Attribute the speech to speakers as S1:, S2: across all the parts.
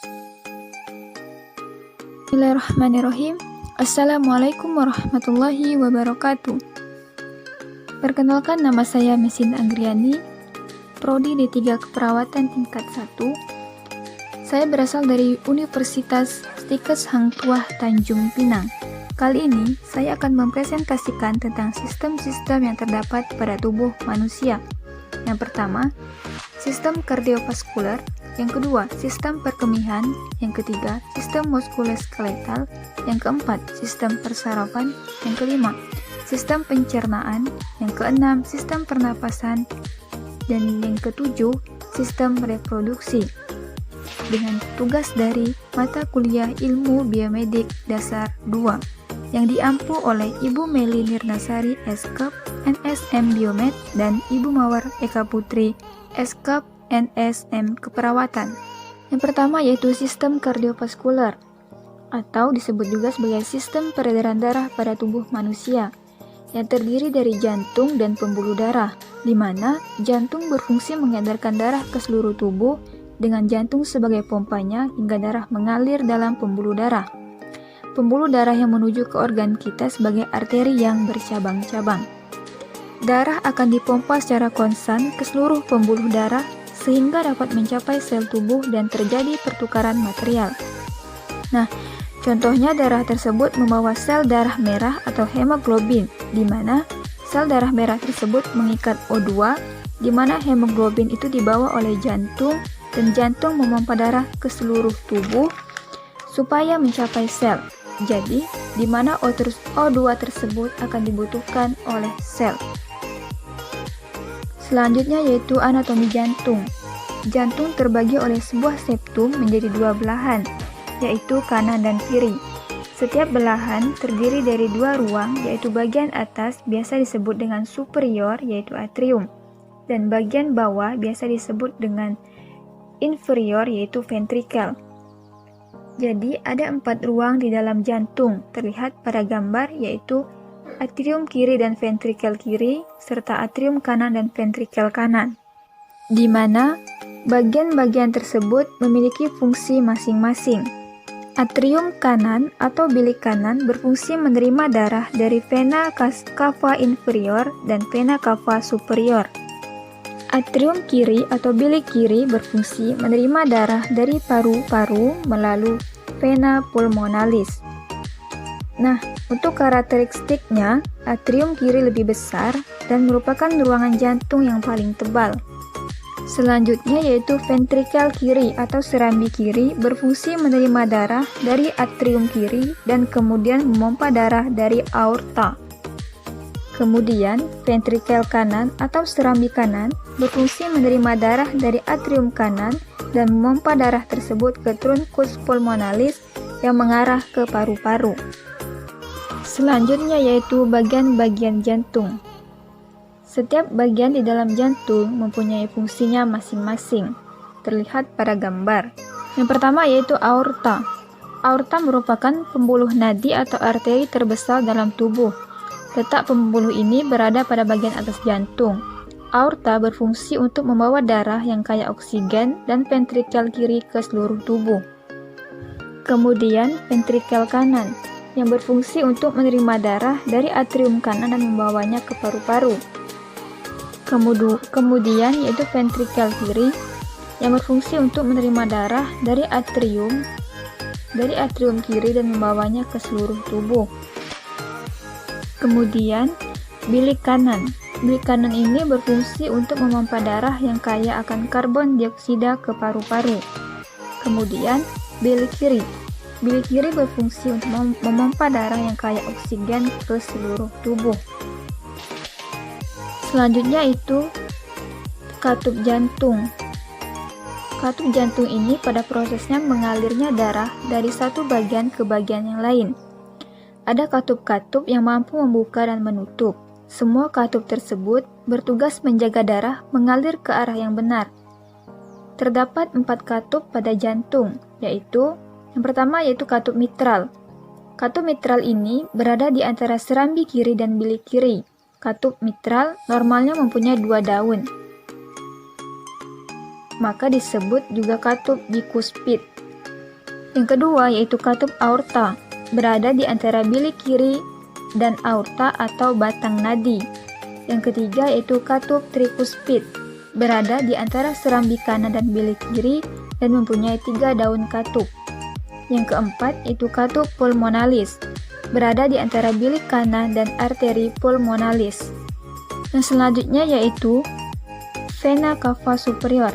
S1: Bismillahirrahmanirrahim. Assalamualaikum warahmatullahi wabarakatuh. Perkenalkan, nama saya Mesin Anggriani, Prodi D3 Keperawatan tingkat 1. Saya berasal dari Universitas Stikes Hang Tuah Tanjung Pinang. Kali ini saya akan mempresentasikan tentang sistem-sistem yang terdapat pada tubuh manusia. Yang pertama, sistem kardiovaskuler. Yang kedua, sistem perkemihan. Yang ketiga, sistem muskuloskeletal. Yang keempat, sistem persarafan. Yang kelima, sistem pencernaan. Yang keenam, sistem pernapasan. Dan yang ketujuh, sistem reproduksi. Dengan tugas dari mata kuliah Ilmu Biomedik Dasar 2 yang diampu oleh Ibu Meli Nirnasari, Eskap, NSM Biomed, dan Ibu Mawar Eka Putri, Eskap, NSM Keperawatan. Yang pertama yaitu sistem kardiovaskuler, atau disebut juga sebagai sistem peredaran darah pada tubuh manusia, yang terdiri dari jantung dan pembuluh darah, di mana jantung berfungsi mengedarkan darah ke seluruh tubuh dengan jantung sebagai pompanya hingga darah mengalir dalam pembuluh darah. Pembuluh darah yang menuju ke organ kita sebagai arteri yang bercabang-cabang. Darah akan dipompa secara konstan ke seluruh pembuluh darah sehingga dapat mencapai sel tubuh dan terjadi pertukaran material. Nah, contohnya darah tersebut membawa sel darah merah atau hemoglobin, di mana sel darah merah tersebut mengikat O2, di mana hemoglobin itu dibawa oleh jantung dan jantung memompa darah ke seluruh tubuh supaya mencapai sel. Jadi, di mana O2 tersebut akan dibutuhkan oleh sel. Selanjutnya yaitu anatomi jantung. Jantung terbagi oleh sebuah septum menjadi dua belahan, yaitu kanan dan kiri. Setiap belahan terdiri dari dua ruang, yaitu bagian atas biasa disebut dengan superior, yaitu atrium, dan bagian bawah biasa disebut dengan inferior, yaitu ventrikel. Jadi, ada 4 ruang di dalam jantung, terlihat pada gambar, yaitu atrium kiri dan ventrikel kiri, serta atrium kanan dan ventrikel kanan, di mana bagian-bagian tersebut memiliki fungsi masing-masing. Atrium kanan atau bilik kanan berfungsi menerima darah dari vena cava inferior dan vena cava superior. Atrium kiri atau bilik kiri berfungsi menerima darah dari paru-paru melalui vena pulmonalis. Nah, untuk karakteristiknya, atrium kiri lebih besar dan merupakan ruangan jantung yang paling tebal. Selanjutnya yaitu ventrikel kiri atau serambi kiri berfungsi menerima darah dari atrium kiri dan kemudian memompa darah dari aorta. Kemudian, ventrikel kanan atau serambi kanan berfungsi menerima darah dari atrium kanan dan memompa darah tersebut ke truncus pulmonalis yang mengarah ke paru-paru. Selanjutnya yaitu bagian-bagian jantung. Setiap bagian di dalam jantung mempunyai fungsinya masing-masing, terlihat pada gambar. Yang pertama yaitu aorta. Aorta merupakan pembuluh nadi atau arteri terbesar dalam tubuh. Letak pembuluh ini berada pada bagian atas jantung. Aorta berfungsi untuk membawa darah yang kaya oksigen dan ventrikel kiri ke seluruh tubuh. Kemudian ventrikel kanan yang berfungsi untuk menerima darah dari atrium kanan dan membawanya ke paru-paru. Kemudian yaitu ventrikel kiri yang berfungsi untuk menerima darah dari atrium kiri dan membawanya ke seluruh tubuh. Kemudian bilik kanan. Bilik kanan ini berfungsi untuk memompa darah yang kaya akan karbon dioksida ke paru-paru. Kemudian bilik kiri. Bilik kiri berfungsi untuk memompa darah yang kaya oksigen ke seluruh tubuh. Selanjutnya itu katup jantung. Katup jantung ini pada prosesnya mengalirnya darah dari satu bagian ke bagian yang lain. Ada katup-katup yang mampu membuka dan menutup. Semua katup tersebut bertugas menjaga darah mengalir ke arah yang benar. Terdapat 4 katup pada jantung, yaitu yang pertama yaitu katup mitral. Katup mitral ini berada di antara serambi kiri dan bilik kiri. Katup mitral normalnya mempunyai 2 daun, maka disebut juga katup bikuspid. Yang kedua yaitu katup aorta, berada di antara bilik kiri dan aorta atau batang nadi. Yang ketiga yaitu katup tricuspid, berada di antara serambi kanan dan bilik kiri dan mempunyai 3 daun katup. Yang keempat yaitu katup pulmonalis, berada di antara bilik kanan dan arteri pulmonalis. Yang selanjutnya yaitu vena cava superior.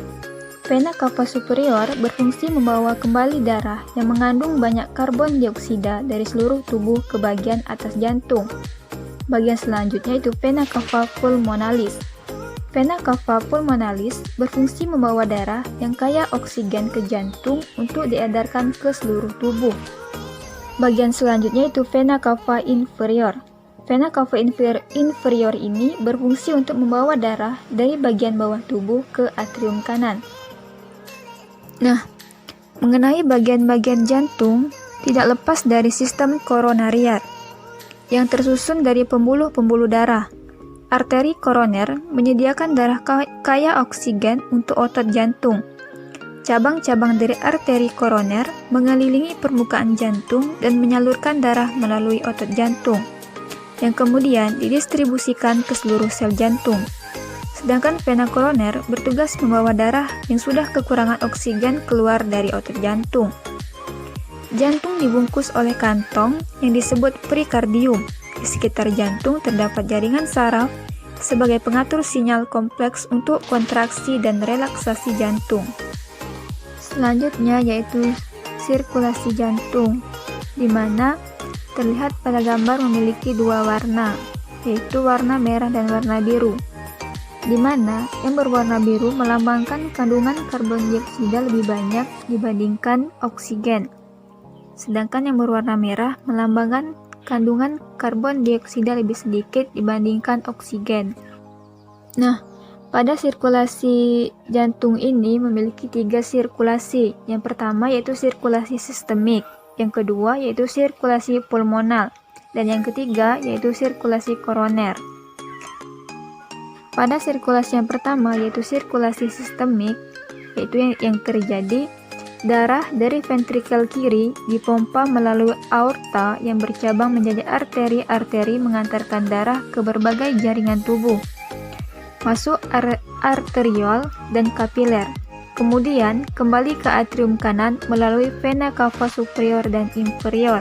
S1: Vena cava superior berfungsi membawa kembali darah yang mengandung banyak karbon dioksida dari seluruh tubuh ke bagian atas jantung. Bagian selanjutnya itu vena cava pulmonalis. Vena cava pulmonalis berfungsi membawa darah yang kaya oksigen ke jantung untuk diedarkan ke seluruh tubuh. Bagian selanjutnya itu vena cava inferior. Vena cava inferior ini berfungsi untuk membawa darah dari bagian bawah tubuh ke atrium kanan. Nah, mengenai bagian-bagian jantung, tidak lepas dari sistem koronariat, yang tersusun dari pembuluh-pembuluh darah. Arteri koroner menyediakan darah kaya oksigen untuk otot jantung. Cabang-cabang dari arteri koroner mengelilingi permukaan jantung dan menyalurkan darah melalui otot jantung, yang kemudian didistribusikan ke seluruh sel jantung. Sedangkan vena koroner bertugas membawa darah yang sudah kekurangan oksigen keluar dari otot jantung. Jantung dibungkus oleh kantong yang disebut perikardium. Di sekitar jantung terdapat jaringan saraf sebagai pengatur sinyal kompleks untuk kontraksi dan relaksasi jantung. Selanjutnya yaitu sirkulasi jantung, di mana terlihat pada gambar memiliki 2 warna, yaitu warna merah dan warna biru, di mana yang berwarna biru melambangkan kandungan karbon dioksida lebih banyak dibandingkan oksigen, sedangkan yang berwarna merah melambangkan kandungan karbon dioksida lebih sedikit dibandingkan oksigen. Nah, pada sirkulasi jantung ini memiliki 3 sirkulasi. Yang pertama yaitu sirkulasi sistemik, yang kedua yaitu sirkulasi pulmonal, dan yang ketiga yaitu sirkulasi koroner. Pada sirkulasi yang pertama yaitu sirkulasi sistemik, yaitu yang terjadi darah dari ventrikel kiri dipompa melalui aorta yang bercabang menjadi arteri-arteri mengantarkan darah ke berbagai jaringan tubuh, masuk arteriol dan kapiler. Kemudian kembali ke atrium kanan melalui vena cava superior dan inferior.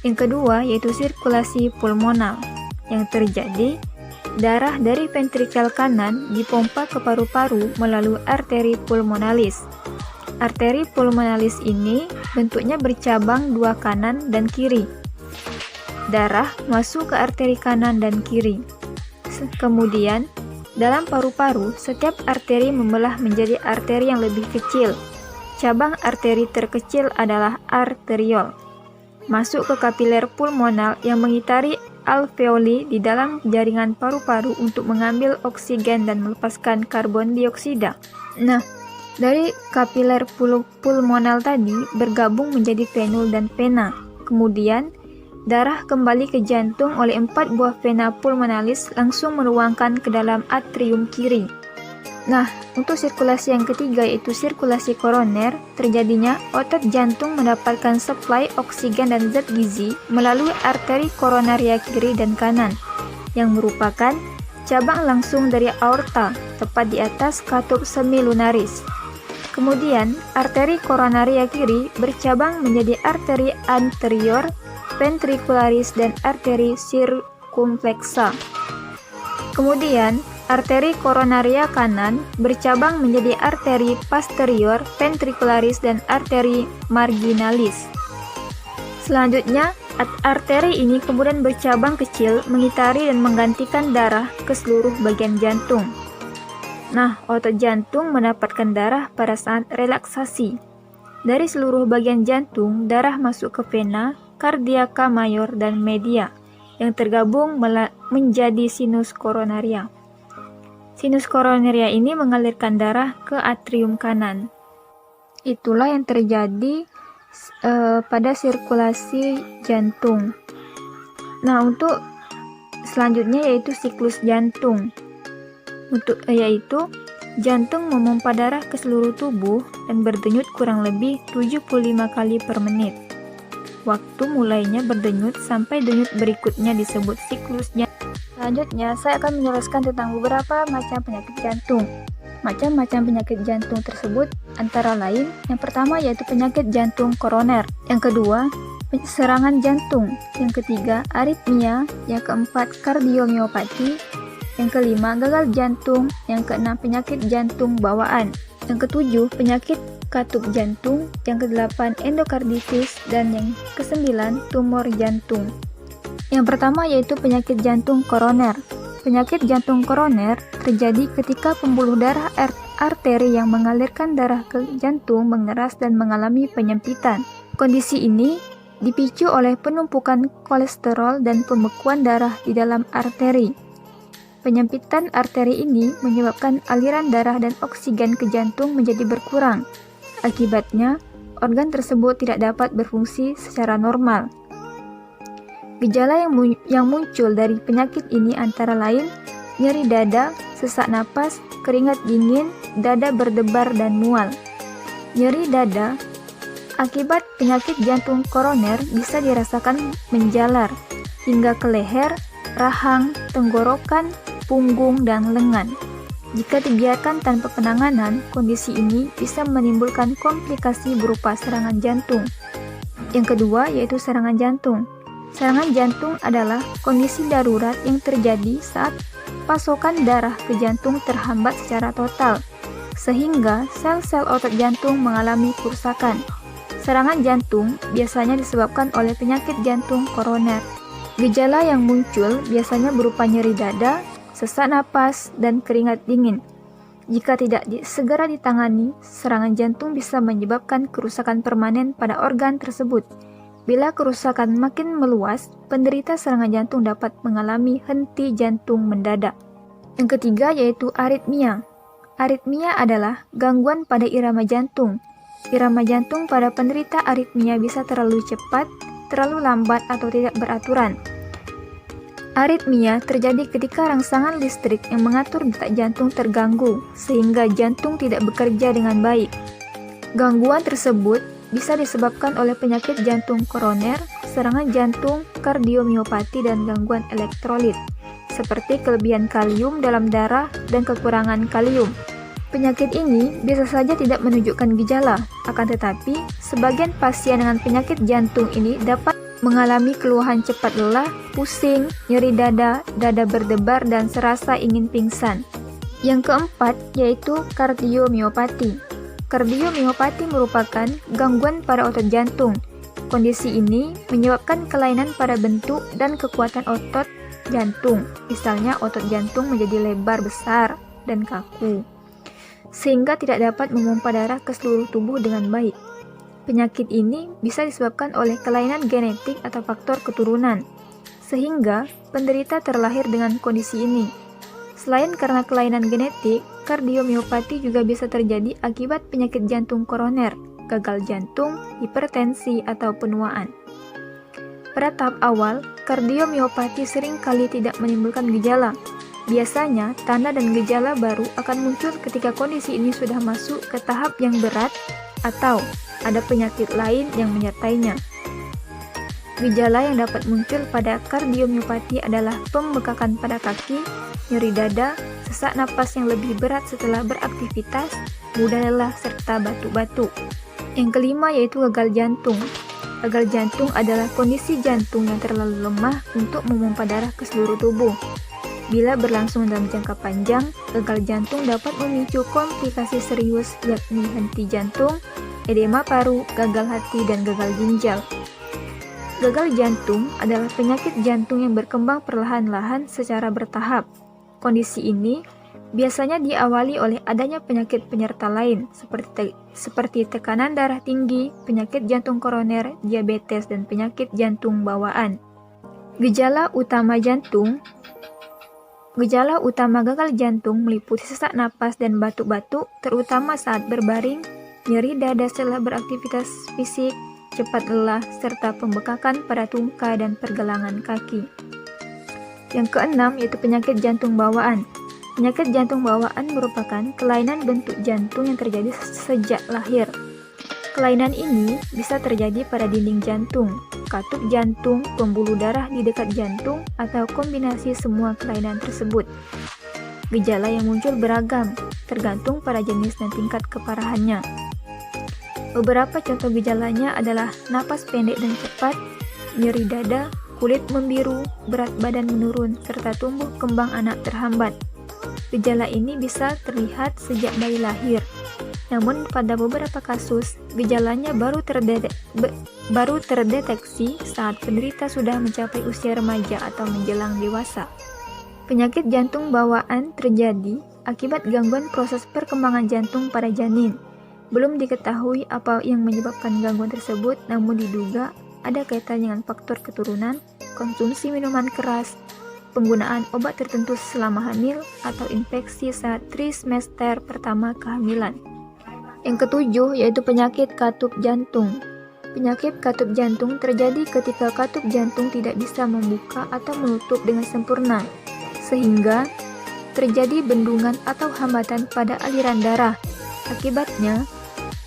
S1: Yang kedua yaitu sirkulasi pulmonal, yang terjadi darah dari ventrikel kanan dipompa ke paru-paru melalui arteri pulmonalis. Arteri pulmonalis ini bentuknya bercabang 2 kanan dan kiri. Darah masuk ke arteri kanan dan kiri. Kemudian dalam paru-paru, setiap arteri membelah menjadi arteri yang lebih kecil. Cabang arteri terkecil adalah arteriol. Masuk ke kapiler pulmonal yang mengitari alveoli di dalam jaringan paru-paru untuk mengambil oksigen dan melepaskan karbon dioksida. Nah, dari kapiler pulmonal tadi bergabung menjadi venul dan vena. Kemudian, darah kembali ke jantung oleh 4 buah vena pulmonalis langsung menuangkan ke dalam atrium kiri. Nah, untuk sirkulasi yang ketiga yaitu sirkulasi koroner, terjadinya otot jantung mendapatkan suplai oksigen dan zat gizi melalui arteri koronaria kiri dan kanan, yang merupakan cabang langsung dari aorta, tepat di atas katup semilunaris. Kemudian, arteri koronaria kiri bercabang menjadi arteri anterior, ventricularis, dan arteri circumflexa. Kemudian, arteri koronaria kanan bercabang menjadi arteri posterior, ventricularis, dan arteri marginalis. Selanjutnya, arteri ini kemudian bercabang kecil mengitari dan menggantikan darah ke seluruh bagian jantung. Nah, otot jantung mendapatkan darah pada saat relaksasi. Dari seluruh bagian jantung, darah masuk ke vena, cardiaca mayor, dan media, yang tergabung menjadi sinus koronaria. Sinus koronaria ini mengalirkan darah ke atrium kanan. Itulah yang terjadi pada sirkulasi jantung. Nah, untuk selanjutnya yaitu siklus jantung. Yaitu Jantung memompa darah ke seluruh tubuh dan berdenyut kurang lebih 75 kali per menit. Waktu mulainya berdenyut sampai denyut berikutnya disebut siklus jantung. Selanjutnya, saya akan menjelaskan tentang beberapa macam penyakit jantung. Macam-macam penyakit jantung tersebut antara lain, yang pertama yaitu penyakit jantung koroner, yang kedua, serangan jantung, yang ketiga, aritmia, yang keempat, kardiomiopati, yang kelima, gagal jantung, yang keenam, penyakit jantung bawaan, yang ketujuh, penyakit katup jantung, yang kedelapan, endokarditis, dan yang kesembilan, tumor jantung. Yang pertama yaitu penyakit jantung koroner. Penyakit jantung koroner terjadi ketika pembuluh darah arteri yang mengalirkan darah ke jantung mengeras dan mengalami penyempitan. Kondisi ini dipicu oleh penumpukan kolesterol dan pembekuan darah di dalam arteri. Penyempitan arteri ini menyebabkan aliran darah dan oksigen ke jantung menjadi berkurang. Akibatnya, organ tersebut tidak dapat berfungsi secara normal. Gejala yang muncul dari penyakit ini antara lain nyeri dada, sesak napas, keringat dingin, dada berdebar, dan mual. Nyeri dada akibat penyakit jantung koroner bisa dirasakan menjalar hingga ke leher, rahang, tenggorokan, punggung, dan lengan. Jika dibiarkan tanpa penanganan, kondisi ini bisa menimbulkan komplikasi berupa serangan jantung. Yang kedua yaitu serangan jantung. Serangan jantung adalah kondisi darurat yang terjadi saat pasokan darah ke jantung terhambat secara total, sehingga sel-sel otot jantung mengalami kerusakan. Serangan jantung biasanya disebabkan oleh penyakit jantung koroner. Gejala yang muncul biasanya berupa nyeri dada, sesak napas, dan keringat dingin. Jika tidak segera ditangani, serangan jantung bisa menyebabkan kerusakan permanen pada organ tersebut. Bila kerusakan makin meluas, penderita serangan jantung dapat mengalami henti jantung mendadak. Yang ketiga yaitu aritmia. Aritmia adalah gangguan pada irama jantung. Irama jantung pada penderita aritmia bisa terlalu cepat, terlalu lambat, atau tidak beraturan. Aritmia terjadi ketika rangsangan listrik yang mengatur detak jantung terganggu, sehingga jantung tidak bekerja dengan baik. Gangguan tersebut bisa disebabkan oleh penyakit jantung koroner, serangan jantung, kardiomiopati, dan gangguan elektrolit, seperti kelebihan kalium dalam darah dan kekurangan kalium. Penyakit ini bisa saja tidak menunjukkan gejala, akan tetapi sebagian pasien dengan penyakit jantung ini dapat mengalami keluhan cepat lelah, pusing, nyeri dada, dada berdebar, dan serasa ingin pingsan. Yang keempat yaitu kardiomiopati. Kardiomiopati merupakan gangguan pada otot jantung. Kondisi ini menyebabkan kelainan pada bentuk dan kekuatan otot jantung. Misalnya otot jantung menjadi lebar besar dan kaku, sehingga tidak dapat memompa darah ke seluruh tubuh dengan baik. Penyakit ini bisa disebabkan oleh kelainan genetik atau faktor keturunan, sehingga penderita terlahir dengan kondisi ini. Selain karena kelainan genetik, kardiomiopati juga bisa terjadi akibat penyakit jantung koroner, gagal jantung, hipertensi, atau penuaan. Pada tahap awal, kardiomiopati sering kali tidak menimbulkan gejala. Biasanya, tanda dan gejala baru akan muncul ketika kondisi ini sudah masuk ke tahap yang berat atau ada penyakit lain yang menyertainya. Gejala yang dapat muncul pada kardiomiopati adalah pembekakan pada kaki, nyeri dada, sesak napas yang lebih berat setelah beraktivitas, mudah lelah, serta batuk-batuk. Yang kelima yaitu gagal jantung. Gagal jantung adalah kondisi jantung yang terlalu lemah untuk memompa darah ke seluruh tubuh. Bila berlangsung dalam jangka panjang, gagal jantung dapat memicu komplikasi serius yakni henti jantung, edema paru, gagal hati, dan gagal ginjal. Gagal jantung adalah penyakit jantung yang berkembang perlahan-lahan secara bertahap. Kondisi ini biasanya diawali oleh adanya penyakit penyerta lain seperti tekanan darah tinggi, penyakit jantung koroner, diabetes, dan penyakit jantung bawaan. Gejala utama gagal jantung meliputi sesak napas dan batuk-batuk, terutama saat berbaring, nyeri dada setelah beraktivitas fisik, cepat lelah, serta pembekakan pada tungkai dan pergelangan kaki. Yang keenam yaitu penyakit jantung bawaan. Penyakit jantung bawaan merupakan kelainan bentuk jantung yang terjadi sejak lahir. Kelainan ini bisa terjadi pada dinding jantung, katup jantung, pembuluh darah di dekat jantung, atau kombinasi semua kelainan tersebut. Gejala yang muncul beragam, tergantung pada jenis dan tingkat keparahannya. Beberapa contoh gejalanya adalah napas pendek dan cepat, nyeri dada, kulit membiru, berat badan menurun, serta tumbuh kembang anak terhambat. Gejala ini bisa terlihat sejak bayi lahir. Namun pada beberapa kasus, gejalanya baru terdeteksi saat penderita sudah mencapai usia remaja atau menjelang dewasa. Penyakit jantung bawaan terjadi akibat gangguan proses perkembangan jantung pada janin. Belum diketahui apa yang menyebabkan gangguan tersebut, namun diduga ada kaitan dengan faktor keturunan, konsumsi minuman keras, penggunaan obat tertentu selama hamil, atau infeksi saat trimester pertama kehamilan. Yang ketujuh yaitu penyakit katup jantung. Penyakit katup jantung terjadi ketika katup jantung tidak bisa membuka atau menutup dengan sempurna, sehingga terjadi bendungan atau hambatan pada aliran darah. Akibatnya,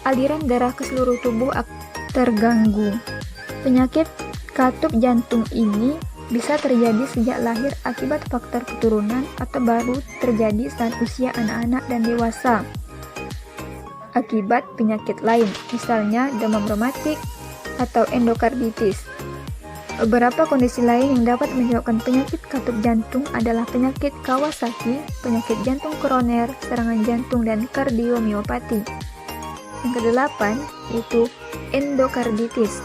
S1: aliran darah ke seluruh tubuh terganggu. Penyakit katup jantung ini bisa terjadi sejak lahir akibat faktor keturunan atau baru terjadi saat usia anak-anak dan dewasa akibat penyakit lain, misalnya demam reumatik atau endokarditis. Beberapa kondisi lain yang dapat menyebabkan penyakit katup jantung adalah penyakit Kawasaki, penyakit jantung koroner, serangan jantung, dan kardiomiopati. Yang kedelapan yaitu endokarditis.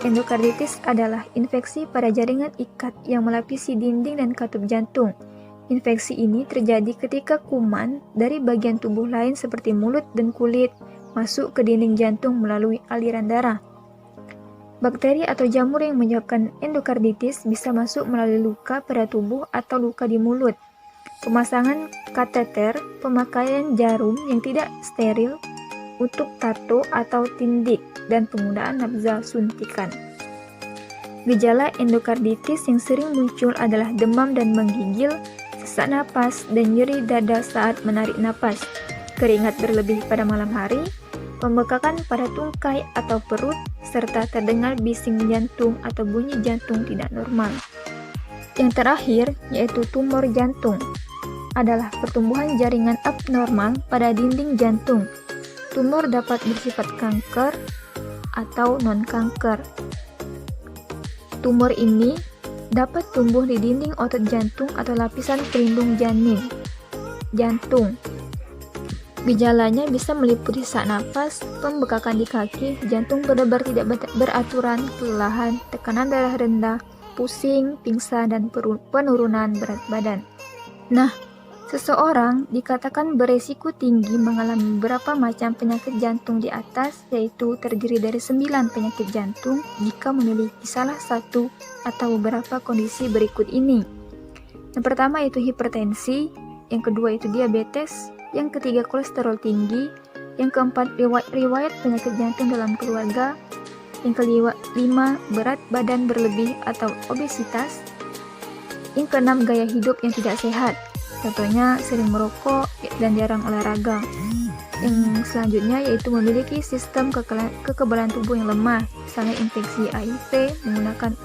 S1: Endokarditis adalah infeksi pada jaringan ikat yang melapisi dinding dan katup jantung. Infeksi ini terjadi ketika kuman dari bagian tubuh lain seperti mulut dan kulit masuk ke dinding jantung melalui aliran darah. Bakteri atau jamur yang menyebabkan endokarditis bisa masuk melalui luka pada tubuh atau luka di mulut. Pemasangan kateter, pemakaian jarum yang tidak steril untuk tato atau tindik, dan penggunaan nafza suntikan. Gejala endokarditis yang sering muncul adalah demam dan menggigil, sesak napas, dan nyeri dada saat menarik napas, keringat berlebih pada malam hari, pembekakan pada tungkai atau perut, serta terdengar bising jantung atau bunyi jantung tidak normal. Yang terakhir, yaitu tumor jantung, adalah pertumbuhan jaringan abnormal pada dinding jantung. Tumor dapat bersifat kanker atau non-kanker. Tumor ini dapat tumbuh di dinding otot jantung atau lapisan pelindung janin jantung. Gejalanya bisa meliputi sesak napas, pembekakan di kaki, jantung berdebar tidak beraturan, kelelahan, tekanan darah rendah, pusing, pingsan, dan penurunan berat badan. Nah, seseorang dikatakan beresiko tinggi mengalami beberapa macam penyakit jantung di atas, yaitu terdiri dari 9 penyakit jantung jika memiliki salah satu atau beberapa kondisi berikut ini. Yang pertama itu hipertensi, yang kedua itu diabetes, yang ketiga kolesterol tinggi, yang keempat riwayat penyakit jantung dalam keluarga, yang kelima berat badan berlebih atau obesitas, yang keenam gaya hidup yang tidak sehat. Contohnya sering merokok dan jarang olahraga. Yang selanjutnya yaitu memiliki sistem kekebalan tubuh yang lemah, misalnya infeksi HIV, menggunakan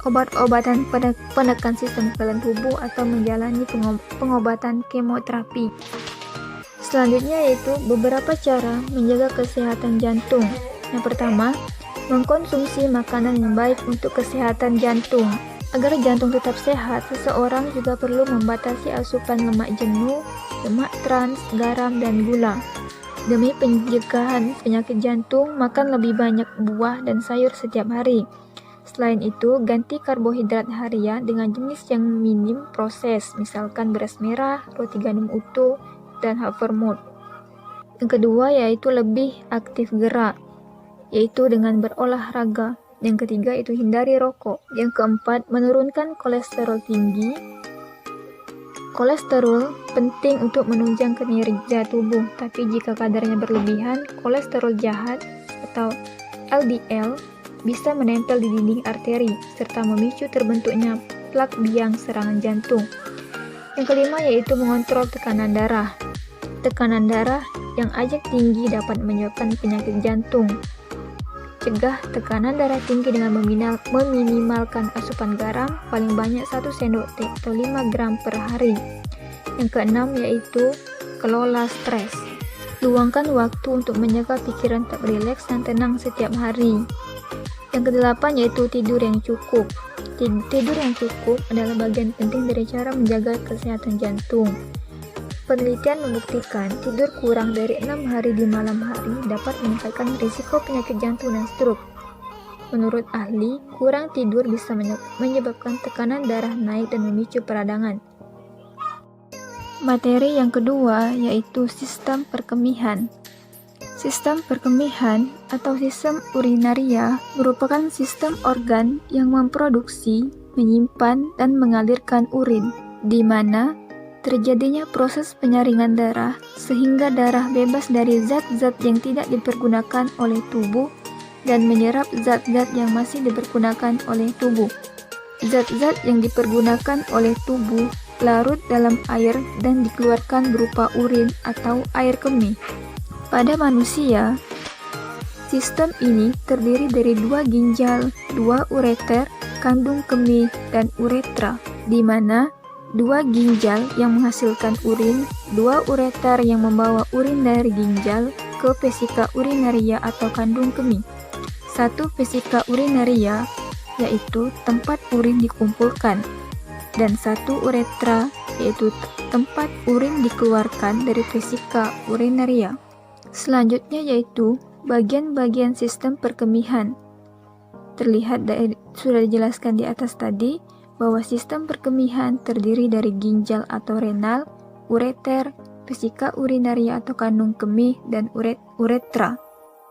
S1: obat-obatan penekan sistem kekebalan tubuh atau menjalani pengobatan kemoterapi. Selanjutnya yaitu beberapa cara menjaga kesehatan jantung. Yang pertama, mengkonsumsi makanan yang baik untuk kesehatan jantung. Agar jantung tetap sehat, seseorang juga perlu membatasi asupan lemak jenuh, lemak trans, garam, dan gula. Demi pencegahan penyakit jantung, makan lebih banyak buah dan sayur setiap hari. Selain itu, ganti karbohidrat harian dengan jenis yang minim proses, misalkan beras merah, roti gandum utuh, dan havermut. Yang kedua yaitu lebih aktif gerak, yaitu dengan berolahraga. Yang ketiga itu hindari rokok. Yang keempat, menurunkan kolesterol tinggi. Kolesterol penting untuk menunjang kinerja tubuh, tapi jika kadarnya berlebihan, kolesterol jahat atau LDL bisa menempel di dinding arteri serta memicu terbentuknya plak biang serangan jantung. Yang kelima yaitu mengontrol tekanan darah. Tekanan darah yang ajak tinggi dapat menyebabkan penyakit jantung. Cegah tekanan darah tinggi dengan meminimalkan asupan garam paling banyak 1 sendok teh atau 5 gram per hari. Yang keenam yaitu kelola stres. Luangkan waktu untuk menjaga pikiran tetap rileks dan tenang setiap hari. Yang kedelapan yaitu tidur yang cukup. Tidur yang cukup adalah bagian penting dari cara menjaga kesehatan jantung. Penelitian membuktikan tidur kurang dari 6 hari di malam hari dapat meningkatkan risiko penyakit jantung dan stroke. Menurut ahli, kurang tidur bisa menyebabkan tekanan darah naik dan memicu peradangan. Materi yang kedua yaitu sistem perkemihan. Sistem perkemihan atau sistem urinaria merupakan sistem organ yang memproduksi, menyimpan, dan mengalirkan urin, di mana terjadinya proses penyaringan darah sehingga darah bebas dari zat-zat yang tidak dipergunakan oleh tubuh dan menyerap zat-zat yang masih dipergunakan oleh tubuh. Zat-zat yang dipergunakan oleh tubuh larut dalam air dan dikeluarkan berupa urin atau air kemih. Pada manusia, sistem ini terdiri dari 2 ginjal, 2 ureter, kandung kemih, dan uretra, di mana 2 ginjal yang menghasilkan urin, 2 ureter yang membawa urin dari ginjal ke vesika urinaria atau kandung kemih. 1 vesika urinaria yaitu tempat urin dikumpulkan, dan 1 uretra yaitu tempat urin dikeluarkan dari vesika urinaria. Selanjutnya yaitu bagian-bagian sistem perkemihan. Terlihat sudah dijelaskan di atas tadi bahwa sistem perkemihan terdiri dari ginjal atau renal, ureter, vesika urinaria atau kandung kemih, dan uretra.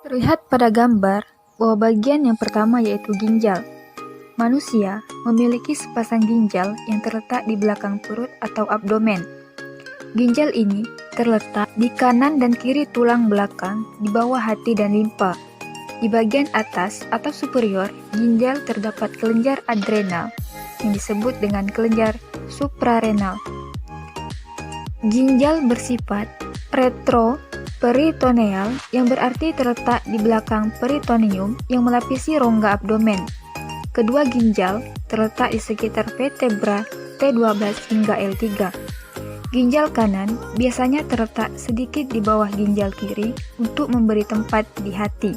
S1: Terlihat pada gambar bahwa bagian yang pertama yaitu ginjal. Manusia memiliki sepasang ginjal yang terletak di belakang perut atau abdomen. Ginjal ini terletak di kanan dan kiri tulang belakang, di bawah hati dan limpa. Di bagian atas atau superior ginjal terdapat kelenjar adrenal yang disebut dengan kelenjar suprarenal. Ginjal bersifat retroperitoneal yang berarti terletak di belakang peritoneum yang melapisi rongga abdomen. Kedua ginjal terletak di sekitar vertebra T12 hingga L3. Ginjal kanan biasanya terletak sedikit di bawah ginjal kiri untuk memberi tempat di hati.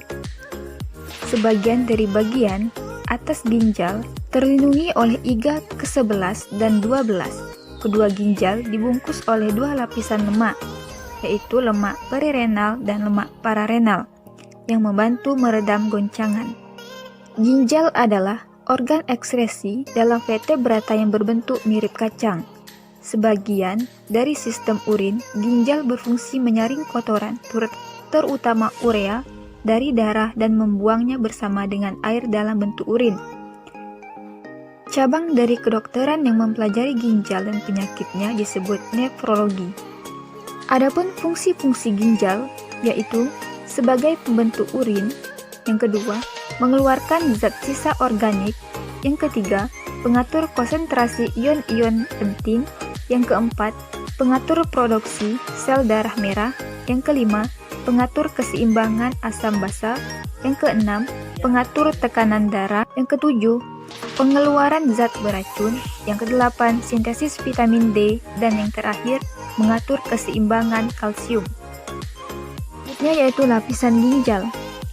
S1: Sebagian dari bagian atas ginjal terlindungi oleh iga ke-11 dan 12. Kedua ginjal dibungkus oleh 2 lapisan lemak, yaitu lemak perirenal dan lemak pararenal, yang membantu meredam goncangan. Ginjal adalah organ ekskresi dalam vertebrata yang berbentuk mirip kacang. Sebagian dari sistem urin, ginjal berfungsi menyaring kotoran, terutama urea, dari darah dan membuangnya bersama dengan air dalam bentuk urin. Cabang dari kedokteran yang mempelajari ginjal dan penyakitnya disebut nefrologi. Adapun fungsi-fungsi ginjal, yaitu sebagai pembentuk urin, yang kedua, mengeluarkan zat sisa organik, yang ketiga, pengatur konsentrasi ion-ion penting, yang keempat, pengatur produksi sel darah merah, yang kelima, pengatur keseimbangan asam basa, yang keenam, pengatur tekanan darah, yang ketujuh, pengeluaran zat beracun, yang kedelapan, sintesis vitamin D, dan yang terakhir, mengatur keseimbangan kalsium. Selanjutnya yaitu lapisan ginjal.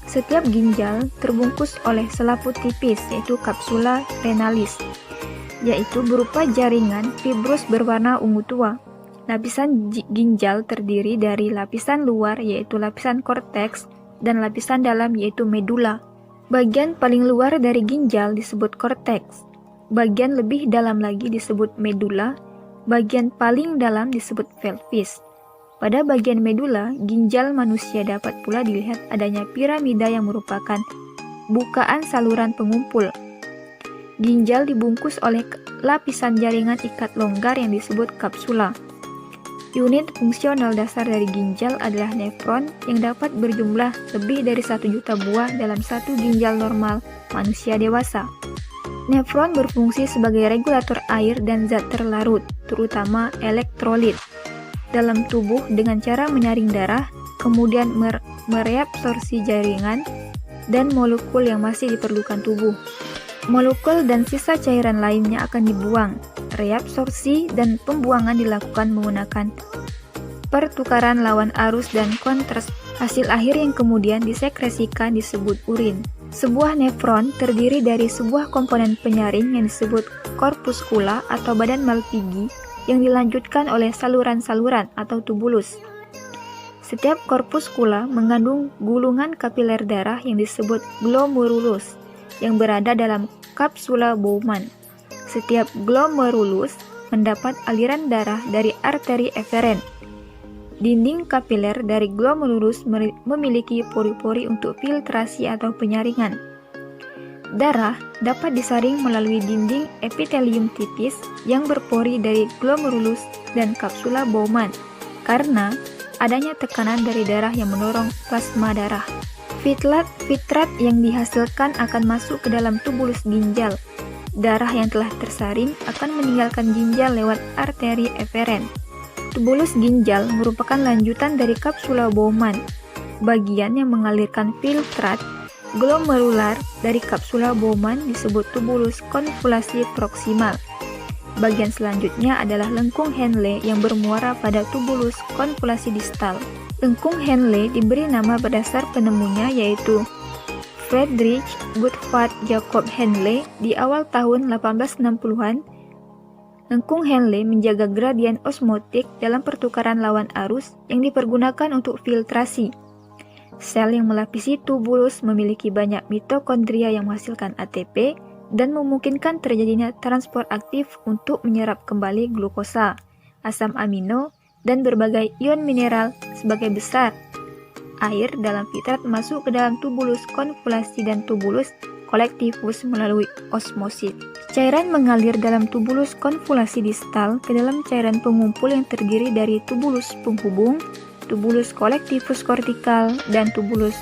S1: Setiap ginjal terbungkus oleh selaput tipis yaitu kapsula renalis, yaitu berupa jaringan fibrus berwarna ungu tua. Lapisan ginjal terdiri dari lapisan luar yaitu lapisan korteks dan lapisan dalam yaitu medula. Bagian paling luar dari ginjal disebut korteks, bagian lebih dalam lagi disebut medula, bagian paling dalam disebut pelvis. Pada bagian medula, ginjal manusia dapat pula dilihat adanya piramida yang merupakan bukaan saluran pengumpul. Ginjal dibungkus oleh lapisan jaringan ikat longgar yang disebut kapsula. Unit fungsional dasar dari ginjal adalah nefron yang dapat berjumlah lebih dari 1 juta buah dalam satu ginjal normal manusia dewasa. Nefron berfungsi sebagai regulator air dan zat terlarut. terutama elektrolit, dalam tubuh dengan cara menyaring darah, kemudian mereabsorpsi jaringan dan molekul yang masih diperlukan tubuh. Molekul dan sisa cairan lainnya akan dibuang. Reabsorpsi dan pembuangan dilakukan menggunakan pertukaran lawan arus dan kontras. Hasil akhir yang kemudian disekresikan disebut urin. Sebuah nefron terdiri dari sebuah komponen penyaring yang disebut korpuskula atau badan Malpighi yang dilanjutkan oleh saluran-saluran atau tubulus. Setiap korpuskula mengandung gulungan kapiler darah yang disebut glomerulus yang berada dalam kapsula Bowman. Setiap glomerulus mendapat aliran darah dari arteri eferen. Dinding kapiler dari glomerulus memiliki pori-pori untuk filtrasi atau penyaringan. Darah dapat disaring melalui dinding epitelium tipis yang berpori dari glomerulus dan kapsula Bowman karena adanya tekanan dari darah yang mendorong plasma darah. Fitrat yang dihasilkan akan masuk ke dalam tubulus ginjal. Darah yang telah tersaring akan meninggalkan ginjal lewat arteri eferen. Tubulus ginjal merupakan lanjutan dari kapsula Bowman. Bagian yang mengalirkan filtrat glomerular dari kapsula Bowman disebut tubulus konvolasi proksimal. Bagian selanjutnya adalah lengkung Henle yang bermuara pada tubulus konvolasi distal. Lengkung Henle diberi nama berdasar penemunya yaitu Friedrich Gottfried Jakob Henle di awal tahun 1860-an. Lengkung Henle menjaga gradien osmotik dalam pertukaran lawan arus yang dipergunakan untuk filtrasi. Sel yang melapisi tubulus memiliki banyak mitokondria yang menghasilkan ATP dan memungkinkan terjadinya transport aktif untuk menyerap kembali glukosa, asam amino, dan berbagai ion mineral sebagai besar. Air dalam fitrat masuk ke dalam tubulus konvolasi dan tubulus kolektivus melalui osmosis. Cairan mengalir dalam tubulus konvolasi distal ke dalam cairan pengumpul yang terdiri dari tubulus penghubung, tubulus kolektivus kortikal, dan tubulus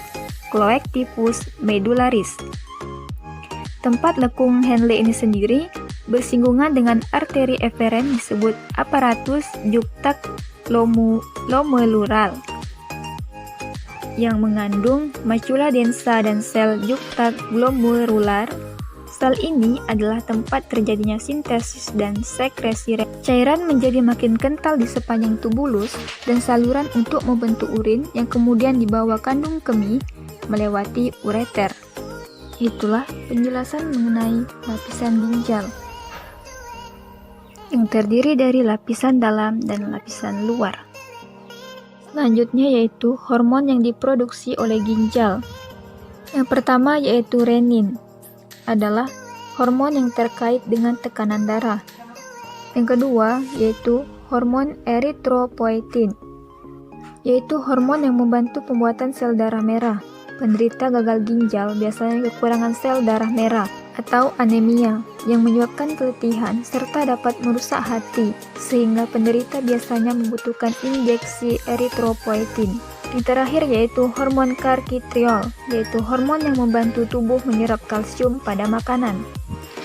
S1: kolektivus medularis. Tempat lekung Henle ini sendiri bersinggungan dengan arteri eferen disebut aparatus juxtaglomerular yang mengandung macula densa dan sel juxtaglomerular. Sel ini adalah tempat terjadinya sintesis dan sekresi. Cairan menjadi makin kental di sepanjang tubulus dan saluran untuk membentuk urin yang kemudian dibawa kandung kemih melewati ureter. Itulah penjelasan mengenai lapisan ginjal yang terdiri dari lapisan dalam dan lapisan luar. Selanjutnya yaitu hormon yang diproduksi oleh ginjal. Yang pertama yaitu renin, adalah hormon yang terkait dengan tekanan darah. Yang kedua yaitu hormon eritropoietin, yaitu hormon yang membantu pembuatan sel darah merah. Penderita gagal ginjal biasanya kekurangan sel darah merah atau anemia yang menyebabkan keletihan serta dapat merusak hati, sehingga penderita biasanya membutuhkan injeksi eritropoietin. Yang terakhir yaitu hormon carcitriol, yaitu hormon yang membantu tubuh menyerap kalsium pada makanan.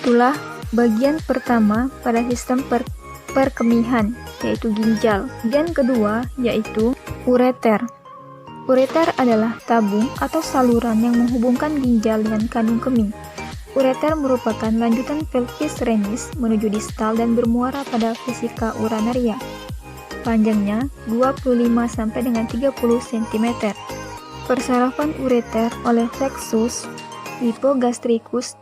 S1: Itulah bagian pertama pada sistem perkemihan, yaitu ginjal. Bagian kedua yaitu ureter. Ureter adalah tabung atau saluran yang menghubungkan ginjal dengan kandung kemih. Ureter merupakan lanjutan pelvis renis menuju distal dan bermuara pada vesika urinaria. Panjangnya 25 sampai dengan 30 cm. Persarafan ureter oleh plexus hypogastricus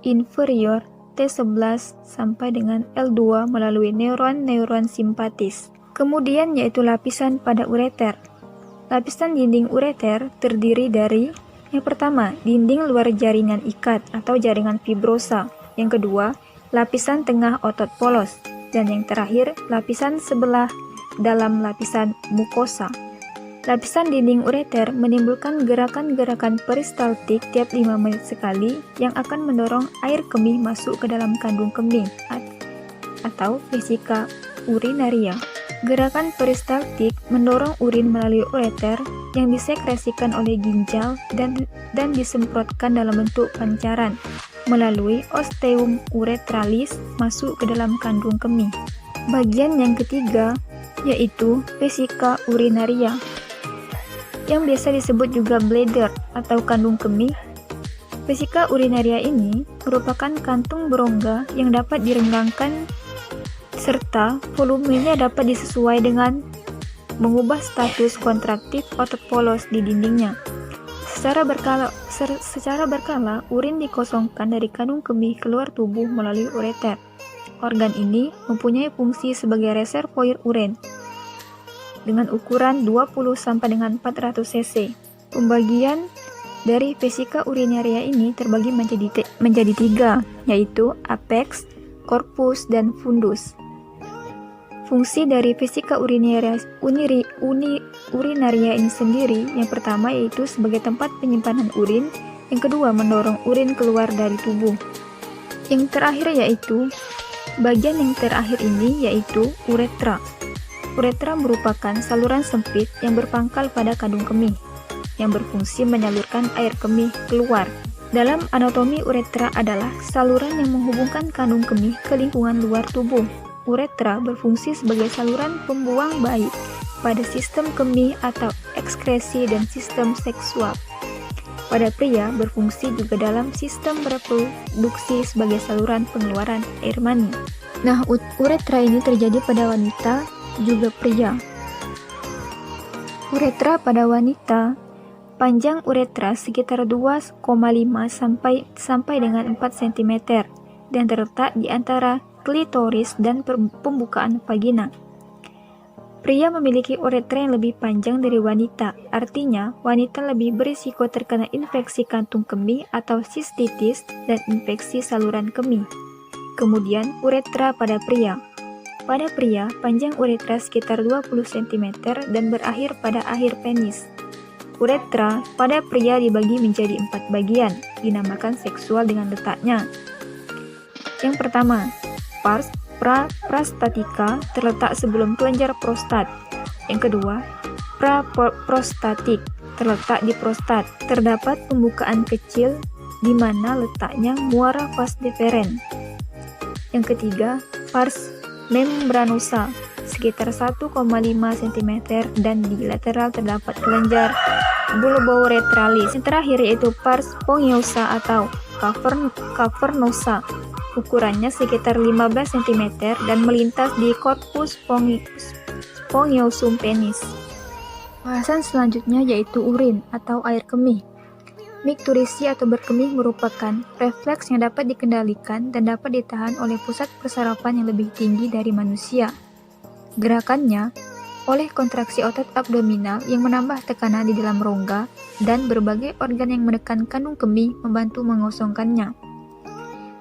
S1: inferior T11 sampai dengan L2 melalui neuron simpatis. Kemudian yaitu lapisan pada ureter. Lapisan dinding ureter terdiri dari yang pertama, dinding luar jaringan ikat atau jaringan fibrosa. Yang kedua, lapisan tengah otot polos. Dan yang terakhir, lapisan sebelah dalam lapisan mukosa. Lapisan dinding ureter menimbulkan gerakan-gerakan peristaltik tiap 5 menit sekali yang akan mendorong air kemih masuk ke dalam kandung kemih atau vesika urinaria. Gerakan peristaltik mendorong urin melalui ureter yang disekresikan oleh ginjal dan disemprotkan dalam bentuk pancaran melalui osteum uretralis masuk ke dalam kandung kemih. Bagian yang ketiga yaitu vesika urinaria, yang biasa disebut juga bladder atau kandung kemih. Vesika urinaria ini merupakan kantung berongga yang dapat direnggangkan serta volumenya dapat disesuaikan dengan mengubah status kontraktif otot polos di dindingnya. Secara berkala, urin dikosongkan dari kandung kemih keluar tubuh melalui ureter. Organ ini mempunyai fungsi sebagai reservoir urin dengan ukuran 20 sampai dengan 400 cc. Pembagian dari vesika urinaria ini terbagi menjadi tiga, yaitu apex, corpus, dan fundus. Fungsi dari vesika urinaria ini sendiri, yang pertama yaitu sebagai tempat penyimpanan urin, yang kedua mendorong urin keluar dari tubuh. Yang terakhir yaitu bagian yang terakhir ini yaitu uretra. Uretra merupakan saluran sempit yang berpangkal pada kandung kemih, yang berfungsi menyalurkan air kemih keluar. Dalam anatomi, uretra adalah saluran yang menghubungkan kandung kemih ke lingkungan luar tubuh. Uretra berfungsi sebagai saluran pembuang baik pada sistem kemih atau ekskresi dan sistem seksual. Pada pria, berfungsi juga dalam sistem reproduksi sebagai saluran pengeluaran air mani. Nah, uretra ini terjadi pada wanita juga pria. Uretra pada wanita, panjang uretra sekitar 2,5 sampai dengan 4 cm dan terletak di antara klitoris dan pembukaan vagina. Pria memiliki uretra yang lebih panjang dari wanita, artinya wanita lebih berisiko terkena infeksi kantung kemih atau sistitis dan infeksi saluran kemih. Kemudian, uretra pada pria. Pada pria, panjang uretra sekitar 20 cm dan berakhir pada akhir penis. Uretra pada pria dibagi menjadi 4 bagian, dinamakan seksual dengan letaknya. Yang pertama, pars prastatika terletak sebelum kelenjar prostat. Yang kedua, praprostatik terletak di prostat. Terdapat pembukaan kecil di mana letaknya muara vas deferens. Yang ketiga, pars membranosa sekitar 1,5 cm dan di lateral terdapat kelenjar bulbouretralis. Yang terakhir yaitu pars spongiosa atau cavernosa. Ukurannya sekitar 15 cm dan melintas di corpus spongiosum penis. Bahasan selanjutnya yaitu urin atau air kemih. Mikturisi atau berkemih merupakan refleks yang dapat dikendalikan dan dapat ditahan oleh pusat persarapan yang lebih tinggi dari manusia. Gerakannya oleh kontraksi otot abdominal yang menambah tekanan di dalam rongga dan berbagai organ yang menekan kandung kemih membantu mengosongkannya.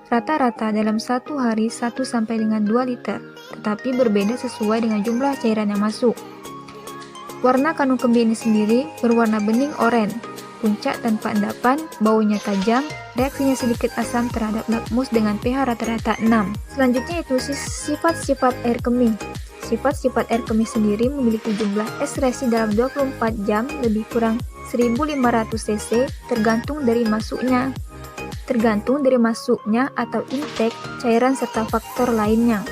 S1: Rata-rata dalam satu hari 1 sampai dengan 2 liter, tetapi berbeda sesuai dengan jumlah cairan yang masuk. Warna kandung kemih ini sendiri berwarna bening oranye, puncak tanpa endapan, baunya tajam, reaksinya sedikit asam terhadap lakmus dengan pH rata-rata 6. Selanjutnya itu sifat-sifat air kemih. Sifat-sifat air kemih sendiri memiliki jumlah ekskresi dalam 24 jam lebih kurang 1500 cc tergantung dari masuknya atau intake cairan serta faktor lainnya.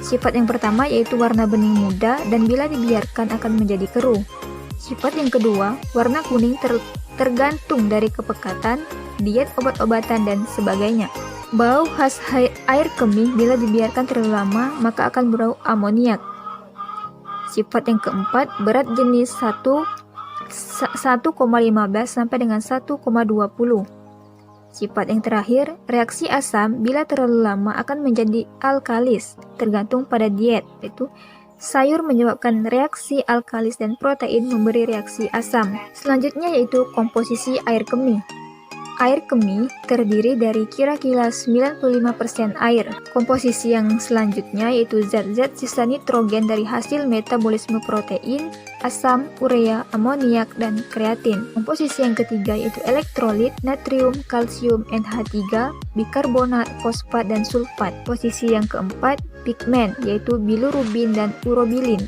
S1: Sifat yang pertama yaitu warna bening muda dan bila dibiarkan akan menjadi keruh. Sifat yang kedua, warna kuning tergantung dari kepekatan, diet obat-obatan dan sebagainya. Bau khas air kemih bila dibiarkan terlalu lama maka akan berbau amoniak. Sifat yang keempat, berat jenis 1,15 sampai dengan 1,20. Sifat yang terakhir, reaksi asam bila terlalu lama akan menjadi alkalis, tergantung pada diet, yaitu sayur menyebabkan reaksi alkalis dan protein memberi reaksi asam. Selanjutnya yaitu komposisi air kemih. Air kemih terdiri dari kira-kira 95% air. Komposisi yang selanjutnya yaitu zat-zat sisa nitrogen dari hasil metabolisme protein, asam, urea, amoniak, dan kreatin. Komposisi yang ketiga yaitu elektrolit, natrium, kalsium, NH3, bikarbonat, fosfat, dan sulfat. Posisi yang keempat, pigmen, yaitu bilirubin dan urobilin.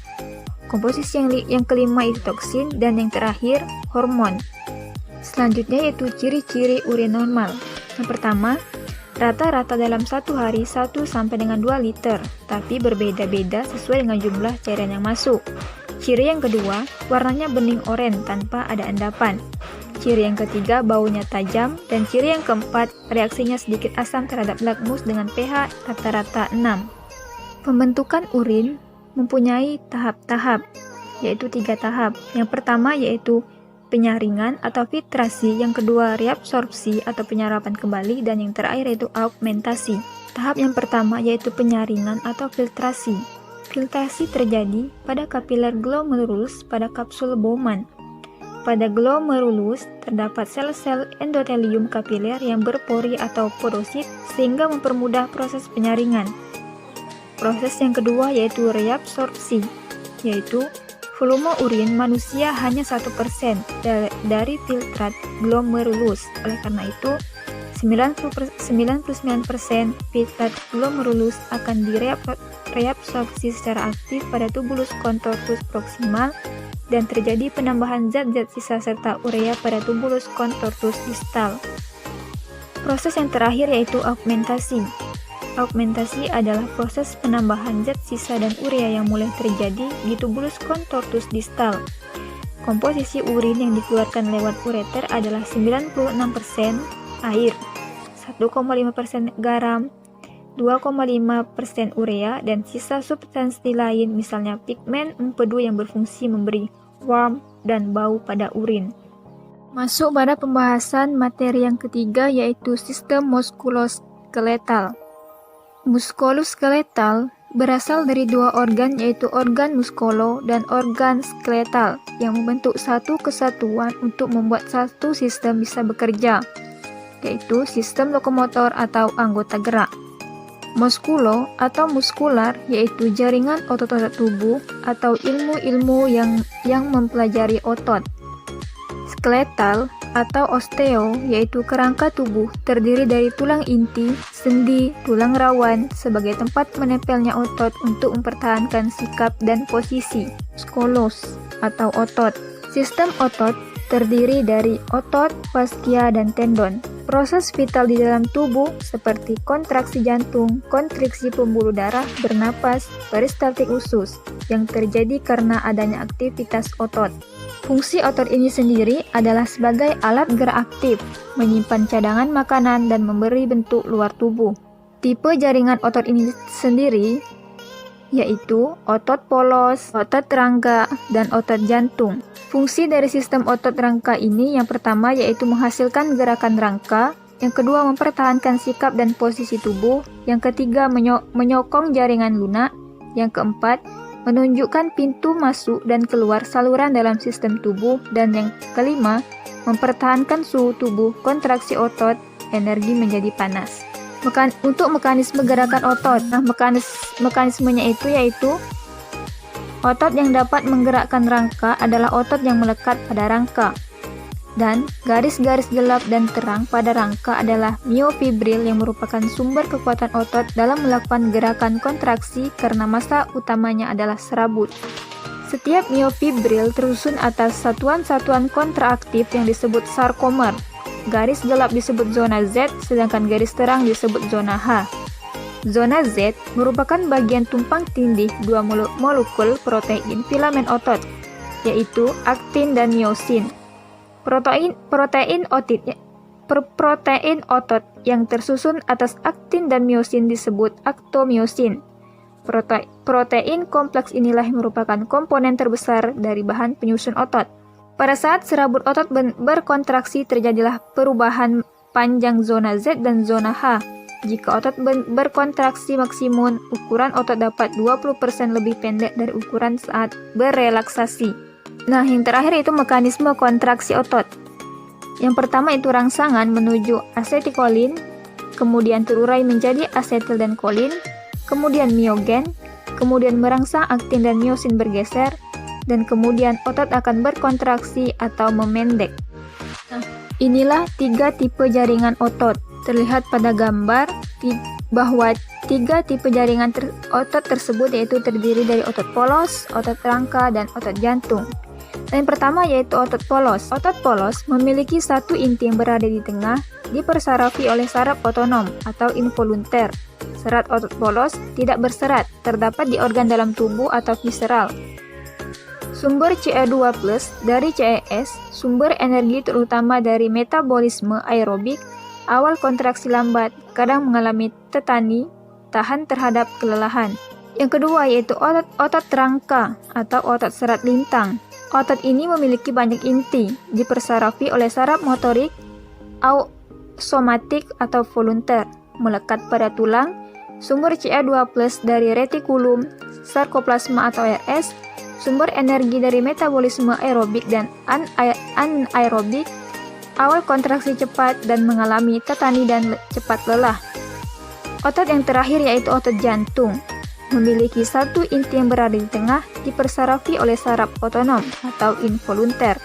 S1: Komposisi yang kelima itu toksin, dan yang terakhir, hormon. Selanjutnya yaitu ciri-ciri urin normal. Yang pertama, Rata-rata dalam satu hari 1 sampai dengan 2 liter, tapi berbeda-beda sesuai dengan jumlah cairan yang masuk. Ciri yang kedua, warnanya bening oranye tanpa ada endapan. Ciri yang ketiga, baunya tajam. Dan ciri yang keempat, reaksinya sedikit asam terhadap lakmus dengan pH rata-rata 6. Pembentukan urin mempunyai tahap-tahap, yaitu 3 tahap. Yang pertama yaitu penyaringan atau filtrasi, yang kedua reabsorpsi atau penyerapan kembali, dan yang terakhir yaitu augmentasi. Tahap yang pertama yaitu penyaringan atau filtrasi. Filtrasi terjadi pada kapiler glomerulus pada kapsul Bowman. Pada glomerulus terdapat sel-sel endotelium kapiler yang berpori atau porosit sehingga mempermudah proses penyaringan. Proses yang kedua yaitu reabsorpsi, yaitu volume urin manusia hanya 1% dari filtrat glomerulus. Oleh karena itu, 99% filtrat glomerulus akan direabsorpsi secara aktif pada tubulus contortus proximal dan terjadi penambahan zat-zat sisa serta urea pada tubulus contortus distal. Proses yang terakhir yaitu augmentasi. Augmentasi adalah proses penambahan zat sisa dan urea yang mulai terjadi di tubulus contortus distal. Komposisi urin yang dikeluarkan lewat ureter adalah 96% air, 1,5% garam, 2,5% urea, dan sisa substansi lain misalnya pigmen empedu yang berfungsi memberi warm dan bau pada urin. Masuk pada pembahasan materi yang ketiga yaitu sistem muskuloskeletal. Muskuloskeletal berasal dari dua organ yaitu organ muskolo dan organ skeletal yang membentuk satu kesatuan untuk membuat satu sistem bisa bekerja, yaitu sistem lokomotor atau anggota gerak. Muskulo atau muskular yaitu jaringan otot-otot tubuh atau ilmu-ilmu yang mempelajari otot. Skeletal atau osteo yaitu kerangka tubuh terdiri dari tulang inti, sendi, tulang rawan sebagai tempat menempelnya otot untuk mempertahankan sikap dan posisi. Skolos atau otot. Sistem otot terdiri dari otot, faskia, dan tendon. Proses vital di dalam tubuh seperti kontraksi jantung, kontriksi pembuluh darah, bernapas, peristaltik usus yang terjadi karena adanya aktivitas otot. Fungsi otot ini sendiri adalah sebagai alat gerak aktif, menyimpan cadangan makanan dan memberi bentuk luar tubuh. Tipe jaringan otot ini sendiri yaitu otot polos, otot rangka, dan otot jantung. Fungsi dari sistem otot rangka ini yang pertama yaitu menghasilkan gerakan rangka, yang kedua mempertahankan sikap dan posisi tubuh, yang ketiga menyokong jaringan lunak, yang keempat menunjukkan pintu masuk dan keluar saluran dalam sistem tubuh, dan yang kelima mempertahankan suhu tubuh, kontraksi otot, energi menjadi panas. Untuk mekanisme gerakan otot, mekanismenya itu yaitu otot yang dapat menggerakkan rangka adalah otot yang melekat pada rangka, dan garis-garis gelap dan terang pada rangka adalah myofibril yang merupakan sumber kekuatan otot dalam melakukan gerakan kontraksi karena massa utamanya adalah serabut. Setiap myofibril tersusun atas satuan-satuan kontraaktif yang disebut sarkomer. Garis gelap disebut zona Z, sedangkan garis terang disebut zona H. Zona Z merupakan bagian tumpang tindih dua molekul protein filamen otot, yaitu aktin dan miosin. Protein otot yang tersusun atas aktin dan miosin disebut aktomiosin. Protein kompleks inilah yang merupakan komponen terbesar dari bahan penyusun otot. Pada saat serabut otot berkontraksi, terjadilah perubahan panjang zona Z dan zona H. Jika otot berkontraksi maksimum, ukuran otot dapat 20% lebih pendek dari ukuran saat berelaksasi. Nah, yang terakhir itu mekanisme kontraksi otot. Yang pertama itu rangsangan menuju asetikolin, kemudian terurai menjadi asetil dan kolin, kemudian miogen, kemudian merangsang aktin dan miosin bergeser, dan kemudian otot akan berkontraksi atau memendek. Nah, inilah 3 tipe jaringan otot. Terlihat pada gambar bahwa 3 tipe jaringan otot tersebut yaitu terdiri dari otot polos, otot rangka, dan otot jantung. Yang pertama yaitu otot polos. Otot polos memiliki satu inti yang berada di tengah, dipersarafi oleh saraf otonom atau involunter. Serat otot polos tidak berserat, terdapat di organ dalam tubuh atau visceral. Sumber Ca2+ dari CES, sumber energi terutama dari metabolisme aerobik, awal kontraksi lambat, kadang mengalami tetani, tahan terhadap kelelahan. Yang kedua yaitu otot rangka atau otot serat lintang. Otot ini memiliki banyak inti, dipersarafi oleh saraf motorik, somatik atau volunter, melekat pada tulang. Sumber Ca2+ dari retikulum, sarkoplasma atau RS, sumber energi dari metabolisme aerobik dan anaerobik, awal kontraksi cepat dan mengalami tetani dan cepat lelah. Otot yang terakhir yaitu otot jantung. Memiliki satu inti yang berada di tengah, dipersarafi oleh saraf otonom atau involunter.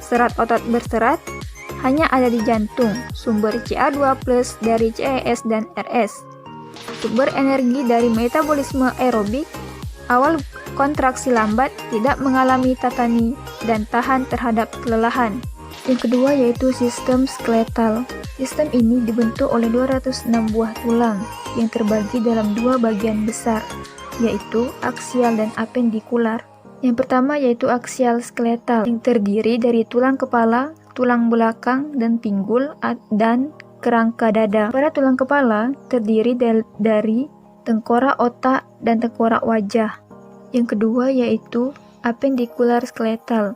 S1: Serat otot berserat hanya ada di jantung, sumber Ca2+ dari CES dan RS. Sumber energi dari metabolisme aerobik, awal kontraksi lambat, tidak mengalami tetani, dan tahan terhadap kelelahan. Yang kedua yaitu sistem skeletal. Sistem ini dibentuk oleh 206 buah tulang yang terbagi dalam dua bagian besar, yaitu aksial dan apendikular. Yang pertama yaitu aksial skeletal, yang terdiri dari tulang kepala, tulang belakang, dan pinggul, dan kerangka dada. Pada tulang kepala terdiri dari tengkorak otak dan tengkorak wajah. Yang kedua yaitu apendikular skeletal,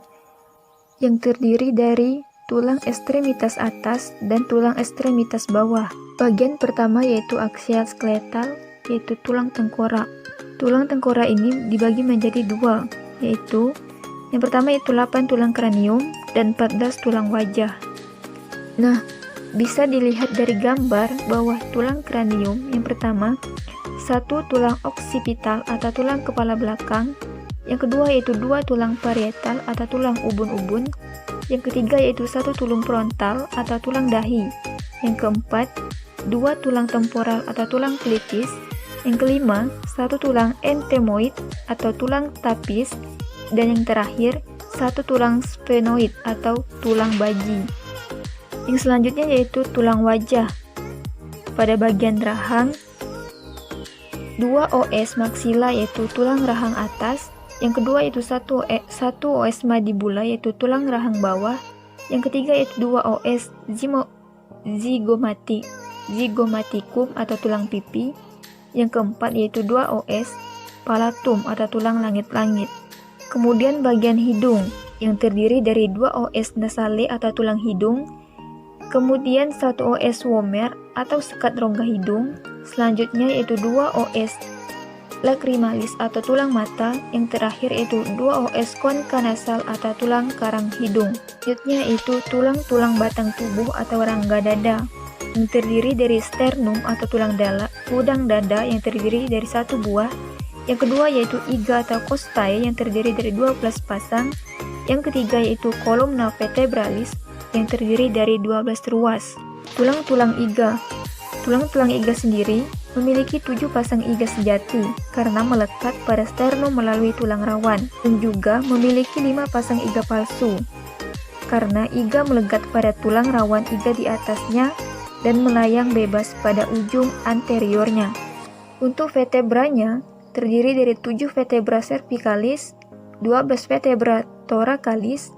S1: yang terdiri dari tulang ekstremitas atas dan tulang ekstremitas bawah. Bagian pertama yaitu aksial skeletal, yaitu tulang tengkorak. Tulang tengkorak ini dibagi menjadi dua, yaitu yang pertama yaitu 8 tulang kranium dan 14 tulang wajah. Nah, bisa dilihat dari gambar bahwa tulang kranium yang pertama, satu tulang oksipital atau tulang kepala belakang, yang kedua yaitu 2 tulang parietal atau tulang ubun-ubun, yang ketiga yaitu 1 tulang frontal atau tulang dahi, yang keempat 2 tulang temporal atau tulang pelipis, yang kelima 1 tulang entemoid atau tulang tapis, dan yang terakhir 1 tulang sphenoid atau tulang baji. Yang selanjutnya yaitu tulang wajah. Pada bagian rahang, 2 os maksila yaitu tulang rahang atas, yang kedua yaitu 1 os mandibula yaitu tulang rahang bawah, yang ketiga yaitu 2 os zygomatikum atau tulang pipi, yang keempat yaitu 2 os palatum atau tulang langit-langit. Kemudian bagian hidung yang terdiri dari 2 os nasale atau tulang hidung, kemudian 1 os womer atau sekat rongga hidung, selanjutnya yaitu 2 os lacrimalis atau tulang mata, yang terakhir yaitu 2 os concha nasal atau tulang karang hidung. Selanjutnya yaitu tulang-tulang batang tubuh atau rangga dada, yang terdiri dari sternum atau tulang udang dada yang terdiri dari 1 buah, yang kedua yaitu iga atau costae yang terdiri dari 12 pasang, yang ketiga yaitu columna vertebralis yang terdiri dari 12 ruas. Tulang-tulang iga. Tulang-tulang iga sendiri memiliki 7 pasang iga sejati karena melekat pada sternum melalui tulang rawan, dan juga memiliki 5 pasang iga palsu karena iga melekat pada tulang rawan iga di atasnya dan melayang bebas pada ujung anteriornya. Untuk vertebranya terdiri dari 7 vertebra cervicalis, 12 vertebra thoracalis,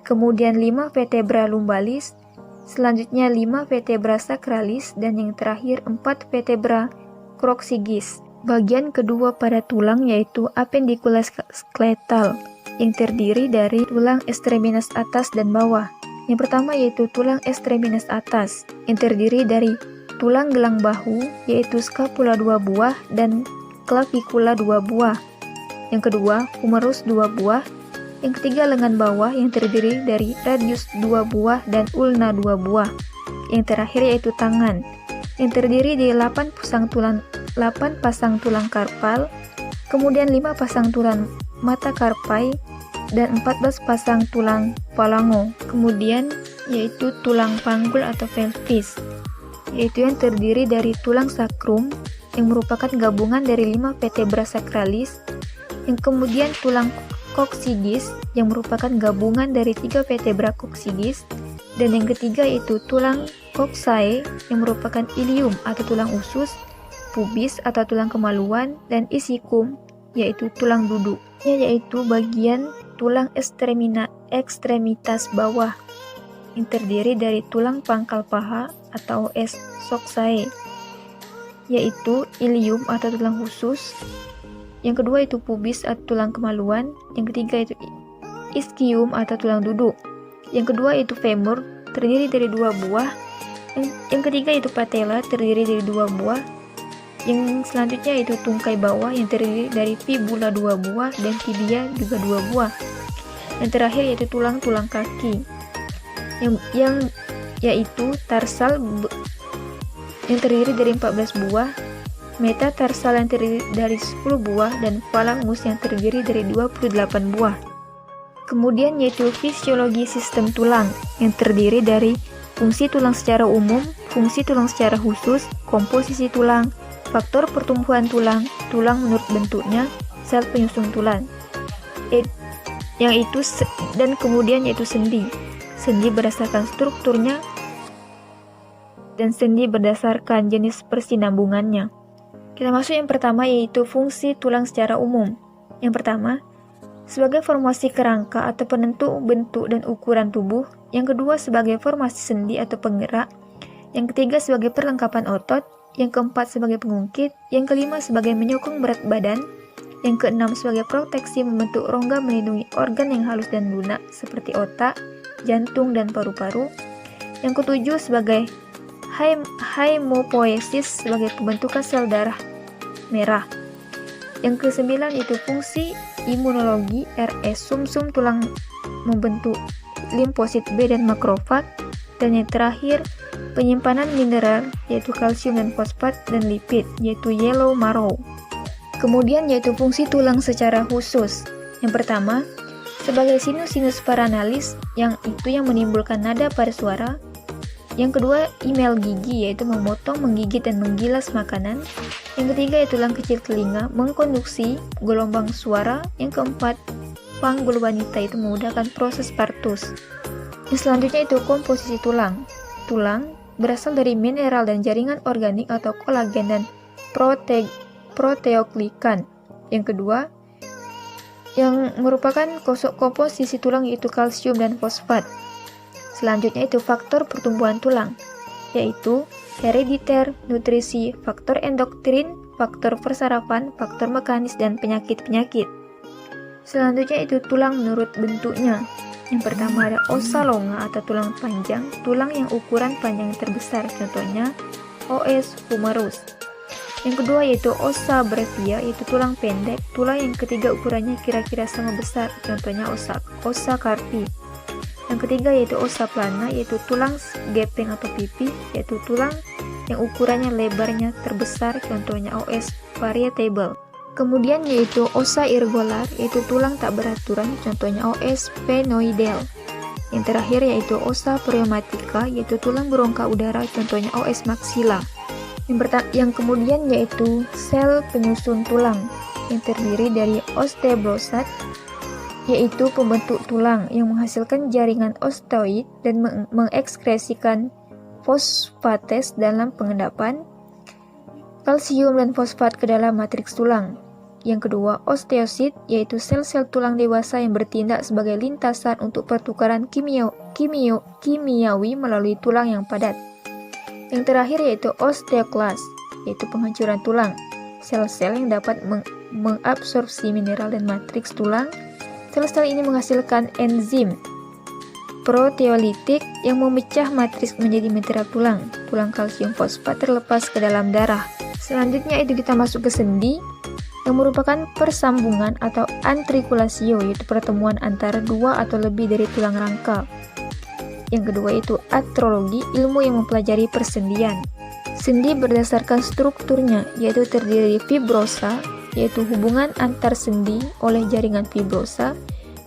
S1: kemudian 5 vertebra lumbalis, selanjutnya 5 vertebra sacralis, dan yang terakhir 4 vertebra coxigis. Bagian kedua pada tulang yaitu apendikular skeletal, yang terdiri dari tulang ekstremitas atas dan bawah. Yang pertama yaitu tulang ekstremitas atas, yang terdiri dari tulang gelang bahu yaitu scapula 2 buah dan clavicula 2 buah. Yang kedua humerus 2 buah. Yang ketiga lengan bawah yang terdiri dari radius 2 buah dan ulna 2 buah. Yang terakhir yaitu tangan yang terdiri dari 8 pasang tulang karpal, kemudian 5 pasang tulang metakarpai dan 14 pasang tulang phalango. Kemudian yaitu tulang panggul atau pelvis, yaitu yang terdiri dari tulang sakrum yang merupakan gabungan dari 5 vertebra sacralis, yang kemudian tulang koksigis yang merupakan gabungan dari 3 vertebra koksigis, dan yang ketiga yaitu tulang coxae yang merupakan ilium atau tulang usus, pubis atau tulang kemaluan, dan ischium yaitu tulang duduk, yaitu bagian tulang ekstremitas bawah yang terdiri dari tulang pangkal paha atau coxae, yaitu ilium atau tulang usus. Yang kedua itu pubis atau tulang kemaluan. Yang ketiga itu ischium atau tulang duduk. Yang kedua itu femur, terdiri dari 2 buah. Yang ketiga itu patella, terdiri dari 2 buah. Yang selanjutnya itu tungkai bawah yang terdiri dari fibula 2 buah dan tibia juga 2 buah. Yang terakhir yaitu tulang-tulang kaki. Yang yaitu tarsal yang terdiri dari 14 buah, metatarsal yang terdiri dari 10 buah, dan thalamus yang terdiri dari 28 buah. Kemudian yaitu fisiologi sistem tulang yang terdiri dari fungsi tulang secara umum, fungsi tulang secara khusus, komposisi tulang, faktor pertumbuhan tulang, tulang menurut bentuknya, sel penyusun tulang. Dan kemudian yaitu sendi. Sendi berdasarkan strukturnya dan sendi berdasarkan jenis persinambungannya. Kita masuk yang pertama yaitu fungsi tulang secara umum. Yang pertama, sebagai formasi kerangka atau penentu bentuk dan ukuran tubuh. Yang kedua, sebagai formasi sendi atau penggerak. Yang ketiga, sebagai perlengkapan otot. Yang keempat, sebagai pengungkit. Yang kelima, sebagai menyokong berat badan. Yang keenam, sebagai proteksi membentuk rongga melindungi organ yang halus dan lunak seperti otak, jantung, dan paru-paru. Yang ketujuh, sebagai hemopoiesis, sebagai pembentukan sel darah merah. Yang kesembilan itu fungsi imunologi RS, sumsum tulang membentuk limfosit B dan makrofag. Dan yang terakhir penyimpanan mineral yaitu kalsium dan fosfat, dan lipid yaitu yellow marrow. Kemudian yaitu fungsi tulang secara khusus. Yang pertama, sebagai sinus paranalis yang menimbulkan nada pada suara. Yang kedua, imel gigi yaitu memotong, menggigit, dan menggilas makanan. Yang ketiga yaitu tulang kecil telinga mengkonduksi gelombang suara. Yang keempat, panggul wanita itu memudahkan proses partus. Yang selanjutnya itu komposisi tulang. Tulang berasal dari mineral dan jaringan organik atau kolagen dan proteoglikan. Yang kedua, yang merupakan komposisi tulang yaitu kalsium dan fosfat. Selanjutnya itu faktor pertumbuhan tulang, yaitu herediter, nutrisi, faktor endokrin, faktor persarafan, faktor mekanis, dan penyakit-penyakit. Selanjutnya itu tulang menurut bentuknya. Yang pertama ada ossa longa atau tulang panjang, tulang yang ukuran panjang terbesar, contohnya os humerus. Yang kedua yaitu ossa brevia, yaitu tulang pendek. Tulang yang ketiga ukurannya kira-kira sama besar, contohnya ossa carpi. Yang ketiga yaitu ossa plana, yaitu tulang gepeng atau pipi, yaitu tulang yang ukurannya lebarnya terbesar, contohnya os variable. Kemudian yaitu ossa irregular, yaitu tulang tak beraturan, contohnya os sphenoidal. Yang terakhir yaitu ossa pneumatica, yaitu tulang berongga udara, contohnya os maxilla. Yang kemudian yaitu sel penyusun tulang yang terdiri dari osteoblast, yaitu pembentuk tulang yang menghasilkan jaringan osteoid dan mengekskresikan fosfates dalam pengendapan kalsium dan fosfat ke dalam matriks tulang. Yang kedua, osteosit, yaitu sel-sel tulang dewasa yang bertindak sebagai lintasan untuk pertukaran kimiawi melalui tulang yang padat. Yang terakhir yaitu osteoklas, yaitu penghancuran tulang, sel-sel yang dapat mengabsorpsi mineral dan matriks tulang. Sel-sel ini menghasilkan enzim proteolitik yang memecah matriks menjadi mineral tulang. Tulang kalsium fosfat terlepas ke dalam darah. Selanjutnya itu kita masuk ke sendi, yang merupakan persambungan atau antrikulasio, yaitu pertemuan antara dua atau lebih dari tulang rangka. Yang kedua itu artrologi, ilmu yang mempelajari persendian. Sendi berdasarkan strukturnya, yaitu terdiri dari fibrosa, yaitu hubungan antar sendi oleh jaringan fibrosa.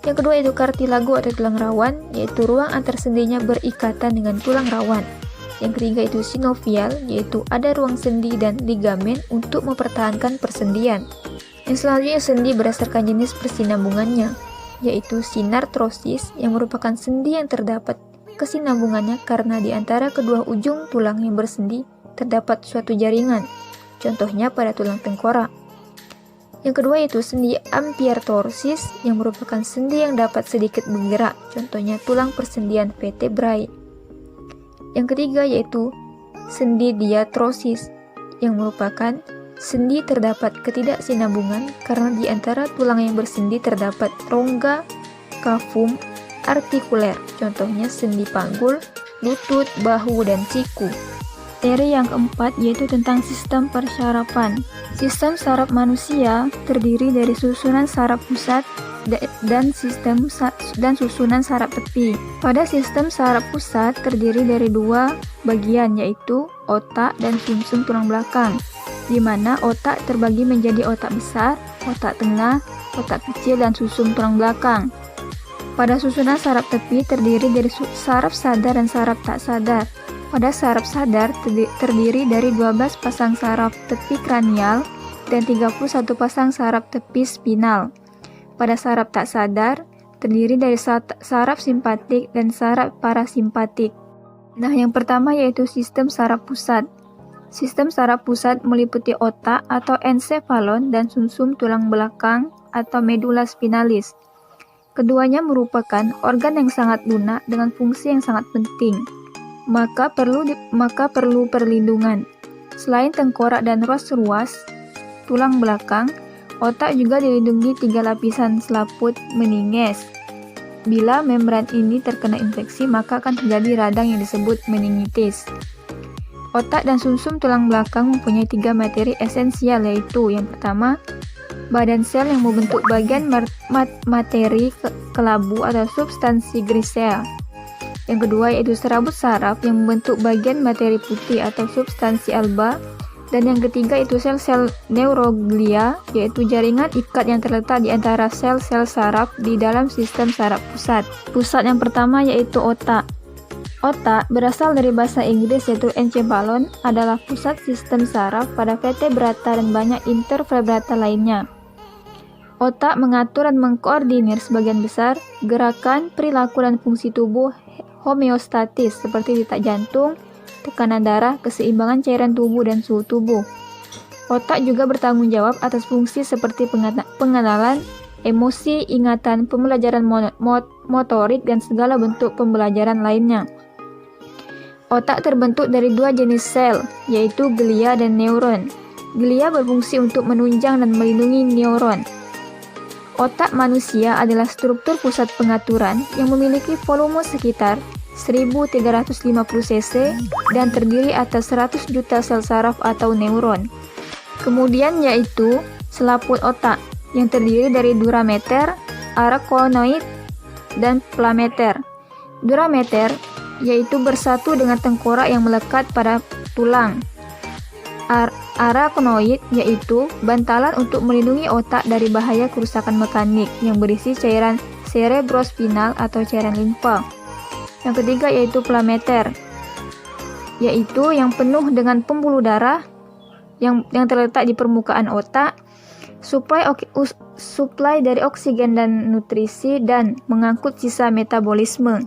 S1: Yang kedua itu kartilago atau tulang rawan, yaitu ruang antar sendinya berikatan dengan tulang rawan. Yang ketiga itu sinovial, yaitu ada ruang sendi dan ligamen untuk mempertahankan persendian. Yang selanjutnya sendi berdasarkan jenis persinambungannya. yaitu sinartrosis yang merupakan sendi yang terdapat kesinambungannya karena di antara kedua ujung tulang yang bersendi terdapat suatu jaringan, contohnya pada tulang tengkorak. Yang kedua yaitu sendi ampiartosis yang merupakan sendi yang dapat sedikit bergerak, contohnya tulang persendian vertebrae. Yang ketiga yaitu sendi diatrosis yang merupakan sendi terdapat ketidaksinambungan karena di antara tulang yang bersendi terdapat rongga kavum artikuler, contohnya sendi panggul, lutut, bahu, dan siku. Teori yang keempat yaitu tentang sistem persarapan. Sistem saraf manusia terdiri dari susunan saraf pusat dan susunan saraf tepi. Pada sistem saraf pusat terdiri dari dua bagian yaitu otak dan sumsum tulang belakang, di mana otak terbagi menjadi otak besar, otak tengah, otak kecil, dan sumsum tulang belakang. Pada susunan saraf tepi terdiri dari saraf sadar dan saraf tak sadar. Pada saraf sadar terdiri dari 12 pasang saraf tepi kranial dan 31 pasang saraf tepi spinal. Pada saraf tak sadar terdiri dari saraf simpatik dan saraf parasimpatik. Nah, yang pertama yaitu sistem saraf pusat. Sistem saraf pusat meliputi otak atau ensefalon dan sumsum tulang belakang atau medula spinalis. Keduanya merupakan organ yang sangat lunak dengan fungsi yang sangat penting. Maka perlu perlindungan. Selain tengkorak dan ruas-ruas tulang belakang, otak juga dilindungi 3 lapisan selaput meninges. Bila membran ini terkena infeksi, maka akan terjadi radang yang disebut meningitis. Otak dan sumsum tulang belakang mempunyai 3 materi esensial, yaitu yang pertama, badan sel yang membentuk bagian materi kelabu atau substansi grisel. Yang kedua yaitu serabut saraf yang membentuk bagian materi putih atau substansi alba. Dan yang ketiga itu sel-sel neuroglia, yaitu jaringan ikat yang terletak di antara sel-sel saraf di dalam sistem saraf pusat. Pusat yang pertama yaitu otak. Otak berasal dari bahasa Inggris yaitu encephalon, adalah pusat sistem saraf pada vertebrata dan banyak intervertebrata lainnya. Otak mengatur dan mengkoordinir sebagian besar gerakan, perilaku, dan fungsi tubuh homeostatis seperti detak jantung, tekanan darah, keseimbangan cairan tubuh, dan suhu tubuh. Otak juga bertanggung jawab atas fungsi seperti pengenalan, emosi, ingatan, pembelajaran motorik, dan segala bentuk pembelajaran lainnya. Otak terbentuk dari 2 jenis sel, yaitu glia dan neuron. Glia berfungsi untuk menunjang dan melindungi neuron. Otak manusia adalah struktur pusat pengaturan yang memiliki volume sekitar 1350 cc dan terdiri atas 100 juta sel saraf atau neuron. Kemudian yaitu selaput otak yang terdiri dari durameter, arakonoid, dan plameter. Durameter yaitu bersatu dengan tengkorak yang melekat pada tulang. Arakonoid yaitu bantalan untuk melindungi otak dari bahaya kerusakan mekanik yang berisi cairan cerebrospinal atau cairan limpa. Yang ketiga yaitu plameter, yaitu yang penuh dengan pembuluh darah yang terletak di permukaan otak, suplai dari oksigen dan nutrisi, dan mengangkut sisa metabolisme.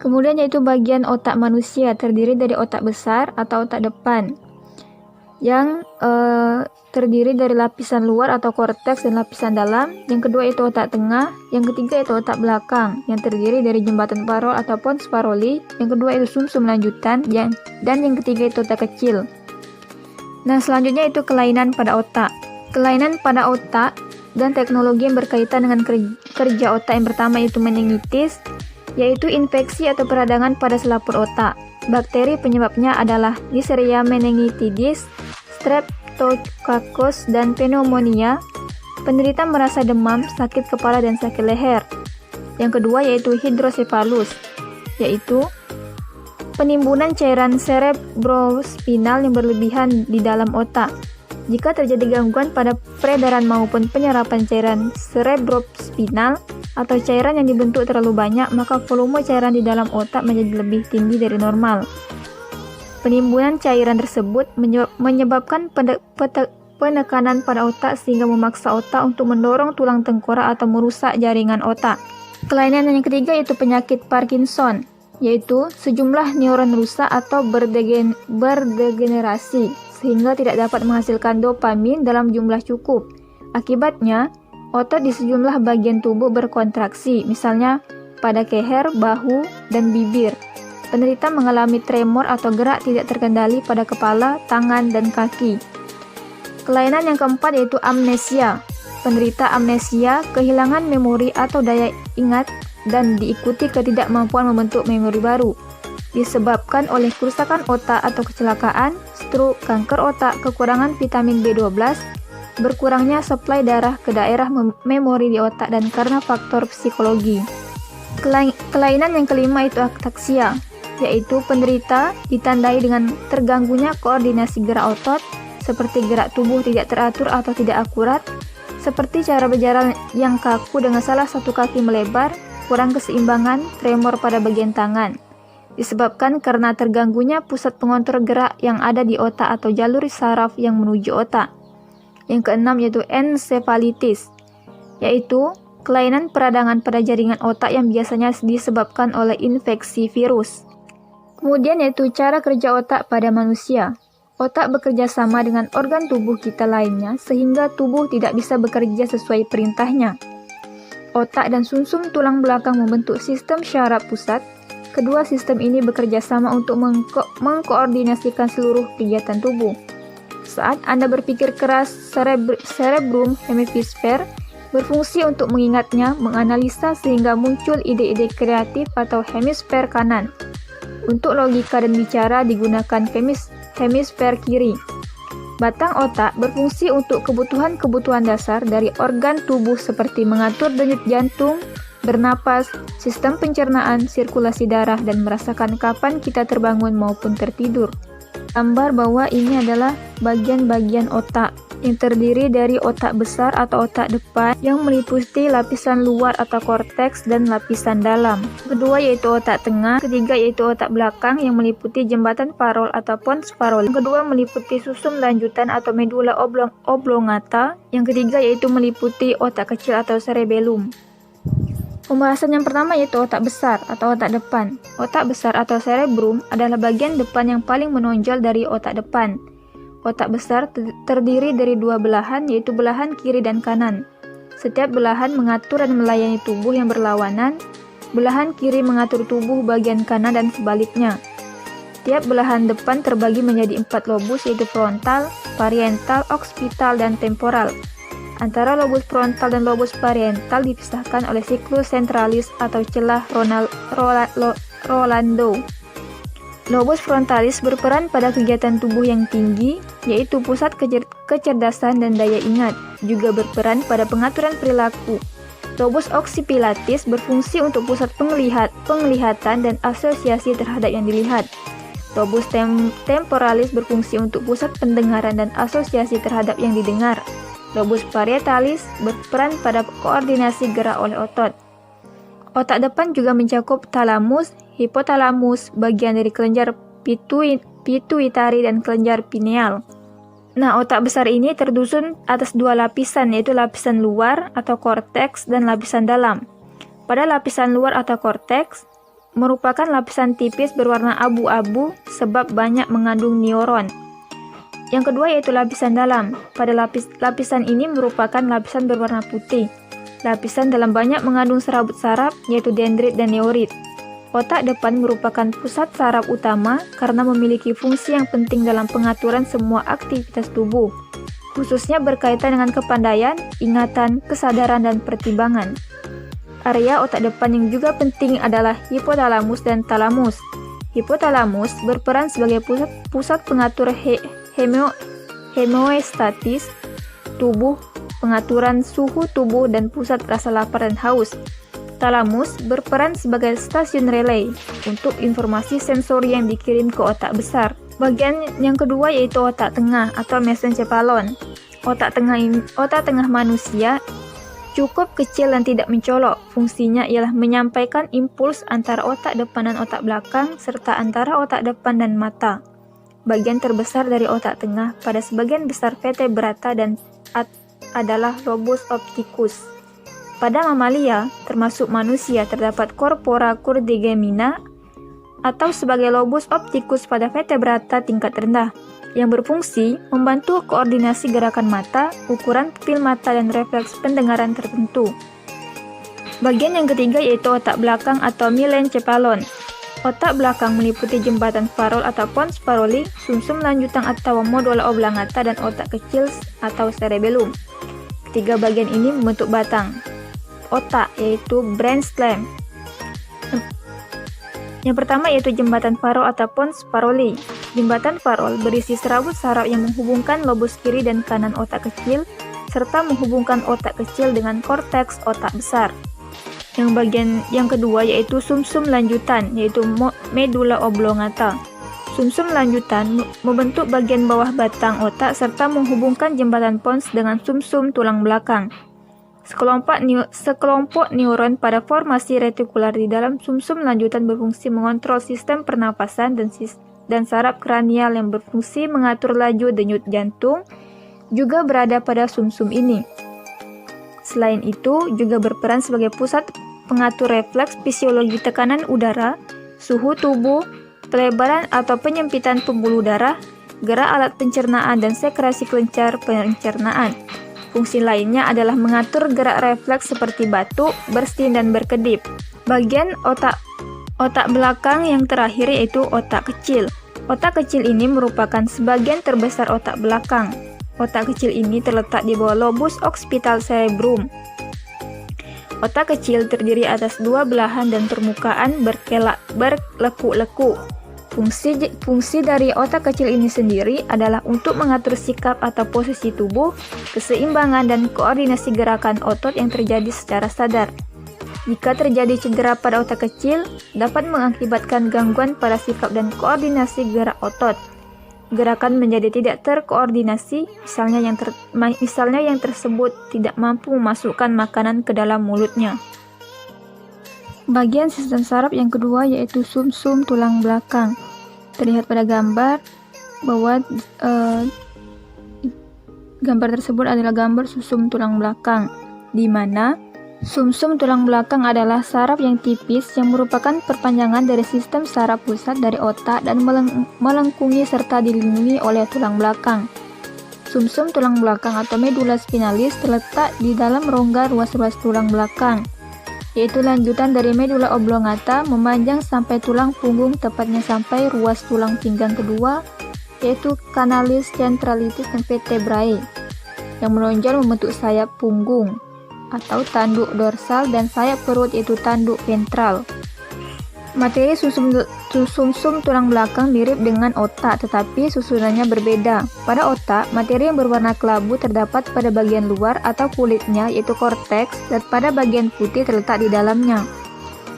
S1: Kemudian yaitu bagian otak manusia terdiri dari otak besar atau otak depan yang terdiri dari lapisan luar atau korteks dan lapisan dalam. Yang kedua itu otak tengah. Yang ketiga itu otak belakang yang terdiri dari jembatan parol atau pons paroli. Yang kedua itu sumsum lanjutan dan yang ketiga itu otak kecil. Nah, selanjutnya itu kelainan pada otak. Kelainan pada otak dan teknologi yang berkaitan dengan kerja otak yang pertama itu meningitis, yaitu infeksi atau peradangan pada selaput otak. Bakteri penyebabnya adalah Neisseria meningitidis, Streptococcus, dan pneumonia. Penderita merasa demam, sakit kepala, dan sakit leher. Yang kedua yaitu hidrosefalus, yaitu penimbunan cairan cerebrospinal yang berlebihan di dalam otak. Jika terjadi gangguan pada peredaran maupun penyerapan cairan cerebrospinal atau cairan yang dibentuk terlalu banyak, maka volume cairan di dalam otak menjadi lebih tinggi dari normal. Penimbunan cairan tersebut menyebabkan penekanan pada otak sehingga memaksa otak untuk mendorong tulang tengkorak atau merusak jaringan otak. Kelainan yang ketiga yaitu penyakit Parkinson, yaitu sejumlah neuron rusak atau berdegenerasi sehingga tidak dapat menghasilkan dopamin dalam jumlah cukup. Akibatnya, otot di sejumlah bagian tubuh berkontraksi, misalnya pada leher, bahu, dan bibir. Penderita mengalami tremor atau gerak tidak terkendali pada kepala, tangan, dan kaki. Kelainan yang keempat yaitu amnesia. Penderita amnesia kehilangan memori atau daya ingat dan diikuti ketidakmampuan membentuk memori baru. Disebabkan oleh kerusakan otak atau kecelakaan, stroke, kanker otak, kekurangan vitamin B12, berkurangnya suplai darah ke daerah memori di otak dan karena faktor psikologi. Kelainan yang kelima itu ataksia, yaitu penderita ditandai dengan terganggunya koordinasi gerak otot, seperti gerak tubuh tidak teratur atau tidak akurat, seperti cara berjalan yang kaku dengan salah satu kaki melebar, kurang keseimbangan, tremor pada bagian tangan. Disebabkan karena terganggunya pusat pengontrol gerak yang ada di otak atau jalur saraf yang menuju otak. Yang keenam yaitu encephalitis, yaitu kelainan peradangan pada jaringan otak yang biasanya disebabkan oleh infeksi virus. Kemudian yaitu cara kerja otak pada manusia. Otak bekerja sama dengan organ tubuh kita lainnya sehingga tubuh tidak bisa bekerja sesuai perintahnya. Otak dan sumsum tulang belakang membentuk sistem syaraf pusat. Kedua sistem ini bekerja sama untuk mengkoordinasikan seluruh kegiatan tubuh. Saat Anda berpikir keras, cerebrum hemisfer berfungsi untuk mengingatnya, menganalisa sehingga muncul ide-ide kreatif atau hemisfer kanan. Untuk logika dan bicara digunakan hemisfer kiri. Batang otak berfungsi untuk kebutuhan-kebutuhan dasar dari organ tubuh seperti mengatur denyut jantung, bernapas, sistem pencernaan, sirkulasi darah, dan merasakan kapan kita terbangun maupun tertidur. Gambar bahwa ini adalah bagian-bagian otak yang terdiri dari otak besar atau otak depan yang meliputi lapisan luar atau korteks dan lapisan dalam. Kedua yaitu otak tengah, ketiga yaitu otak belakang yang meliputi jembatan parol atau pons parol. Yang kedua meliputi susum lanjutan atau medula oblongata. Yang ketiga yaitu meliputi otak kecil atau cerebellum. Pembahasan yang pertama yaitu otak besar atau otak depan. Otak besar atau cerebrum adalah bagian depan yang paling menonjol dari otak depan. Otak besar terdiri dari dua belahan, yaitu belahan kiri dan kanan. Setiap belahan mengatur dan melayani tubuh yang berlawanan. Belahan kiri mengatur tubuh bagian kanan dan sebaliknya. Tiap belahan depan terbagi menjadi 4 lobus, yaitu frontal, parietal, occipital, dan temporal. Antara lobus frontal dan lobus parietal dipisahkan oleh siklus centralis atau celah Rolando. Lobus frontalis berperan pada kegiatan tubuh yang tinggi, yaitu pusat kecerdasan dan daya ingat, juga berperan pada pengaturan perilaku. Lobus occipitalis berfungsi untuk pusat penglihatan dan asosiasi terhadap yang dilihat. Lobus temporalis berfungsi untuk pusat pendengaran dan asosiasi terhadap yang didengar. Lobus parietalis berperan pada koordinasi gerak oleh otot. Otak depan juga mencakup thalamus, hipotalamus, bagian dari kelenjar pituitari dan kelenjar pineal. Nah, otak besar ini tersusun atas dua lapisan, yaitu lapisan luar atau korteks dan lapisan dalam. Pada lapisan luar atau korteks merupakan lapisan tipis berwarna abu-abu sebab banyak mengandung neuron. Yang kedua yaitu lapisan dalam. Pada lapisan ini merupakan lapisan berwarna putih. Lapisan dalam banyak mengandung serabut saraf, yaitu dendrit dan neurit. Otak depan merupakan pusat saraf utama karena memiliki fungsi yang penting dalam pengaturan semua aktivitas tubuh, khususnya berkaitan dengan kepandaian, ingatan, kesadaran, dan pertimbangan. Area otak depan yang juga penting adalah hipotalamus dan talamus. Hipotalamus berperan sebagai pusat pengatur homeostatis tubuh, pengaturan suhu tubuh, dan pusat rasa lapar dan haus. Talamus berperan sebagai stasiun relay untuk informasi sensori yang dikirim ke otak besar. Bagian yang kedua yaitu otak tengah atau mesencephalon. Otak tengah manusia cukup kecil dan tidak mencolok. Fungsinya ialah menyampaikan impuls antara otak depan dan otak belakang serta antara otak depan dan mata. bagian terbesar dari otak tengah pada sebagian besar vertebrata dan adalah lobus opticus. Pada mamalia, termasuk manusia, terdapat corpora cortigemina atau sebagai lobus opticus pada vertebrata tingkat rendah, yang berfungsi membantu koordinasi gerakan mata, ukuran pupil mata, dan refleks pendengaran tertentu. Bagian yang ketiga yaitu otak belakang atau melencephalon. Otak belakang meliputi jembatan Farol atau pons Faroli, sumsum lanjutan atau medulla oblongata, dan otak kecil atau cerebellum. Ketiga bagian ini membentuk batang otak, yaitu brainstem. Yang pertama yaitu jembatan Farol atau pons Faroli. Jembatan Farol berisi serabut saraf yang menghubungkan lobus kiri dan kanan otak kecil, serta menghubungkan otak kecil dengan korteks otak besar. Yang kedua yaitu sumsum lanjutan, yaitu medulla oblongata. Sumsum lanjutan membentuk bagian bawah batang otak serta menghubungkan jembatan pons dengan sumsum tulang belakang. Sekelompok neuron pada formasi retikular di dalam sumsum lanjutan berfungsi mengontrol sistem pernapasan dan saraf kranial yang berfungsi mengatur laju denyut jantung juga berada pada sumsum ini. Selain itu, juga berperan sebagai pusat pengatur refleks fisiologi tekanan udara, suhu tubuh, pelebaran atau penyempitan pembuluh darah, gerak alat pencernaan, dan sekresi kelencar pencernaan. Fungsi lainnya adalah mengatur gerak refleks seperti batuk, bersin, dan berkedip. Bagian otak belakang yang terakhir yaitu otak kecil. Otak kecil ini merupakan sebagian terbesar otak belakang. Otak kecil ini terletak di bawah lobus occipital cerebrum. Otak kecil terdiri atas dua belahan dan permukaan berlekuk-lekuk. Fungsi dari otak kecil ini sendiri adalah untuk mengatur sikap atau posisi tubuh, keseimbangan, dan koordinasi gerakan otot yang terjadi secara sadar. Jika terjadi cedera pada otak kecil, dapat mengakibatkan gangguan pada sikap dan koordinasi gerak otot. Gerakan menjadi tidak terkoordinasi, misalnya yang tersebut tidak mampu memasukkan makanan ke dalam mulutnya. Bagian sistem saraf yang kedua yaitu sumsum tulang belakang. Terlihat pada gambar bahwa gambar tersebut adalah gambar sumsum tulang belakang, di mana sumsum tulang belakang adalah saraf yang tipis yang merupakan perpanjangan dari sistem saraf pusat dari otak dan melengkungi serta dilindungi oleh tulang belakang. Sumsum tulang belakang atau medulla spinalis terletak di dalam rongga ruas-ruas tulang belakang, yaitu lanjutan dari medulla oblongata memanjang sampai tulang punggung, tepatnya sampai ruas tulang pinggang kedua, yaitu canalis centralis vertebrae, yang menonjol membentuk sayap punggung atau tanduk dorsal, dan sayap perut yaitu tanduk ventral. Materi sumsum tulang belakang mirip dengan otak, tetapi susunannya berbeda. Pada otak, materi yang berwarna kelabu terdapat pada bagian luar atau kulitnya, yaitu korteks, dan pada bagian putih terletak di dalamnya.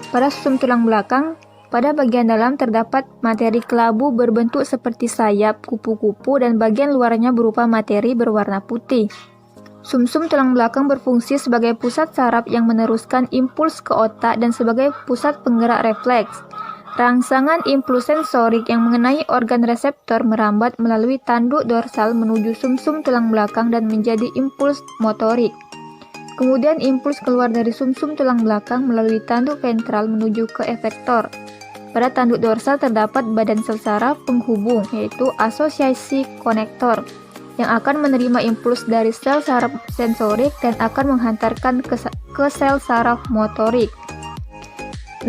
S1: Pada sumsum tulang belakang, pada bagian dalam terdapat materi kelabu berbentuk seperti sayap, kupu-kupu, dan bagian luarnya berupa materi berwarna putih. Sumsum tulang belakang berfungsi sebagai pusat saraf yang meneruskan impuls ke otak dan sebagai pusat penggerak refleks. Rangsangan impuls sensorik yang mengenai organ reseptor merambat melalui tanduk dorsal menuju sumsum tulang belakang dan menjadi impuls motorik. Kemudian impuls keluar dari sumsum tulang belakang melalui tanduk ventral menuju ke efektor. Pada tanduk dorsal terdapat badan sel saraf penghubung, yaitu asosiasi konektor, yang akan menerima impuls dari sel saraf sensorik dan akan menghantarkan ke sel saraf motorik.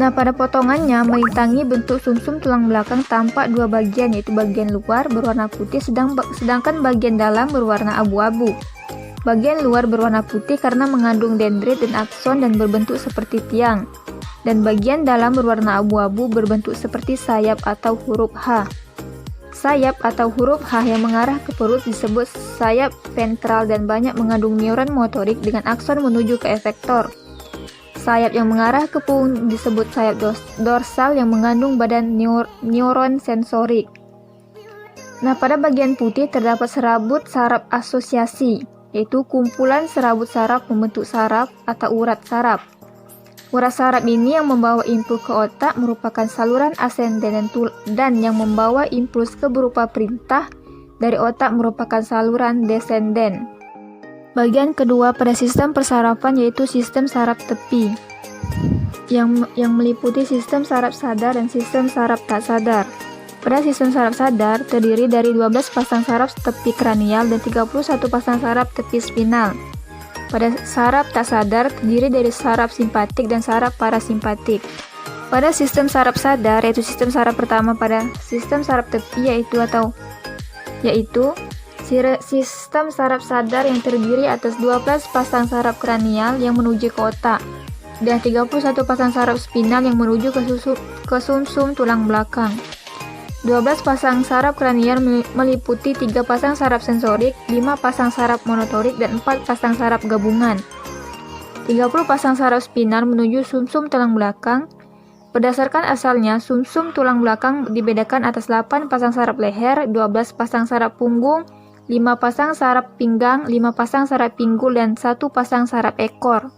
S1: Nah, pada potongannya merintangi bentuk sumsum tulang belakang tampak dua bagian, yaitu bagian luar berwarna putih sedangkan bagian dalam berwarna abu-abu. Bagian luar berwarna putih karena mengandung dendrit dan akson dan berbentuk seperti tiang, dan bagian dalam berwarna abu-abu berbentuk seperti sayap atau huruf H. Sayap atau huruf H yang mengarah ke perut disebut sayap ventral dan banyak mengandung neuron motorik dengan akson menuju ke efektor. Sayap yang mengarah ke punggung disebut sayap dorsal yang mengandung badan neuron sensorik. Nah, pada bagian putih terdapat serabut saraf asosiasi, yaitu kumpulan serabut saraf membentuk saraf atau urat saraf. Urat saraf ini yang membawa impuls ke otak merupakan saluran asenden dan yang membawa impuls ke berupa perintah dari otak merupakan saluran desenden. Bagian kedua pada sistem persarafan yaitu sistem saraf tepi yang meliputi sistem saraf sadar dan sistem saraf tak sadar. Pada sistem saraf sadar terdiri dari 12 pasang saraf tepi kranial dan 31 pasang saraf tepi spinal. Pada saraf tak sadar terdiri dari saraf simpatik dan saraf parasimpatik. Pada sistem saraf sadar yaitu sistem saraf pertama pada sistem saraf tepi yaitu sistem saraf sadar yang terdiri atas 12 pasang saraf kranial yang menuju ke otak dan 31 pasang saraf spinal yang menuju ke sumsum tulang belakang. 12 pasang saraf kranial meliputi 3 pasang saraf sensorik, 5 pasang saraf motorik, dan 4 pasang saraf gabungan. 30 pasang saraf spinal menuju sumsum tulang belakang. Berdasarkan asalnya, sumsum tulang belakang dibedakan atas 8 pasang saraf leher, 12 pasang saraf punggung, 5 pasang saraf pinggang, 5 pasang saraf pinggul, dan 1 pasang saraf ekor.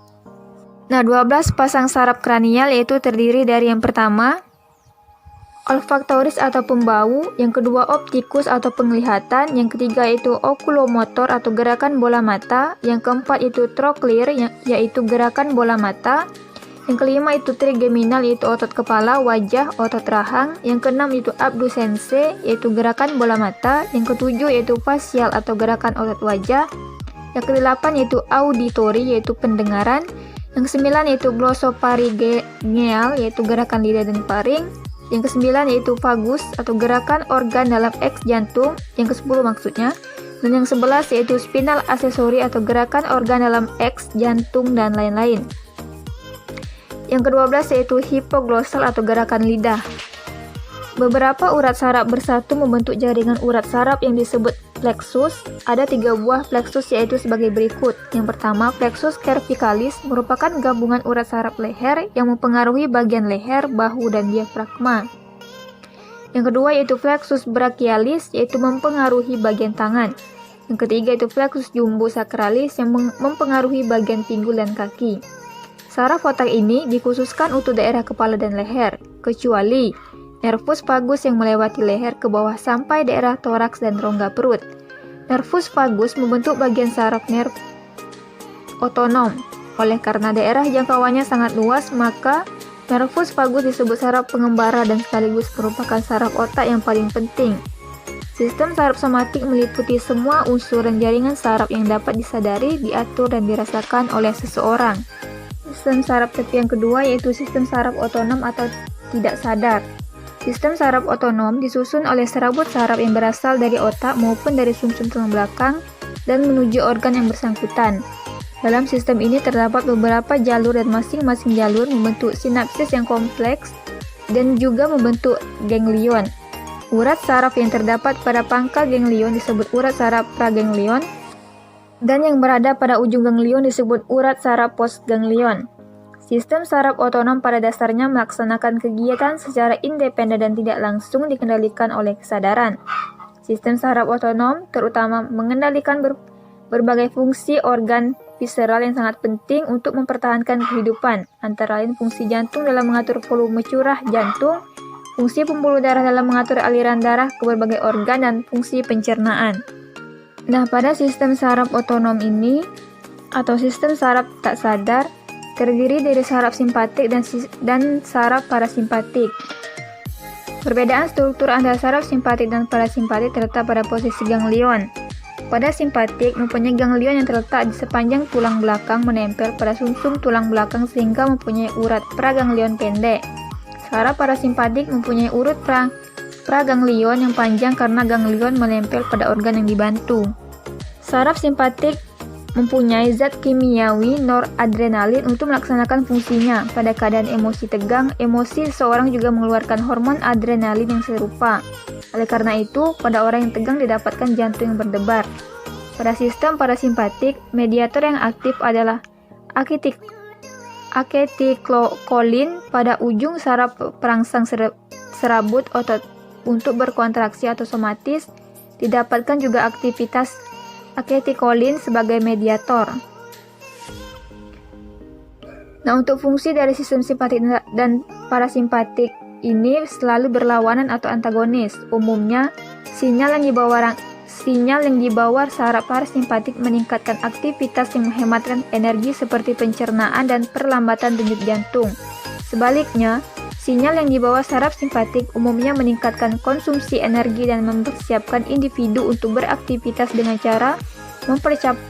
S1: Nah, 12 pasang saraf kranial yaitu terdiri dari yang pertama, olfaktoris atau pembau, yang kedua optikus atau penglihatan, yang ketiga itu okulomotor atau gerakan bola mata, yang keempat itu troklear yaitu gerakan bola mata, yang kelima itu trigeminal yaitu otot kepala, wajah, otot rahang, yang keenam itu abdusense yaitu gerakan bola mata, yang ketujuh yaitu facial atau gerakan otot wajah, yang kedelapan yaitu auditori yaitu pendengaran, yang kesembilan yaitu glossopharyngeal yaitu gerakan lidah dan faring, yang kesembilan yaitu vagus atau gerakan organ dalam X jantung, yang ke-10 maksudnya, dan yang 11 yaitu spinal aksesori atau gerakan organ dalam X jantung dan lain-lain. Yang ke-12 yaitu hipoglossal atau gerakan lidah. Beberapa urat saraf bersatu membentuk jaringan urat saraf yang disebut plexus. Ada 3 buah plexus yaitu sebagai berikut. Yang pertama, plexus cervicalis merupakan gabungan urat saraf leher yang mempengaruhi bagian leher, bahu, dan diafragma. Yang kedua yaitu plexus brachialis yaitu mempengaruhi bagian tangan. Yang ketiga itu plexus jumbosacralis yang mempengaruhi bagian pinggul dan kaki. Saraf otak ini dikhususkan untuk daerah kepala dan leher, kecuali nervus vagus yang melewati leher ke bawah sampai daerah toraks dan rongga perut. Nervus vagus membentuk bagian saraf nerv otonom. Oleh karena daerah jangkauannya sangat luas, maka nervus vagus disebut saraf pengembara dan sekaligus merupakan saraf otak yang paling penting. Sistem saraf somatik meliputi semua unsur dan jaringan saraf yang dapat disadari, diatur, dan dirasakan oleh seseorang. Sistem saraf tepi yang kedua yaitu sistem saraf otonom atau tidak sadar. Sistem saraf otonom disusun oleh serabut saraf yang berasal dari otak maupun dari sumsum tulang belakang dan menuju organ yang bersangkutan. Dalam sistem ini terdapat beberapa jalur dan masing-masing jalur membentuk sinapsis yang kompleks dan juga membentuk ganglion. Urat saraf yang terdapat pada pangkal ganglion disebut urat saraf praganglion dan yang berada pada ujung ganglion disebut urat saraf postganglion. Sistem saraf otonom pada dasarnya melaksanakan kegiatan secara independen dan tidak langsung dikendalikan oleh kesadaran. Sistem saraf otonom terutama mengendalikan berbagai fungsi organ visceral yang sangat penting untuk mempertahankan kehidupan, antara lain fungsi jantung dalam mengatur volume curah jantung, fungsi pembuluh darah dalam mengatur aliran darah ke berbagai organ, dan fungsi pencernaan. Nah, pada sistem saraf otonom ini, atau sistem saraf tak sadar, terdiri dari saraf simpatik dan saraf parasimpatik. Perbedaan struktur antara saraf simpatik dan parasimpatik terletak pada posisi ganglion. Pada simpatik, mempunyai ganglion yang terletak di sepanjang tulang belakang menempel pada sumsum tulang belakang sehingga mempunyai urat praganglion pendek. Saraf parasimpatik mempunyai urut praganglion yang panjang karena ganglion menempel pada organ yang dibantu. Saraf simpatik mempunyai zat kimiawi noradrenalin untuk melaksanakan fungsinya. Pada keadaan emosi tegang, emosi seseorang juga mengeluarkan hormon adrenalin yang serupa. Oleh karena itu, pada orang yang tegang didapatkan jantung yang berdebar. Pada sistem parasimpatik, mediator yang aktif adalah aketikokolin pada ujung saraf perangsang serabut otot untuk berkontraksi atau somatis. Didapatkan juga aktivitas aketikokolin sebagai mediator. Nah, untuk fungsi dari sistem simpatik dan parasimpatik ini selalu berlawanan atau antagonis. Umumnya, sinyal yang dibawa saraf parasimpatik meningkatkan aktivitas yang menghematkan energi seperti pencernaan dan perlambatan denyut jantung. Sebaliknya, sinyal yang dibawa saraf simpatik umumnya meningkatkan konsumsi energi dan mempersiapkan individu untuk beraktivitas dengan cara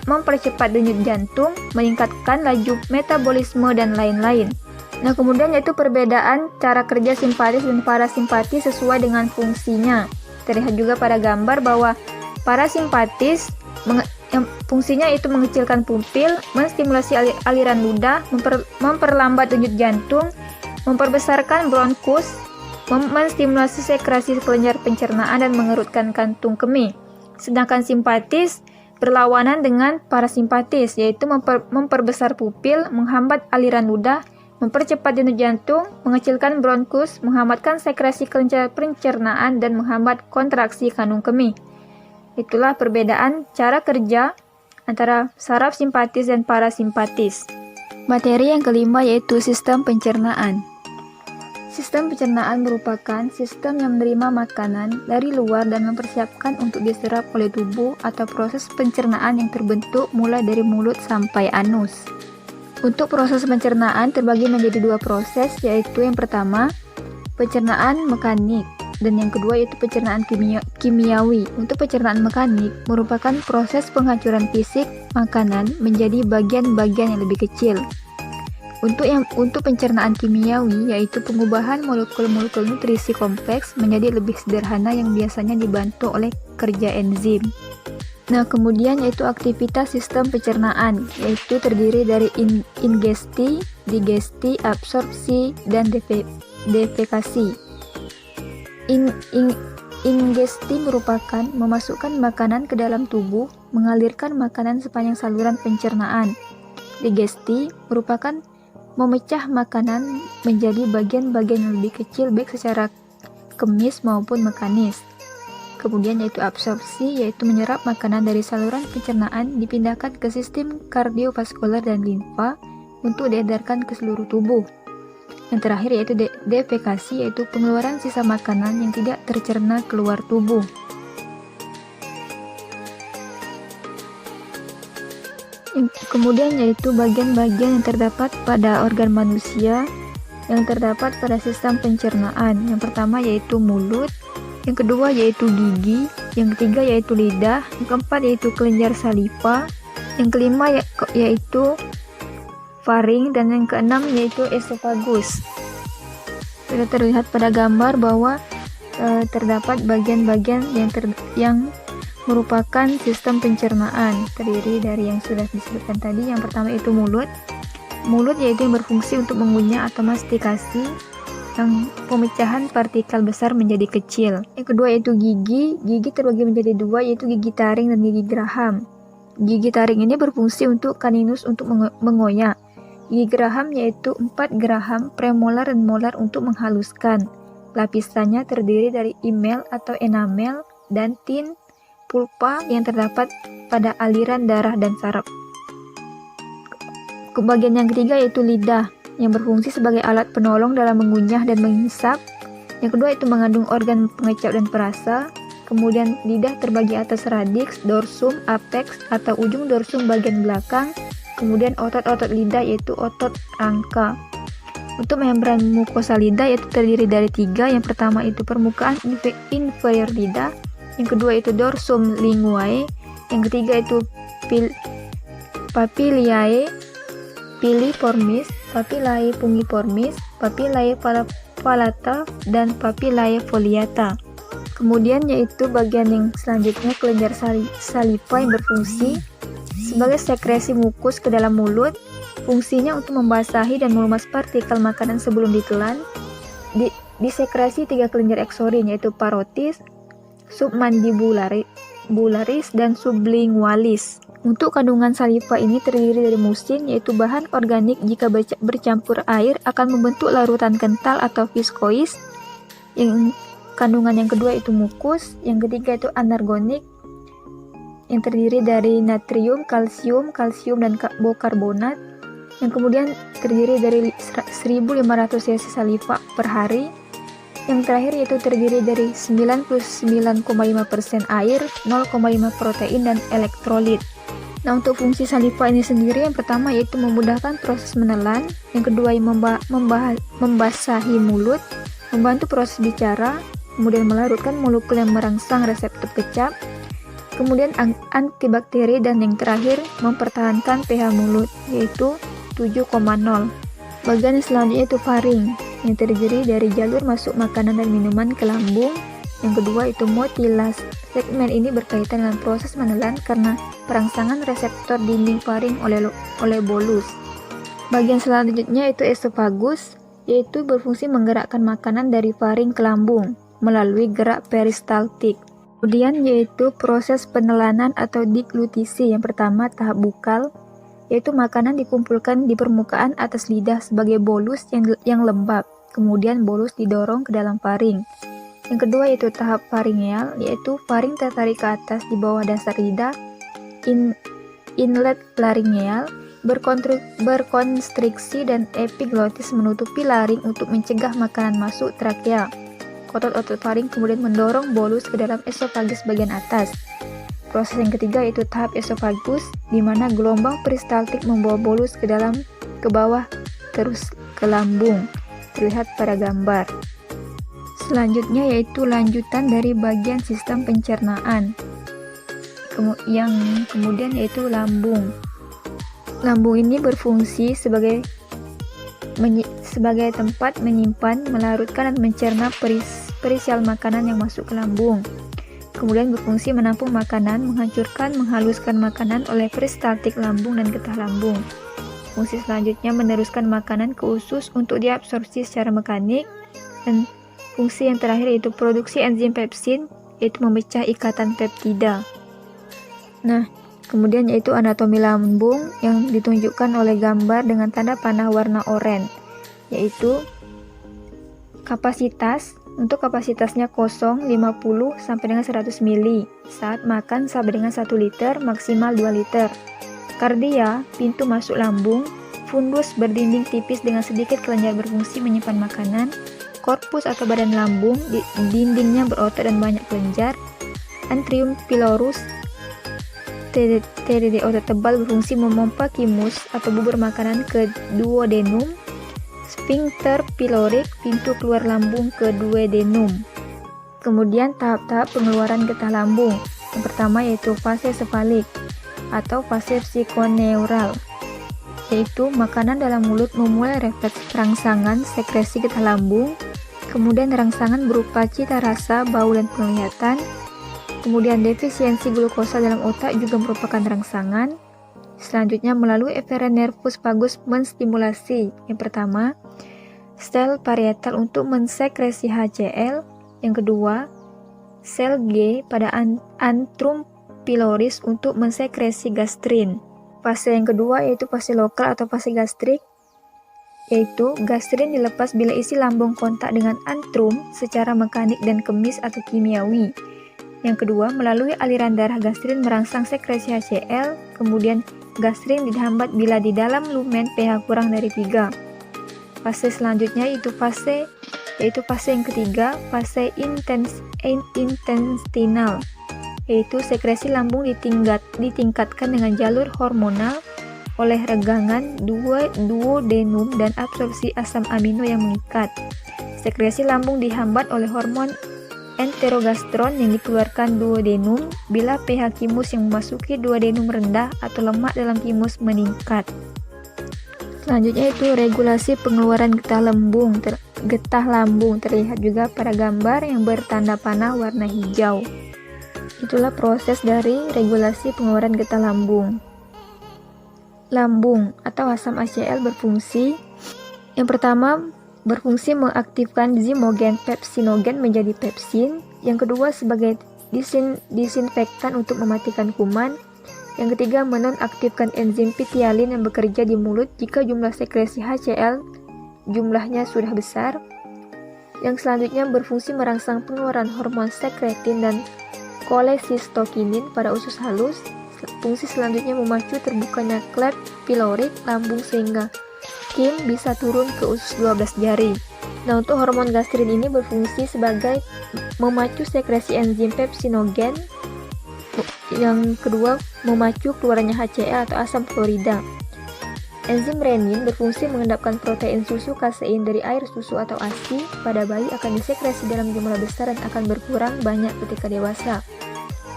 S1: mempercepat denyut jantung, meningkatkan laju metabolisme, dan lain-lain. Nah, kemudian yaitu perbedaan cara kerja simpatis dan parasimpatis sesuai dengan fungsinya. Terlihat juga pada gambar bahwa parasimpatis yang fungsinya itu mengecilkan pupil, menstimulasi aliran ludah, memperlambat denyut jantung, memperbesarkan bronkus, menstimulasi sekresi kelenjar pencernaan, dan mengerutkan kantung kemih. Sedangkan simpatis berlawanan dengan parasimpatis, yaitu memperbesar pupil, menghambat aliran ludah, mempercepat denyut jantung, mengecilkan bronkus, menghambatkan sekresi kelenjar pencernaan, dan menghambat kontraksi kandung kemih. Itulah perbedaan cara kerja antara saraf simpatis dan parasimpatis. Materi yang kelima yaitu sistem pencernaan. Sistem pencernaan merupakan sistem yang menerima makanan dari luar dan mempersiapkan untuk diserap oleh tubuh atau proses pencernaan yang terbentuk mulai dari mulut sampai anus. Untuk proses pencernaan terbagi menjadi dua proses, yaitu yang pertama, pencernaan mekanik, dan yang kedua yaitu pencernaan kimiawi. Untuk pencernaan mekanik merupakan proses penghancuran fisik makanan menjadi bagian-bagian yang lebih kecil. Untuk pencernaan kimiawi yaitu pengubahan molekul-molekul nutrisi kompleks menjadi lebih sederhana yang biasanya dibantu oleh kerja enzim. Nah, kemudian yaitu aktivitas sistem pencernaan, yaitu terdiri dari ingesti, digesti, absorpsi, dan defekasi. Ingesti merupakan memasukkan makanan ke dalam tubuh, mengalirkan makanan sepanjang saluran pencernaan. Digesti merupakan memecah makanan menjadi bagian-bagian yang lebih kecil baik secara kemis maupun mekanis. Kemudian yaitu absorpsi, yaitu menyerap makanan dari saluran pencernaan dipindahkan ke sistem kardiovaskular dan limfa untuk diedarkan ke seluruh tubuh. Yang terakhir yaitu defekasi, yaitu pengeluaran sisa makanan yang tidak tercerna keluar tubuh. Kemudian yaitu bagian-bagian yang terdapat pada organ manusia yang terdapat pada sistem pencernaan. Yang pertama yaitu mulut, yang kedua yaitu gigi, yang ketiga yaitu lidah, yang keempat yaitu kelenjar saliva, yang kelima yaitu faring, dan yang keenam yaitu esofagus. Sudah terlihat pada gambar bahwa terdapat bagian-bagian yang merupakan sistem pencernaan, terdiri dari yang sudah disebutkan tadi. Yang pertama itu mulut. Mulut yaitu yang berfungsi untuk mengunyah atau mastikasi, yang pemecahan partikel besar menjadi kecil. Yang kedua yaitu gigi. Gigi terbagi menjadi dua, yaitu gigi taring dan gigi geraham. Gigi taring ini berfungsi untuk kaninus untuk mengoyak. Gigi geraham yaitu 4 geraham premolar dan molar untuk menghaluskan. Lapisannya terdiri dari emel atau enamel dan tin pulpa yang terdapat pada aliran darah dan saraf. Bagian yang ketiga yaitu lidah, yang berfungsi sebagai alat penolong dalam mengunyah dan menghisap. Yang kedua itu mengandung organ pengecap dan perasa. Kemudian lidah terbagi atas radix, dorsum, apex atau ujung dorsum bagian belakang. Kemudian otot-otot lidah yaitu otot rangka. Untuk membran mukosa lidah yaitu terdiri dari 3. Yang pertama itu permukaan inferior lidah, yang kedua itu dorsum linguae, yang ketiga itu papillae piliformis, papillae pungiformis, papillae palata, dan papillae foliata. Kemudian yaitu bagian yang selanjutnya kelenjar saliva yang berfungsi sebagai sekresi mukus ke dalam mulut. Fungsinya untuk membasahi dan melumas partikel makanan sebelum ditelan. Disekresi 3 kelenjar eksorin yaitu parotis, submandibularis, dan sublingualis. Untuk kandungan saliva ini terdiri dari musin, yaitu bahan organik jika bercampur air akan membentuk larutan kental atau viskois. Yang kandungan yang kedua itu mukus, yang ketiga itu anorganik yang terdiri dari natrium, kalsium, dan bikarbonat. yang kemudian terdiri dari 1500 cc saliva per hari. Yang terakhir yaitu terdiri dari 99,5% air, 0,5 protein, dan elektrolit. Nah, untuk fungsi saliva ini sendiri, yang pertama yaitu memudahkan proses menelan, yang kedua membasahi mulut, membantu proses bicara, kemudian melarutkan molekul yang merangsang reseptor kecap, kemudian antibakteri, dan yang terakhir mempertahankan pH mulut yaitu 7,0. Bagian selanjutnya itu faring, yang terdiri dari jalur masuk makanan dan minuman ke lambung. Yang kedua itu motilase. Segmen ini berkaitan dengan proses menelan karena perangsangan reseptor dinding faring oleh bolus. Bagian selanjutnya itu esofagus, yaitu berfungsi menggerakkan makanan dari faring ke lambung melalui gerak peristaltik. Kemudian yaitu proses penelanan atau diglutisi. Yang pertama tahap bukal, yaitu makanan dikumpulkan di permukaan atas lidah sebagai bolus yang lembab. Kemudian bolus didorong ke dalam faring. Yang kedua yaitu tahap faringeal, yaitu faring tertarik ke atas di bawah dasar lidah. Inlet laringeal, berkonstriksi dan epiglotis menutupi laring untuk mencegah makanan masuk trakea. Otot-otot faring kemudian mendorong bolus ke dalam esofagus bagian atas. Proses yang ketiga yaitu tahap esofagus, di mana gelombang peristaltik membawa bolus ke bawah terus ke lambung, terlihat pada gambar. Selanjutnya yaitu lanjutan dari bagian sistem pencernaan, yang kemudian yaitu lambung. Lambung ini berfungsi sebagai tempat menyimpan, melarutkan, dan mencerna perisial makanan yang masuk ke lambung. Kemudian berfungsi menampung makanan, menghancurkan, menghaluskan makanan oleh peristaltik lambung dan getah lambung. Fungsi selanjutnya meneruskan makanan ke usus untuk diabsorpsi secara mekanik. Dan fungsi yang terakhir yaitu produksi enzim pepsin, yaitu memecah ikatan peptida. Nah, kemudian yaitu anatomi lambung yang ditunjukkan oleh gambar dengan tanda panah warna oranye, yaitu kapasitas. Untuk kapasitasnya kosong 50 sampai dengan 100 ml. Saat makan sampai dengan 1 liter, maksimal 2 liter. Kardia, pintu masuk lambung. Fundus berdinding tipis dengan sedikit kelenjar berfungsi menyimpan makanan. Korpus atau badan lambung, dindingnya berotot dan banyak kelenjar. Antrium pylorus, TDD otot tebal berfungsi memompa kimus atau bubur makanan ke duodenum. Sphincter pilorik, pintu keluar lambung ke duodenum. Kemudian tahap-tahap pengeluaran getah lambung. Yang pertama yaitu fase sefalik atau fase psikoneural, yaitu makanan dalam mulut memulai refleks rangsangan sekresi getah lambung. Kemudian rangsangan berupa cita rasa, bau, dan penglihatan. Kemudian defisiensi glukosa dalam otak juga merupakan rangsangan. Selanjutnya melalui eferen nervus vagus menstimulasi. Yang pertama, sel parietal untuk mensekresi HCl. Yang kedua, sel G pada antrum piloris untuk mensekresi gastrin. Fase yang kedua yaitu fase lokal atau fase gastrik, yaitu gastrin dilepas bila isi lambung kontak dengan antrum secara mekanik dan kemis atau kimiawi. Yang kedua, melalui aliran darah gastrin merangsang sekresi HCl, kemudian gastrin dihambat bila di dalam lumen pH kurang dari 3. Fase selanjutnya yaitu fase yang ketiga, fase intestinal, yaitu sekresi lambung ditingkatkan dengan jalur hormonal oleh regangan duodenum dan absorpsi asam amino yang mengikat. Sekresi lambung dihambat oleh hormon enterogastron yang dikeluarkan duodenum bila pH kimus yang memasuki duodenum rendah atau lemak dalam kimus meningkat. Selanjutnya itu regulasi pengeluaran getah lambung. Terlihat juga pada gambar yang bertanda panah warna hijau. Itulah proses dari regulasi pengeluaran getah lambung. Lambung atau asam HCl berfungsi. Yang pertama, berfungsi mengaktifkan zimogen pepsinogen menjadi pepsin. Yang kedua, sebagai disinfektan untuk mematikan kuman. Yang ketiga, menonaktifkan enzim pitialin yang bekerja di mulut jika jumlah sekresi HCl jumlahnya sudah besar. Yang selanjutnya berfungsi merangsang pengeluaran hormon sekretin dan kolecistokinin pada usus halus. Fungsi selanjutnya memacu terbukanya klep pilorik lambung sehingga Kim bisa turun ke usus 12 jari. Nah, untuk hormon gastrin ini berfungsi sebagai memacu sekresi enzim pepsinogen. Yang kedua, memacu keluarnya HCl atau asam klorida. Enzim renin berfungsi mengendapkan protein susu kasein dari air susu atau ASI pada bayi akan disekresi dalam jumlah besar dan akan berkurang banyak ketika dewasa.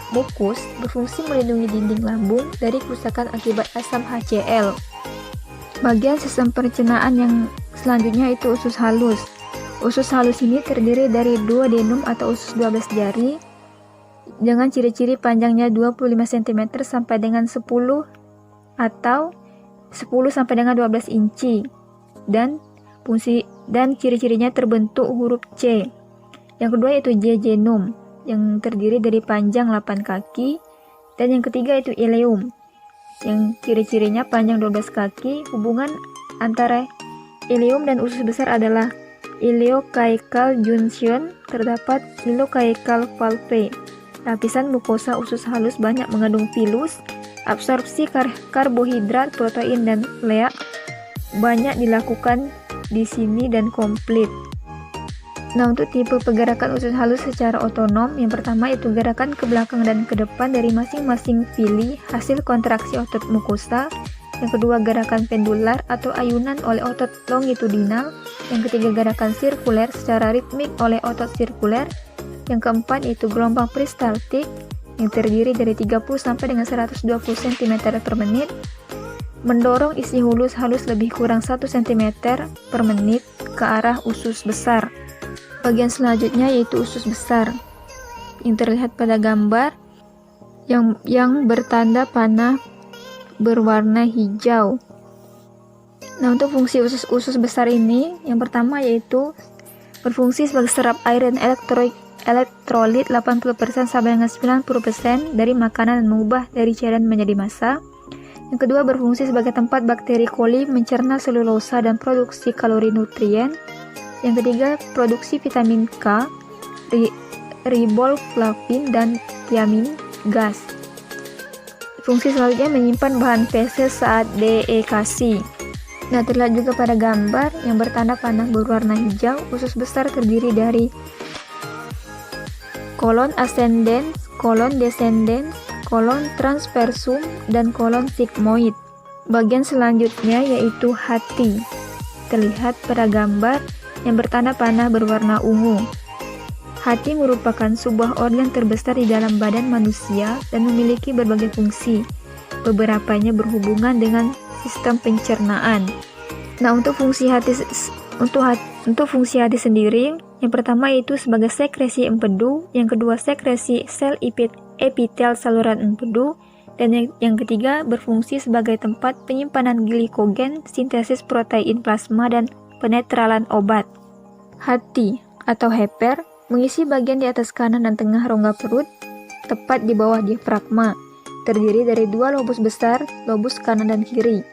S1: Mukus berfungsi melindungi dinding lambung dari kerusakan akibat asam HCl. Bagian sistem pencernaan yang selanjutnya itu usus halus. Usus halus ini terdiri dari duodenum atau usus 12 jari dengan ciri-ciri panjangnya 25 cm sampai dengan 10 atau 10 sampai dengan 12 inci dan ciri-cirinya terbentuk huruf C. Yang kedua yaitu jejunum yang terdiri dari panjang 8 kaki, dan yang ketiga itu ileum yang ciri-cirinya panjang 12 kaki. Hubungan antara ileum dan usus besar adalah ileocaecal junction. Terdapat ileocaecal valve. Lapisan mukosa usus halus banyak mengandung pilus. Absorpsi karbohidrat, protein, dan leak banyak dilakukan di sini dan komplit. Nah, untuk tipe pergerakan usus halus secara otonom, yang pertama itu gerakan ke belakang dan ke depan dari masing-masing villi hasil kontraksi otot mukosa. Yang kedua, gerakan pendular atau ayunan oleh otot longitudinal. Yang ketiga, gerakan sirkuler secara ritmik oleh otot sirkuler. Yang keempat itu gelombang peristaltik yang terdiri dari 30 sampai dengan 120 cm per menit, mendorong isi halus lebih kurang 1 cm per menit ke arah usus besar. Bagian selanjutnya yaitu usus besar yang terlihat pada gambar yang bertanda panah berwarna hijau. Nah, untuk fungsi usus besar ini, yang pertama yaitu berfungsi sebagai serap air dan elektrolit 80% sampai dengan 90% dari makanan dan mengubah dari cairan menjadi massa. Yang kedua, berfungsi sebagai tempat bakteri coli mencerna selulosa dan produksi kalori nutrien. Yang ketiga, produksi vitamin K, riboflavin, dan tiamin gas. Fungsi selanjutnya menyimpan bahan feses saat deekasi. Nah, terlihat juga pada gambar yang bertanda panah berwarna hijau. Usus besar terdiri dari kolon ascendens, kolon descendens, kolon transversum, dan kolon sigmoid. Bagian selanjutnya yaitu hati. Terlihat pada gambar yang bertanda panah berwarna ungu. Hati merupakan sebuah organ terbesar di dalam badan manusia dan memiliki berbagai fungsi. Beberapanya berhubungan dengan sistem pencernaan. Nah, untuk fungsi hati sendiri, yang pertama yaitu sebagai sekresi empedu, yang kedua sekresi sel epitel saluran empedu, dan yang ketiga berfungsi sebagai tempat penyimpanan glikogen, sintesis protein plasma, dan penetralan obat. Hati atau heper mengisi bagian di atas kanan dan tengah rongga perut, tepat di bawah diafragma. Terdiri dari dua lobus besar, lobus kanan dan kiri.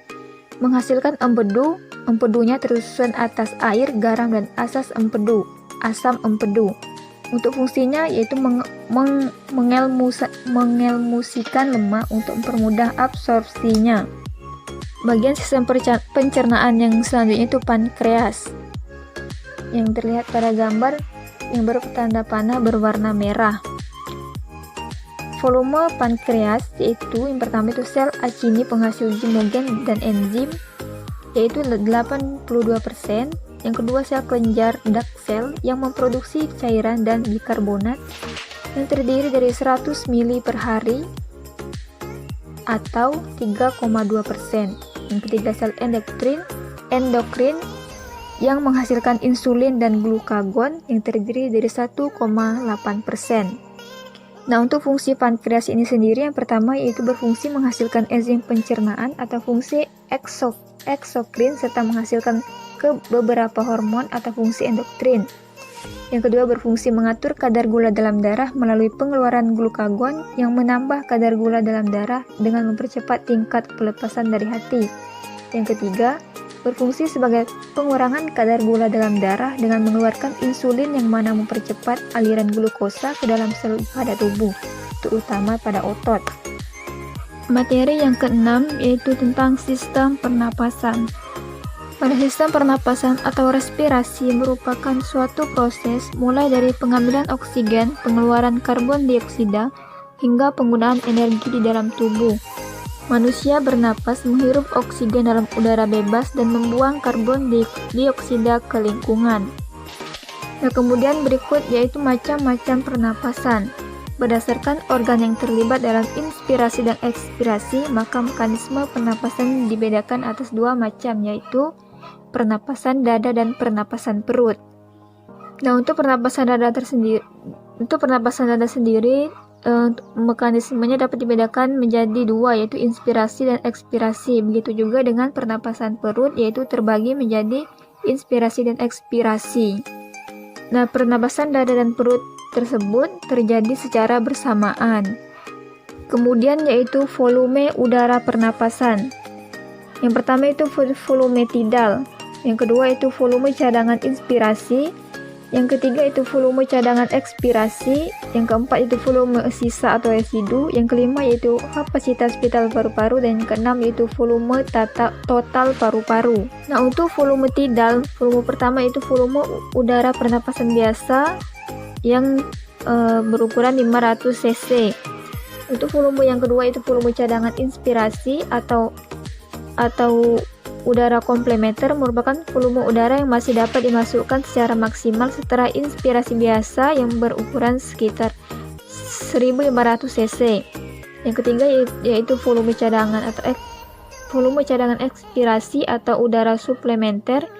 S1: Menghasilkan empedu, empedunya tersusun atas air, garam, dan asam empedu. Untuk fungsinya yaitu mengelmusikan lemak untuk mempermudah absorpsinya. Bagian sistem pencernaan yang selanjutnya itu pankreas, yang terlihat pada gambar yang bertanda panah berwarna merah. Volume pankreas yaitu yang pertama itu sel acini penghasil zymogen dan enzim yaitu 82%. Yang kedua sel kelenjar duct cell yang memproduksi cairan dan bikarbonat yang terdiri dari 100 ml per hari atau 3,2%. Yang ketiga sel endokrin yang menghasilkan insulin dan glukagon yang terdiri dari 1,8%. Nah, untuk fungsi pankreas ini sendiri, yang pertama yaitu berfungsi menghasilkan enzim pencernaan atau fungsi eksokrin serta menghasilkan beberapa hormon atau fungsi endokrin. Yang kedua berfungsi mengatur kadar gula dalam darah melalui pengeluaran glukagon yang menambah kadar gula dalam darah dengan mempercepat tingkat pelepasan dari hati. Yang ketiga berfungsi sebagai pengurangan kadar gula dalam darah dengan mengeluarkan insulin yang mana mempercepat aliran glukosa ke dalam sel pada tubuh, terutama pada otot. Materi yang keenam yaitu tentang sistem pernapasan. Pada sistem pernapasan atau respirasi merupakan suatu proses mulai dari pengambilan oksigen, pengeluaran karbon dioksida, hingga penggunaan energi di dalam tubuh. Manusia bernapas menghirup oksigen dalam udara bebas dan membuang karbon dioksida ke lingkungan. Nah, kemudian berikut yaitu macam-macam pernapasan. Berdasarkan organ yang terlibat dalam inspirasi dan ekspirasi, maka mekanisme pernapasan dibedakan atas dua macam, yaitu pernapasan dada dan pernapasan perut. Nah, untuk pernapasan dada sendiri, mekanismenya dapat dibedakan menjadi dua, yaitu inspirasi dan ekspirasi. Begitu juga dengan pernapasan perut, yaitu terbagi menjadi inspirasi dan ekspirasi. Nah, pernapasan dada dan perut tersebut terjadi secara bersamaan. Kemudian yaitu volume udara pernapasan. Yang pertama itu volume tidal, yang kedua itu volume cadangan inspirasi, yang ketiga itu volume cadangan ekspirasi, yang keempat itu volume sisa atau residu, yang kelima yaitu kapasitas vital paru-paru, dan yang keenam yaitu volume total paru-paru. Nah, untuk volume tidal, volume pertama itu volume udara pernapasan biasa yang berukuran 500 cc. Untuk volume yang kedua itu volume cadangan inspirasi atau udara komplementer, merupakan volume udara yang masih dapat dimasukkan secara maksimal setelah inspirasi biasa yang berukuran sekitar 1500 cc. Yang ketiga yaitu volume cadangan ekspirasi atau udara suplementer,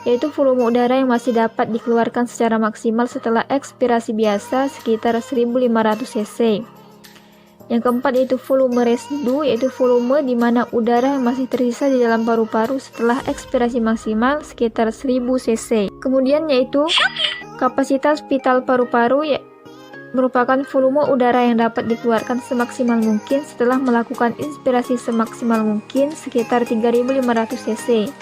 S1: yaitu volume udara yang masih dapat dikeluarkan secara maksimal setelah ekspirasi biasa sekitar 1500 cc. Yang keempat yaitu volume residu, yaitu volume di mana udara yang masih tersisa di dalam paru-paru setelah ekspirasi maksimal sekitar 1000 cc. Kemudian yaitu kapasitas vital paru-paru, merupakan volume udara yang dapat dikeluarkan semaksimal mungkin setelah melakukan inspirasi semaksimal mungkin sekitar 3500 cc.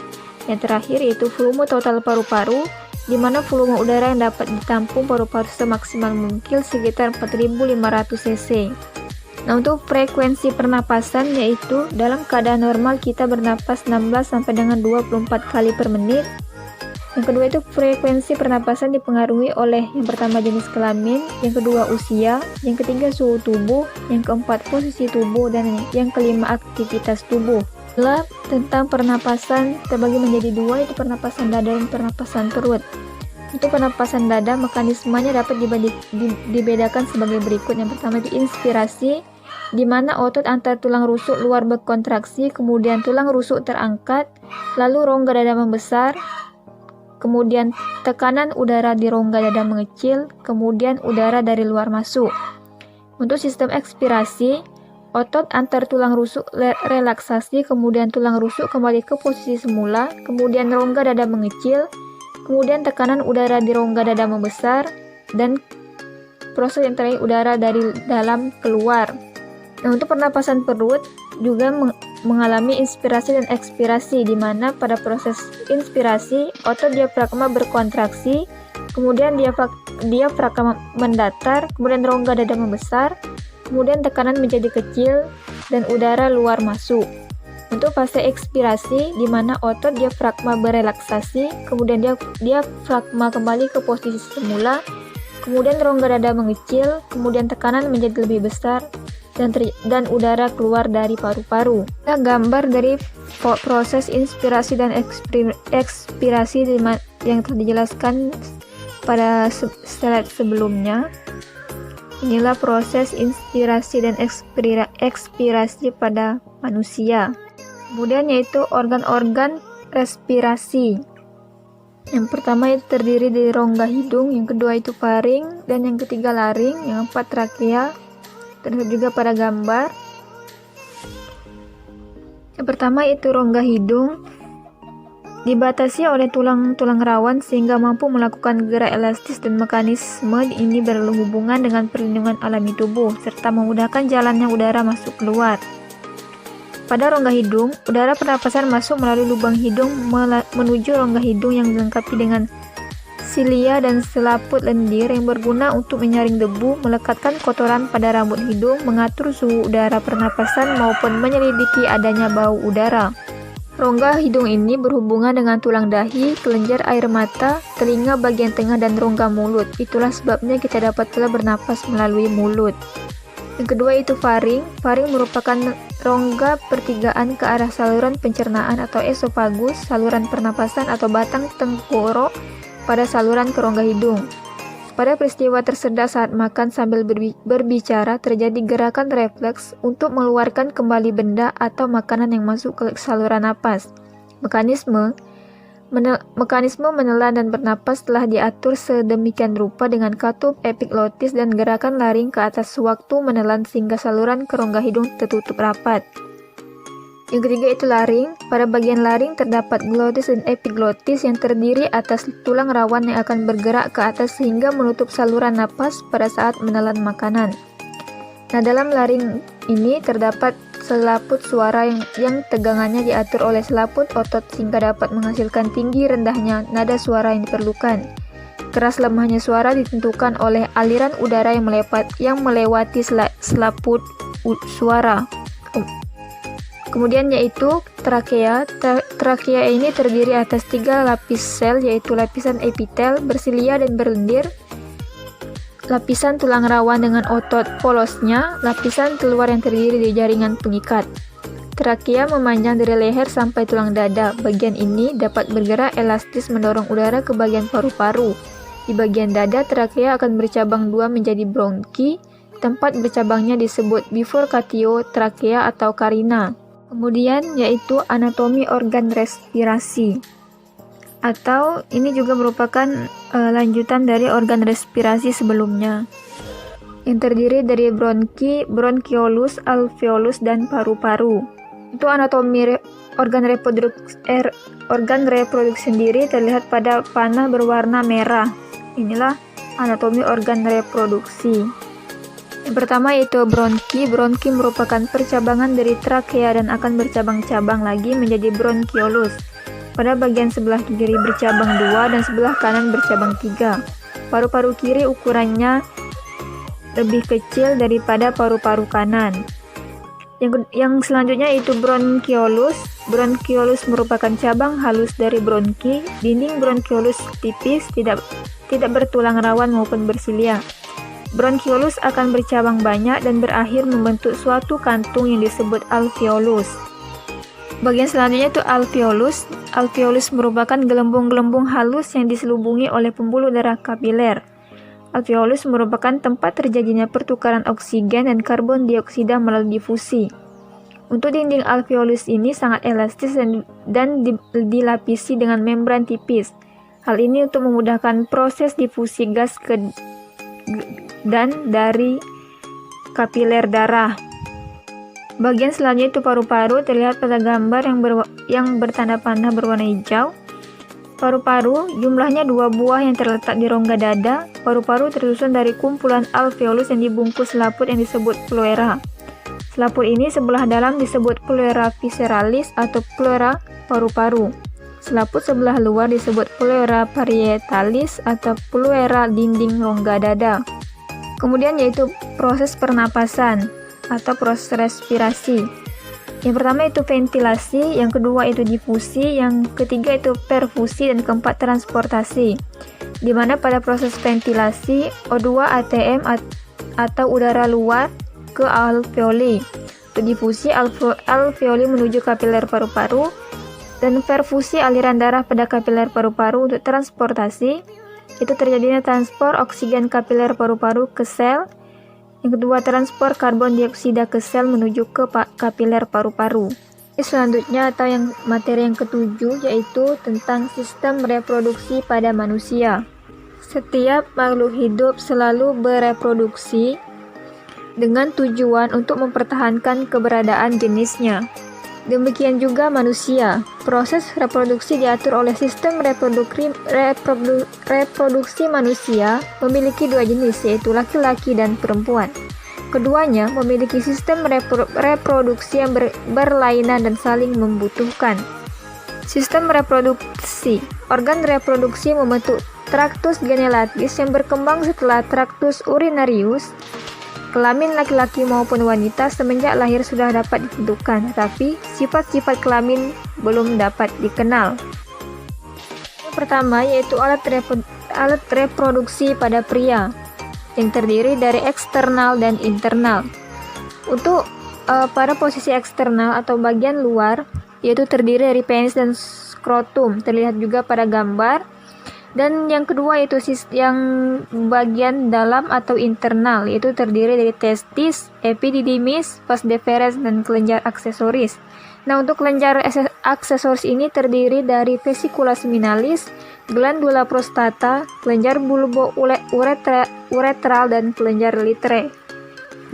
S1: Yang terakhir yaitu volume total paru-paru, di mana volume udara yang dapat ditampung paru-paru semaksimal mungkin sekitar 4500 cc. Nah, untuk frekuensi pernapasan yaitu dalam keadaan normal kita bernapas 16 sampai dengan 24 kali per menit. Yang kedua itu frekuensi pernapasan dipengaruhi oleh yang pertama jenis kelamin, yang kedua usia, yang ketiga suhu tubuh, yang keempat posisi tubuh, dan yang kelima aktivitas tubuh. Tentang pernapasan terbagi menjadi dua, yaitu pernapasan dada dan pernapasan perut. Untuk pernapasan dada, mekanismenya dapat dibedakan sebagai berikut. Yang pertama itu inspirasi, di mana otot antar tulang rusuk luar berkontraksi, kemudian tulang rusuk terangkat, lalu rongga dada membesar, kemudian tekanan udara di rongga dada mengecil, kemudian udara dari luar masuk. Untuk sistem ekspirasi, otot antar tulang rusuk relaksasi, kemudian tulang rusuk kembali ke posisi semula, kemudian rongga dada mengecil, kemudian tekanan udara di rongga dada membesar, dan proses yang terakhir udara dari dalam keluar. Nah, untuk pernapasan perut juga mengalami inspirasi dan ekspirasi, di mana pada proses inspirasi otot diafragma berkontraksi, kemudian diafragma mendatar, kemudian rongga dada membesar, kemudian tekanan menjadi kecil dan udara luar masuk. Untuk fase ekspirasi, di mana otot diafragma berelaksasi, kemudian diafragma kembali ke posisi semula, kemudian rongga dada mengecil, kemudian tekanan menjadi lebih besar, dan udara keluar dari paru-paru. Nah, gambar dari proses inspirasi dan ekspirasi yang telah dijelaskan pada slide sebelumnya. Inilah proses inspirasi dan ekspirasi pada manusia. Kemudian yaitu organ-organ respirasi. Yang pertama itu terdiri dari rongga hidung, yang kedua itu faring, dan yang ketiga laring, yang keempat trakea. Terlihat juga pada gambar. Yang pertama itu rongga hidung, dibatasi oleh tulang-tulang rawan sehingga mampu melakukan gerak elastis, dan mekanisme ini berhubungan dengan perlindungan alami tubuh serta memudahkan jalannya udara masuk keluar. Pada rongga hidung, udara pernapasan masuk melalui lubang hidung menuju rongga hidung yang dilengkapi dengan silia dan selaput lendir yang berguna untuk menyaring debu, melekatkan kotoran pada rambut hidung, mengatur suhu udara pernapasan maupun menyelidiki adanya bau udara. Rongga hidung ini berhubungan dengan tulang dahi, kelenjar air mata, telinga bagian tengah dan rongga mulut. Itulah sebabnya kita dapat pula bernapas melalui mulut. Yang kedua itu faring. Faring merupakan rongga pertigaan ke arah saluran pencernaan atau esofagus, saluran pernapasan atau batang tenggorok pada saluran ke rongga hidung. Pada peristiwa tersedak saat makan sambil berbicara, terjadi gerakan refleks untuk mengeluarkan kembali benda atau makanan yang masuk ke saluran napas. Mekanisme menelan dan bernapas telah diatur sedemikian rupa dengan katup epiglotis dan gerakan laring ke atas sewaktu menelan sehingga saluran ke rongga hidung tertutup rapat. Yang ketiga itu laring. Pada bagian laring terdapat glotis dan epiglotis yang terdiri atas tulang rawan yang akan bergerak ke atas sehingga menutup saluran napas pada saat menelan makanan. Nah, dalam laring ini terdapat selaput suara yang tegangannya diatur oleh selaput otot sehingga dapat menghasilkan tinggi rendahnya nada suara yang diperlukan. Keras lemahnya suara ditentukan oleh aliran udara yang melewati selaput suara. Kemudian yaitu trakea. Trakea ini terdiri atas 3 lapis sel, yaitu lapisan epitel, bersilia dan berlendir, lapisan tulang rawan dengan otot polosnya, lapisan keluar yang terdiri dari jaringan pengikat. Trakea memanjang dari leher sampai tulang dada. Bagian ini dapat bergerak elastis mendorong udara ke bagian paru-paru. Di bagian dada, trakea akan bercabang 2 menjadi bronki. Tempat bercabangnya disebut bifurcatio trakea atau carina. Kemudian yaitu anatomi organ respirasi, atau ini juga merupakan lanjutan dari organ respirasi sebelumnya, yang terdiri dari bronki, bronchiolus, alveolus, dan paru-paru. Untuk anatomi organ reproduksi sendiri terlihat pada panah berwarna merah. Inilah anatomi organ reproduksi. Yang pertama yaitu bronki. Bronki merupakan percabangan dari trakea dan akan bercabang-cabang lagi menjadi bronchiolus. Pada bagian sebelah kiri bercabang 2 dan sebelah kanan bercabang 3. Paru-paru kiri ukurannya lebih kecil daripada paru-paru kanan. Yang selanjutnya itu bronchiolus. Bronchiolus merupakan cabang halus dari bronki. Dinding bronchiolus tipis, tidak bertulang rawan maupun bersilia. Bronchiolus akan bercabang banyak dan berakhir membentuk suatu kantung yang disebut alveolus. Bagian selanjutnya itu alveolus. Alveolus merupakan gelembung-gelembung halus yang diselubungi oleh pembuluh darah kapiler. Alveolus merupakan tempat terjadinya pertukaran oksigen dan karbon dioksida melalui difusi. Untuk dinding alveolus ini sangat elastis dan dilapisi dengan membran tipis. Hal ini untuk memudahkan proses difusi gas dan dari kapiler darah. Bagian selanjutnya itu paru-paru, terlihat pada gambar yang bertanda panah berwarna hijau. Paru-paru jumlahnya 2 buah yang terletak di rongga dada. Paru-paru tersusun dari kumpulan alveolus yang dibungkus selaput yang disebut pleura. Selaput ini sebelah dalam disebut pleura visceralis atau pleura paru-paru. Selaput sebelah luar disebut pleura parietalis atau pleura dinding rongga dada. Kemudian yaitu proses pernapasan atau proses respirasi. Yang pertama itu ventilasi, yang kedua itu difusi, yang ketiga itu perfusi, dan keempat transportasi. Di mana pada proses ventilasi O2 ATM atau udara luar ke alveoli. Untuk difusi alveoli menuju kapiler paru-paru, dan perfusi aliran darah pada kapiler paru-paru. Untuk transportasi itu terjadinya transport oksigen kapiler paru-paru ke sel. Yang kedua, transport karbon dioksida ke sel menuju ke kapiler paru-paru. Selanjutnya atau materi yang ketujuh yaitu tentang sistem reproduksi pada manusia. Setiap makhluk hidup selalu bereproduksi dengan tujuan untuk mempertahankan keberadaan jenisnya. Demikian juga manusia. Proses reproduksi diatur oleh sistem reproduksi manusia memiliki 2 jenis, yaitu laki-laki dan perempuan. Keduanya memiliki sistem reproduksi yang berlainan dan saling membutuhkan. Sistem reproduksi. Organ reproduksi membentuk Tractus genelatis yang berkembang setelah Tractus urinarius. Kelamin laki-laki maupun wanita semenjak lahir sudah dapat ditentukan, tetapi sifat-sifat kelamin belum dapat dikenal. Yang pertama yaitu alat reproduksi pada pria, yang terdiri dari eksternal dan internal. Untuk pada posisi eksternal atau bagian luar, yaitu terdiri dari penis dan skrotum, terlihat juga pada gambar. Dan yang kedua yaitu yang bagian dalam atau internal, yaitu terdiri dari testis, epididymis, vas deferens, dan kelenjar aksesoris. Nah, untuk kelenjar aksesoris ini terdiri dari vesicula seminalis, glandula prostata, kelenjar bulbo uretral, dan kelenjar litre.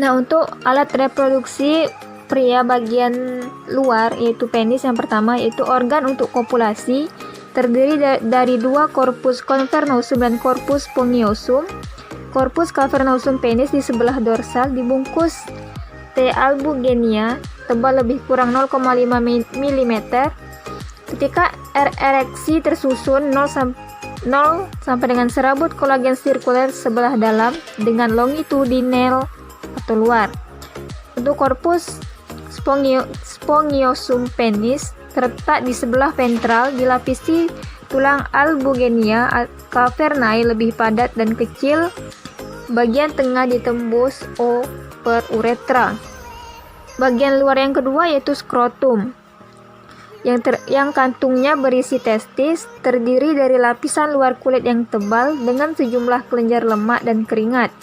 S1: Nah, untuk alat reproduksi pria bagian luar yaitu penis, yang pertama yaitu organ untuk kopulasi, terdiri dari dua corpus cavernosum dan corpus spongiosum. Corpus cavernosum penis di sebelah dorsal dibungkus T. albugenia, tebal lebih kurang 0,5 mm. Ketika ereksi tersusun 0 sampai dengan serabut kolagen sirkuler sebelah dalam dengan longitudinal atau luar. Untuk corpus spongiosum penis terletak di sebelah ventral, dilapisi tulang albugenia cavernae lebih padat dan kecil. Bagian tengah ditembus O per uretra. Bagian luar yang kedua yaitu skrotum, yang kantungnya berisi testis, terdiri dari lapisan luar kulit yang tebal dengan sejumlah kelenjar lemak dan keringat,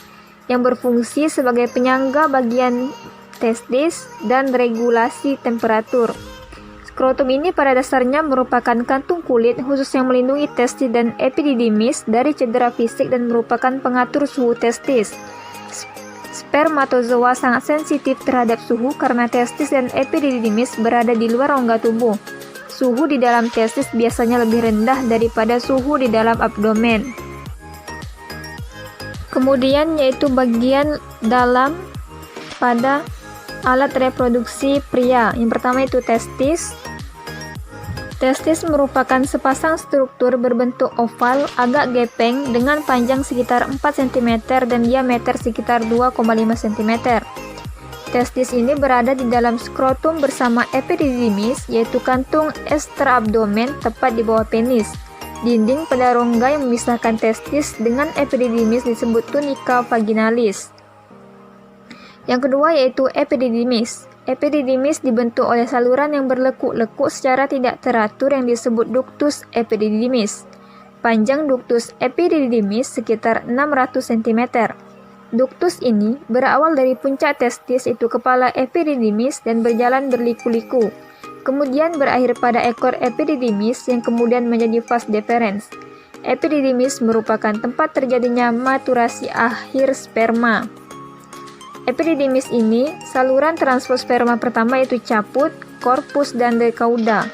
S1: yang berfungsi sebagai penyangga bagian testis dan regulasi temperatur. Skrotum ini pada dasarnya merupakan kantung kulit khusus yang melindungi testis dan epididymis dari cedera fisik dan merupakan pengatur suhu testis. Spermatozoa sangat sensitif terhadap suhu karena testis dan epididymis berada di luar rongga tubuh. Suhu di dalam testis biasanya lebih rendah daripada suhu di dalam abdomen. Kemudian yaitu bagian dalam pada alat reproduksi pria. Yang pertama itu testis. Testis merupakan sepasang struktur berbentuk oval agak gepeng dengan panjang sekitar 4 cm dan diameter sekitar 2,5 cm. Testis ini berada di dalam skrotum bersama epididymis, yaitu kantung extraabdomen tepat di bawah penis. Dinding pada rongga yang memisahkan testis dengan epididymis disebut tunica vaginalis. Yang kedua yaitu epididymis. Epididymis dibentuk oleh saluran yang berlekuk-lekuk secara tidak teratur yang disebut ductus epididymis. Panjang ductus epididymis sekitar 600 cm. Ductus ini berawal dari puncak testis itu kepala epididymis dan berjalan berliku-liku. Kemudian berakhir pada ekor epididymis yang kemudian menjadi vas deferens. Epididymis merupakan tempat terjadinya maturasi akhir sperma. Epididymis ini, saluran transfer sperma pertama yaitu caput, corpus, dan cauda.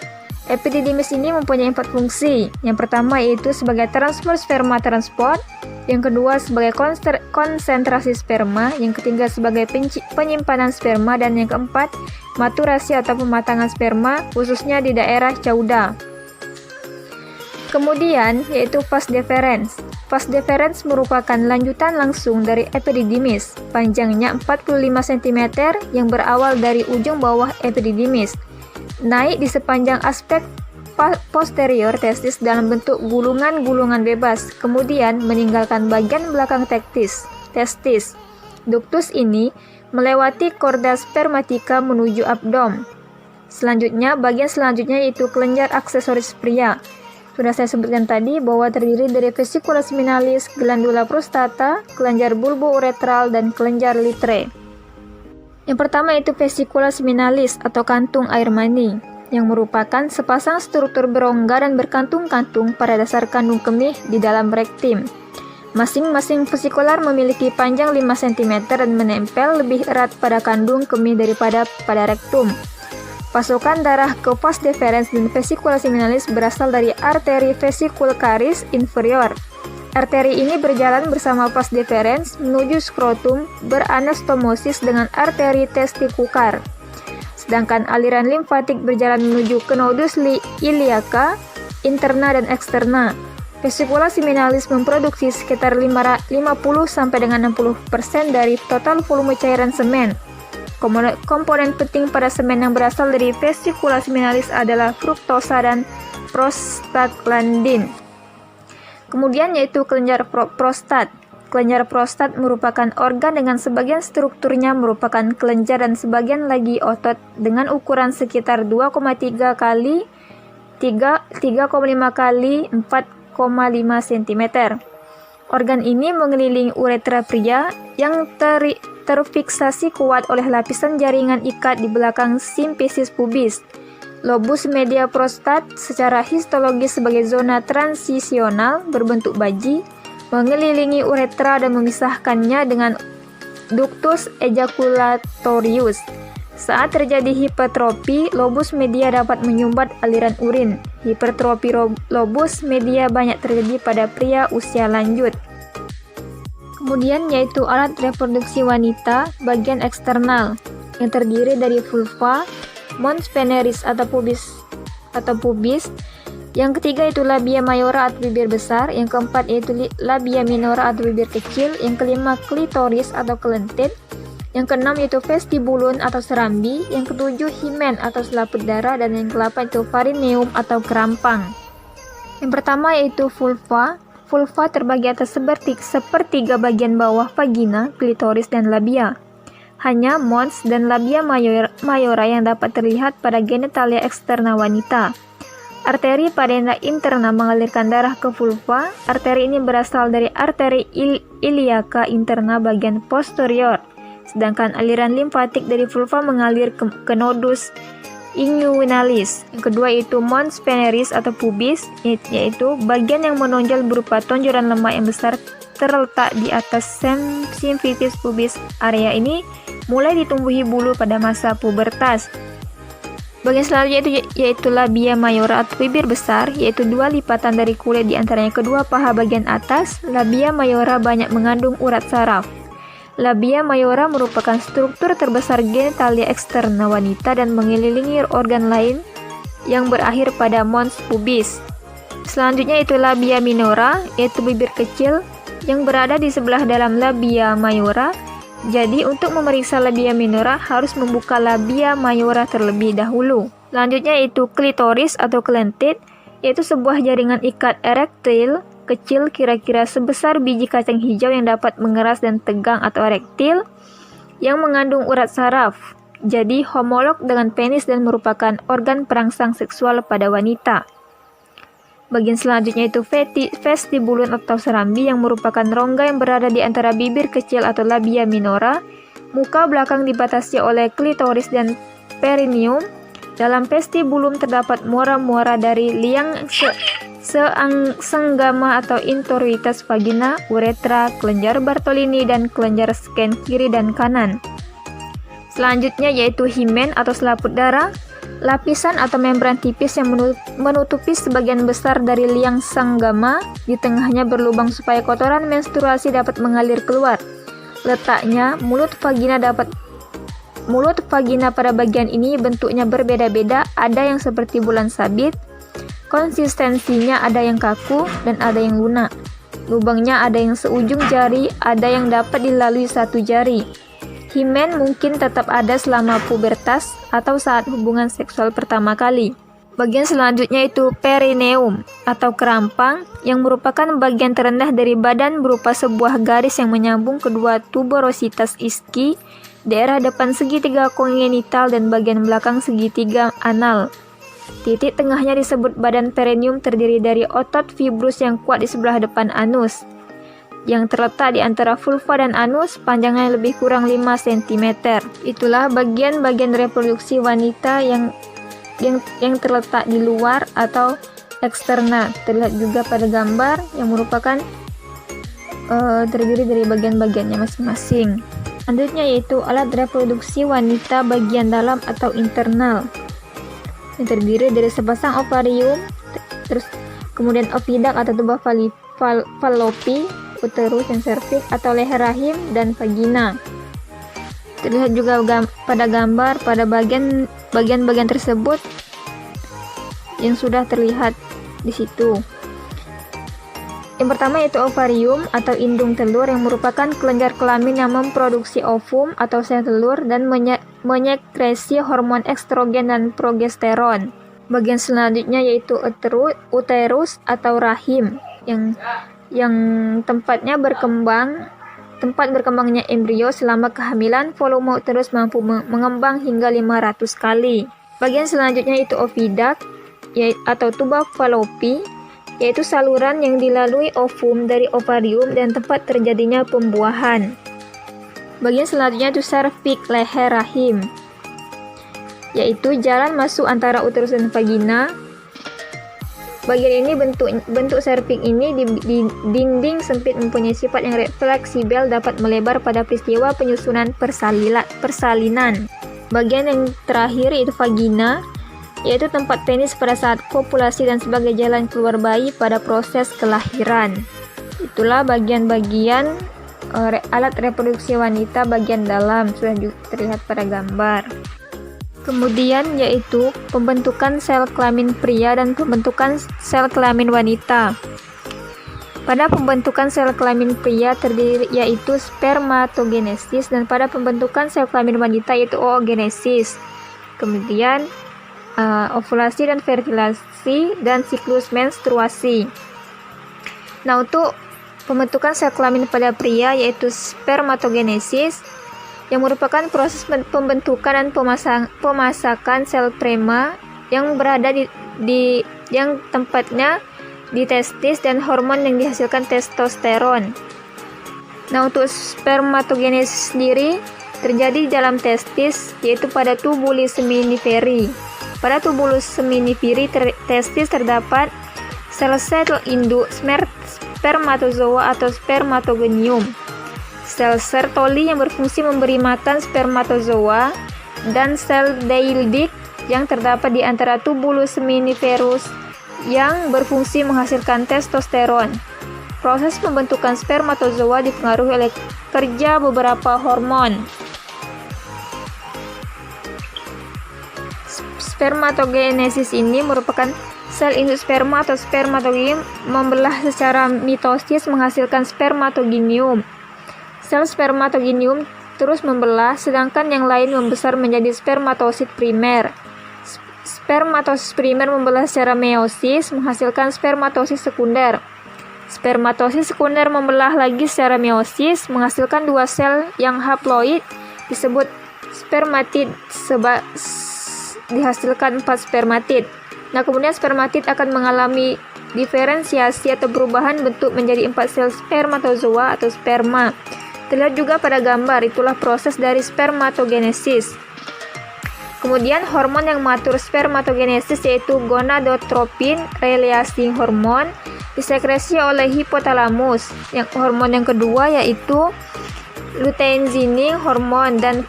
S1: Epididymis ini mempunyai 4 fungsi. Yang pertama yaitu sebagai transfer sperma transport, yang kedua sebagai konsentrasi sperma, yang ketiga sebagai penyimpanan sperma, dan yang keempat maturasi atau pematangan sperma khususnya di daerah cauda. Kemudian yaitu vas deferens. Vas deferens merupakan lanjutan langsung dari epididymis, panjangnya 45 cm yang berawal dari ujung bawah epididymis, naik di sepanjang aspek posterior testis dalam bentuk gulungan-gulungan bebas, kemudian meninggalkan bagian belakang testis. Ductus ini melewati chorda spermatica menuju abdom. Selanjutnya, bagian selanjutnya yaitu kelenjar aksesoris pria. Sudah saya sebutkan tadi bahwa terdiri dari vesicula seminalis, glandula prostata, kelenjar bulbo uretral, dan kelenjar litre. Yang pertama itu vesicula seminalis atau kantung air mani, yang merupakan sepasang struktur berongga dan berkantung-kantung pada dasar kandung kemih di dalam rektim. Masing-masing vesikular memiliki panjang 5 cm dan menempel lebih erat pada kandung kemih daripada pada rektum. Pasokan darah ke vas deferens dan vesicula seminalis berasal dari arteri vesiculcaris inferior. Arteri ini berjalan bersama vas deferens menuju skrotum beranastomosis dengan arteri testicular. Sedangkan aliran limfatik berjalan menuju ke nodus iliaca, interna dan eksterna. Vesicula seminalis memproduksi sekitar 50 sampai dengan 60% dari total volume cairan semen. Komponen penting pada semen yang berasal dari vesicula seminalis adalah fruktosa dan prostaglandin. Kemudian yaitu kelenjar prostat. Kelenjar prostat merupakan organ dengan sebagian strukturnya merupakan kelenjar dan sebagian lagi otot dengan ukuran sekitar 2,3 kali 3,5 kali 4,5 cm. Organ ini mengelilingi uretra pria yang terfiksasi kuat oleh lapisan jaringan ikat di belakang simfisis pubis. Lobus media prostat secara histologis sebagai zona transisional berbentuk baji, mengelilingi uretra dan memisahkannya dengan ductus ejaculatorius. Saat terjadi hipertrofi, lobus media dapat menyumbat aliran urin. Hipertrofi lobus media banyak terjadi pada pria usia lanjut. Kemudian yaitu alat reproduksi wanita bagian eksternal yang terdiri dari vulva, mons veneris atau pubis. Yang ketiga itu labia mayora atau bibir besar, yang keempat yaitu labia minora atau bibir kecil, yang kelima klitoris atau kelentit, yang keenam yaitu vestibulum atau serambi, yang ketujuh himen atau selaput darah, dan yang kedelapan itu perineum atau kerampang. Yang pertama yaitu vulva. Vulva terbagi atas sepertiga bagian bawah vagina, klitoris, dan labia. Hanya mons dan labia mayora yang dapat terlihat pada genitalia eksterna wanita. Arteri padenda interna mengalirkan darah ke vulva. Arteri ini berasal dari arteri iliaca interna bagian posterior. Sedangkan aliran limfatik dari vulva mengalir ke nodus inguinalis. Yang kedua yaitu mons veneris atau pubis, yaitu bagian yang menonjol berupa tonjolan lemak yang besar terletak di atas simfisis pubis. Area ini mulai ditumbuhi bulu pada masa pubertas. Bagian selanjutnya yaitu labia mayora atau bibir besar, yaitu dua lipatan dari kulit di antaranya kedua paha bagian atas. Labia mayora banyak mengandung urat saraf. Labia mayora merupakan struktur terbesar genitalia eksterna wanita dan mengelilingi organ lain yang berakhir pada mons pubis. Selanjutnya itu labia minora, yaitu bibir kecil yang berada di sebelah dalam labia mayora. Jadi untuk memeriksa labia minora harus membuka labia mayora terlebih dahulu. Selanjutnya itu klitoris atau kelentit, yaitu sebuah jaringan ikat erektil kecil kira-kira sebesar biji kacang hijau yang dapat mengeras dan tegang atau erektil yang mengandung urat saraf. Jadi homolog dengan penis dan merupakan organ perangsang seksual pada wanita. Bagian selanjutnya itu vestibulum atau serambi yang merupakan rongga yang berada di antara bibir kecil atau labia minora. Muka belakang dibatasi oleh klitoris dan perineum. Dalam vestibulum terdapat muara-muara dari liang senggama atau introitus vagina, uretra, kelenjar Bartolini, dan kelenjar sken kiri dan kanan. Selanjutnya yaitu himen atau selaput darah, lapisan atau membran tipis yang menutupi sebagian besar dari liang senggama. Di tengahnya berlubang supaya kotoran menstruasi dapat mengalir keluar. Letaknya, mulut vagina pada bagian ini bentuknya berbeda-beda, ada yang seperti bulan sabit. Konsistensinya ada yang kaku dan ada yang lunak. Lubangnya ada yang seujung jari, ada yang dapat dilalui satu jari. Himen mungkin tetap ada selama pubertas atau saat hubungan seksual pertama kali. Bagian selanjutnya itu perineum atau kerampang yang merupakan bagian terendah dari badan berupa sebuah garis yang menyambung kedua tuberositas iski, daerah depan segitiga kongenital dan bagian belakang segitiga anal. Titik tengahnya disebut badan perineum terdiri dari otot fibrus yang kuat di sebelah depan anus. Yang terletak di antara vulva dan anus, panjangnya lebih kurang 5 cm. Itulah bagian-bagian reproduksi wanita yang terletak di luar atau eksternal. Terlihat juga pada gambar yang merupakan terdiri dari bagian-bagiannya masing-masing. Selanjutnya yaitu alat reproduksi wanita bagian dalam atau internal, yang terdiri dari sepasang ovarium, terus kemudian ovidak atau tuba fallopi, uterus dan serviks atau leher rahim, dan vagina. Terlihat juga pada gambar pada bagian-bagian tersebut yang sudah terlihat di situ. Yang pertama yaitu ovarium atau indung telur yang merupakan kelenjar kelamin yang memproduksi ovum atau sel telur dan menyekresi hormon estrogen dan progesteron. Bagian selanjutnya yaitu uterus atau rahim yang tempat berkembangnya embrio selama kehamilan. Volume uterus mampu mengembang hingga 500 kali. Bagian selanjutnya itu oviduct atau tuba falopi, yaitu saluran yang dilalui ovum dari ovarium dan tempat terjadinya pembuahan. Bagian selanjutnya itu serviks, leher rahim, yaitu jalan masuk antara uterus dan vagina. Bagian ini bentuk serviks ini di dinding sempit mempunyai sifat yang fleksibel, dapat melebar pada peristiwa penyusunan persalinan. Bagian yang terakhir yaitu vagina, yaitu tempat penis pada saat kopulasi dan sebagai jalan keluar bayi pada proses kelahiran. Itulah bagian-bagian alat reproduksi wanita bagian dalam, sudah terlihat pada gambar. Kemudian yaitu pembentukan sel kelamin pria dan pembentukan sel kelamin wanita. Pada pembentukan sel kelamin pria terdiri yaitu spermatogenesis, dan pada pembentukan sel kelamin wanita yaitu oogenesis. Kemudian ovulasi dan fertilasi dan siklus menstruasi. Nah, untuk pembentukan sel kelamin pada pria yaitu spermatogenesis yang merupakan proses pembentukan dan pemasakan sel sperma yang berada di yang tempatnya di testis dan hormon yang dihasilkan testosteron. Nah, untuk spermatogenesis sendiri terjadi di dalam testis, yaitu pada tubulus seminiferi. Pada tubulus seminiferi testis terdapat sel-sel induk spermatozoa atau spermatogonium. Sel Sertoli yang berfungsi memberi makan spermatozoa, dan sel Deydig yang terdapat di antara tubulus seminiferus yang berfungsi menghasilkan testosteron. Proses pembentukan spermatozoa dipengaruhi oleh kerja beberapa hormon. Spermatogenesis ini merupakan sel induk sperma atau spermatogonium membelah secara mitosis menghasilkan spermatogonium. Sel spermatogonium terus membelah, sedangkan yang lain membesar menjadi spermatosit primer. Spermatosis primer membelah secara meiosis menghasilkan spermatosis sekunder. Spermatosis sekunder membelah lagi secara meiosis menghasilkan dua sel yang haploid disebut spermatid, dihasilkan 4 spermatid. Nah, kemudian spermatid akan mengalami diferensiasi atau perubahan bentuk menjadi 4 sel spermatozoa atau sperma. Terlihat juga pada gambar, itulah proses dari spermatogenesis. Kemudian hormon yang mengatur spermatogenesis yaitu gonadotropin releasing hormon disekresi oleh hipotalamus. Yang hormon yang kedua yaitu luteinizing hormon dan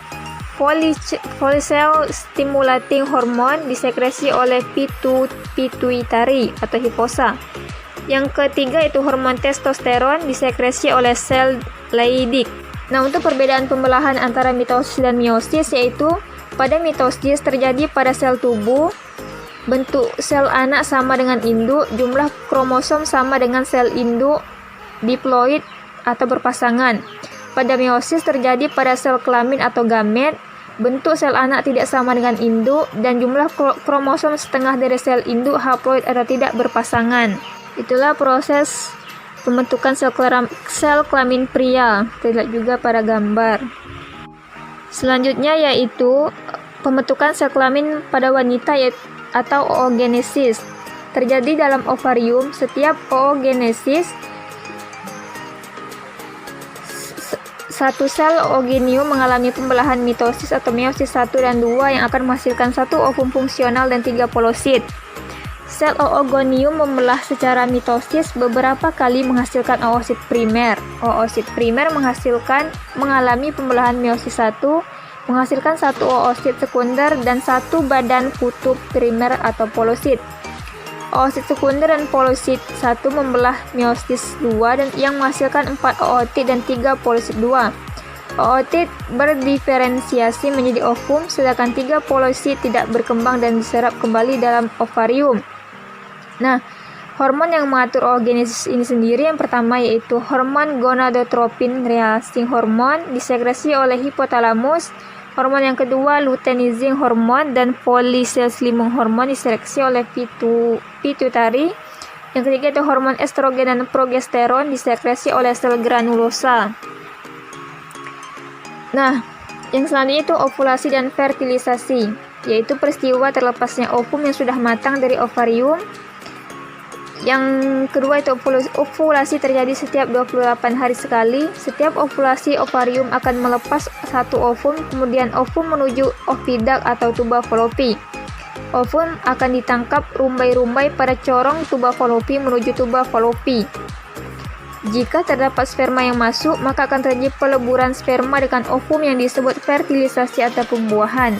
S1: follicle stimulating hormon disekresi oleh pituitari atau hiposa. Yang ketiga itu hormon testosteron disekresi oleh sel Leydig. Nah, untuk perbedaan pembelahan antara mitosis dan meiosis yaitu pada mitosis terjadi pada sel tubuh, bentuk sel anak sama dengan induk, jumlah kromosom sama dengan sel induk, diploid atau berpasangan. Pada meiosis terjadi pada sel kelamin atau gamet, bentuk sel anak tidak sama dengan induk, dan jumlah kromosom setengah dari sel induk, haploid atau tidak berpasangan. Itulah proses pembentukan sel kelamin pria, terlihat juga pada gambar. Selanjutnya yaitu pembentukan sel kelamin pada wanita atau oogenesis. Terjadi dalam ovarium. Setiap oogenesis, satu sel oogonium mengalami pembelahan mitosis atau meiosis 1 dan 2 yang akan menghasilkan 1 ovum fungsional dan 3 polosit. Sel oogonium membelah secara mitosis beberapa kali menghasilkan oosit primer. Oosit primer mengalami pembelahan meiosis 1, menghasilkan 1 oosit sekunder dan 1 badan kutub primer atau polosit. Oosit sekunder dan polosit 1 membelah meiosis 2 dan yang menghasilkan 4 ootit dan 3 polosit 2. Ootit berdiferensiasi menjadi ovum, sedangkan 3 polosit tidak berkembang dan diserap kembali dalam ovarium. Nah, Hormon yang mengatur oogenesis ini sendiri yang pertama yaitu hormon gonadotropin releasing hormone disekresi oleh hipotalamus. Hormon yang kedua luteinizing hormone dan polycystin hormone disekresi oleh pituitari. Yang ketiga itu hormon estrogen dan progesteron disekresi oleh sel granulosa. Nah, yang selanjutnya itu ovulasi dan fertilisasi, yaitu peristiwa terlepasnya ovum yang sudah matang dari ovarium. Yang kedua itu ovulasi terjadi setiap 28 hari sekali. Setiap ovulasi ovarium akan melepas satu ovum, kemudian ovum menuju oviduct atau tuba fallopi. Ovum akan ditangkap rumbai-rumbai pada corong tuba fallopi menuju tuba fallopi. Jika terdapat sperma yang masuk, maka akan terjadi peleburan sperma dengan ovum yang disebut fertilisasi atau pembuahan.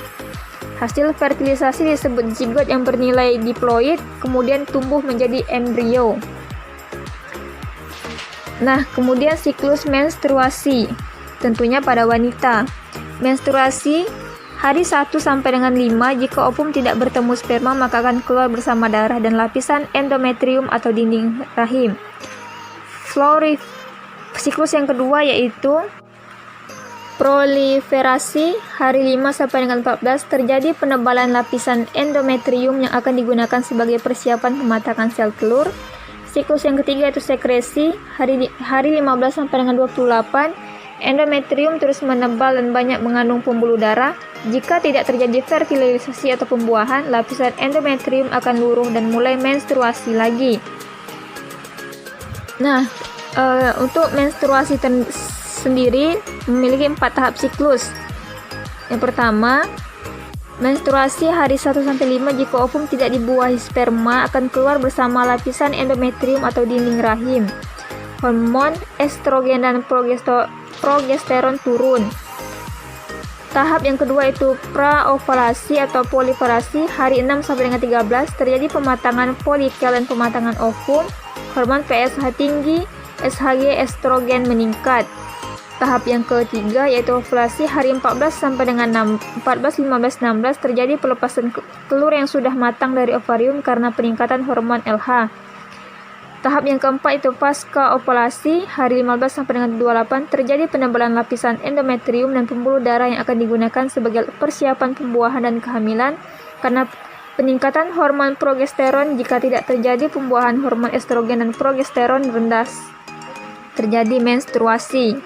S1: Hasil fertilisasi disebut zigot yang bernilai diploid, kemudian tumbuh menjadi embrio. Nah, kemudian siklus menstruasi, tentunya pada wanita. Menstruasi hari 1 sampai dengan 5, jika ovum tidak bertemu sperma maka akan keluar bersama darah dan lapisan endometrium atau dinding rahim. Siklus yang kedua yaitu proliferasi hari 5 sampai dengan 14, terjadi penebalan lapisan endometrium yang akan digunakan sebagai persiapan pematangan sel telur. Siklus yang ketiga itu sekresi hari 15 sampai dengan 28, endometrium terus menebal dan banyak mengandung pembuluh darah. Jika tidak terjadi fertilisasi atau pembuahan, lapisan endometrium akan luruh dan mulai menstruasi lagi. Nah, untuk menstruasi sendiri memiliki 4 tahap siklus. Yang pertama, menstruasi hari 1 sampai 5, jika ovum tidak dibuahi sperma akan keluar bersama lapisan endometrium atau dinding rahim. Hormon estrogen dan progesteron turun. Tahap yang kedua itu praovulasi atau proliferasi hari 6 sampai dengan 13, terjadi pematangan folikel dan pematangan ovum. Hormon PSH tinggi, SHG estrogen meningkat. Tahap yang ketiga yaitu ovulasi hari 14 sampai dengan 14, 15, 16, terjadi pelepasan telur yang sudah matang dari ovarium karena peningkatan hormon LH. Tahap yang keempat itu pasca ovulasi hari 15 sampai dengan 28, terjadi penebalan lapisan endometrium dan pembuluh darah yang akan digunakan sebagai persiapan pembuahan dan kehamilan karena peningkatan hormon progesteron. Jika tidak terjadi pembuahan hormon estrogen dan progesteron rendah, terjadi menstruasi.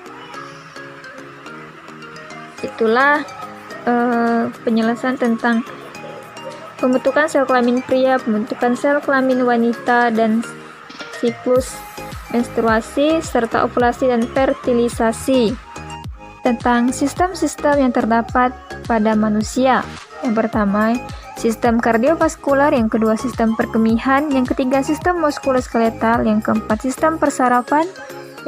S1: Itulah penjelasan tentang pembentukan sel kelamin pria, pembentukan sel kelamin wanita, dan siklus menstruasi, serta ovulasi dan fertilisasi. Tentang sistem-sistem yang terdapat pada manusia. Yang pertama, sistem kardiovaskular, yang kedua sistem perkemihan, yang ketiga sistem muskuloskeletal, yang keempat sistem persarafan,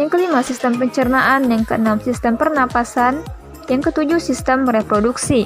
S1: yang kelima sistem pencernaan, yang keenam sistem pernapasan, yang ketujuh sistem reproduksi.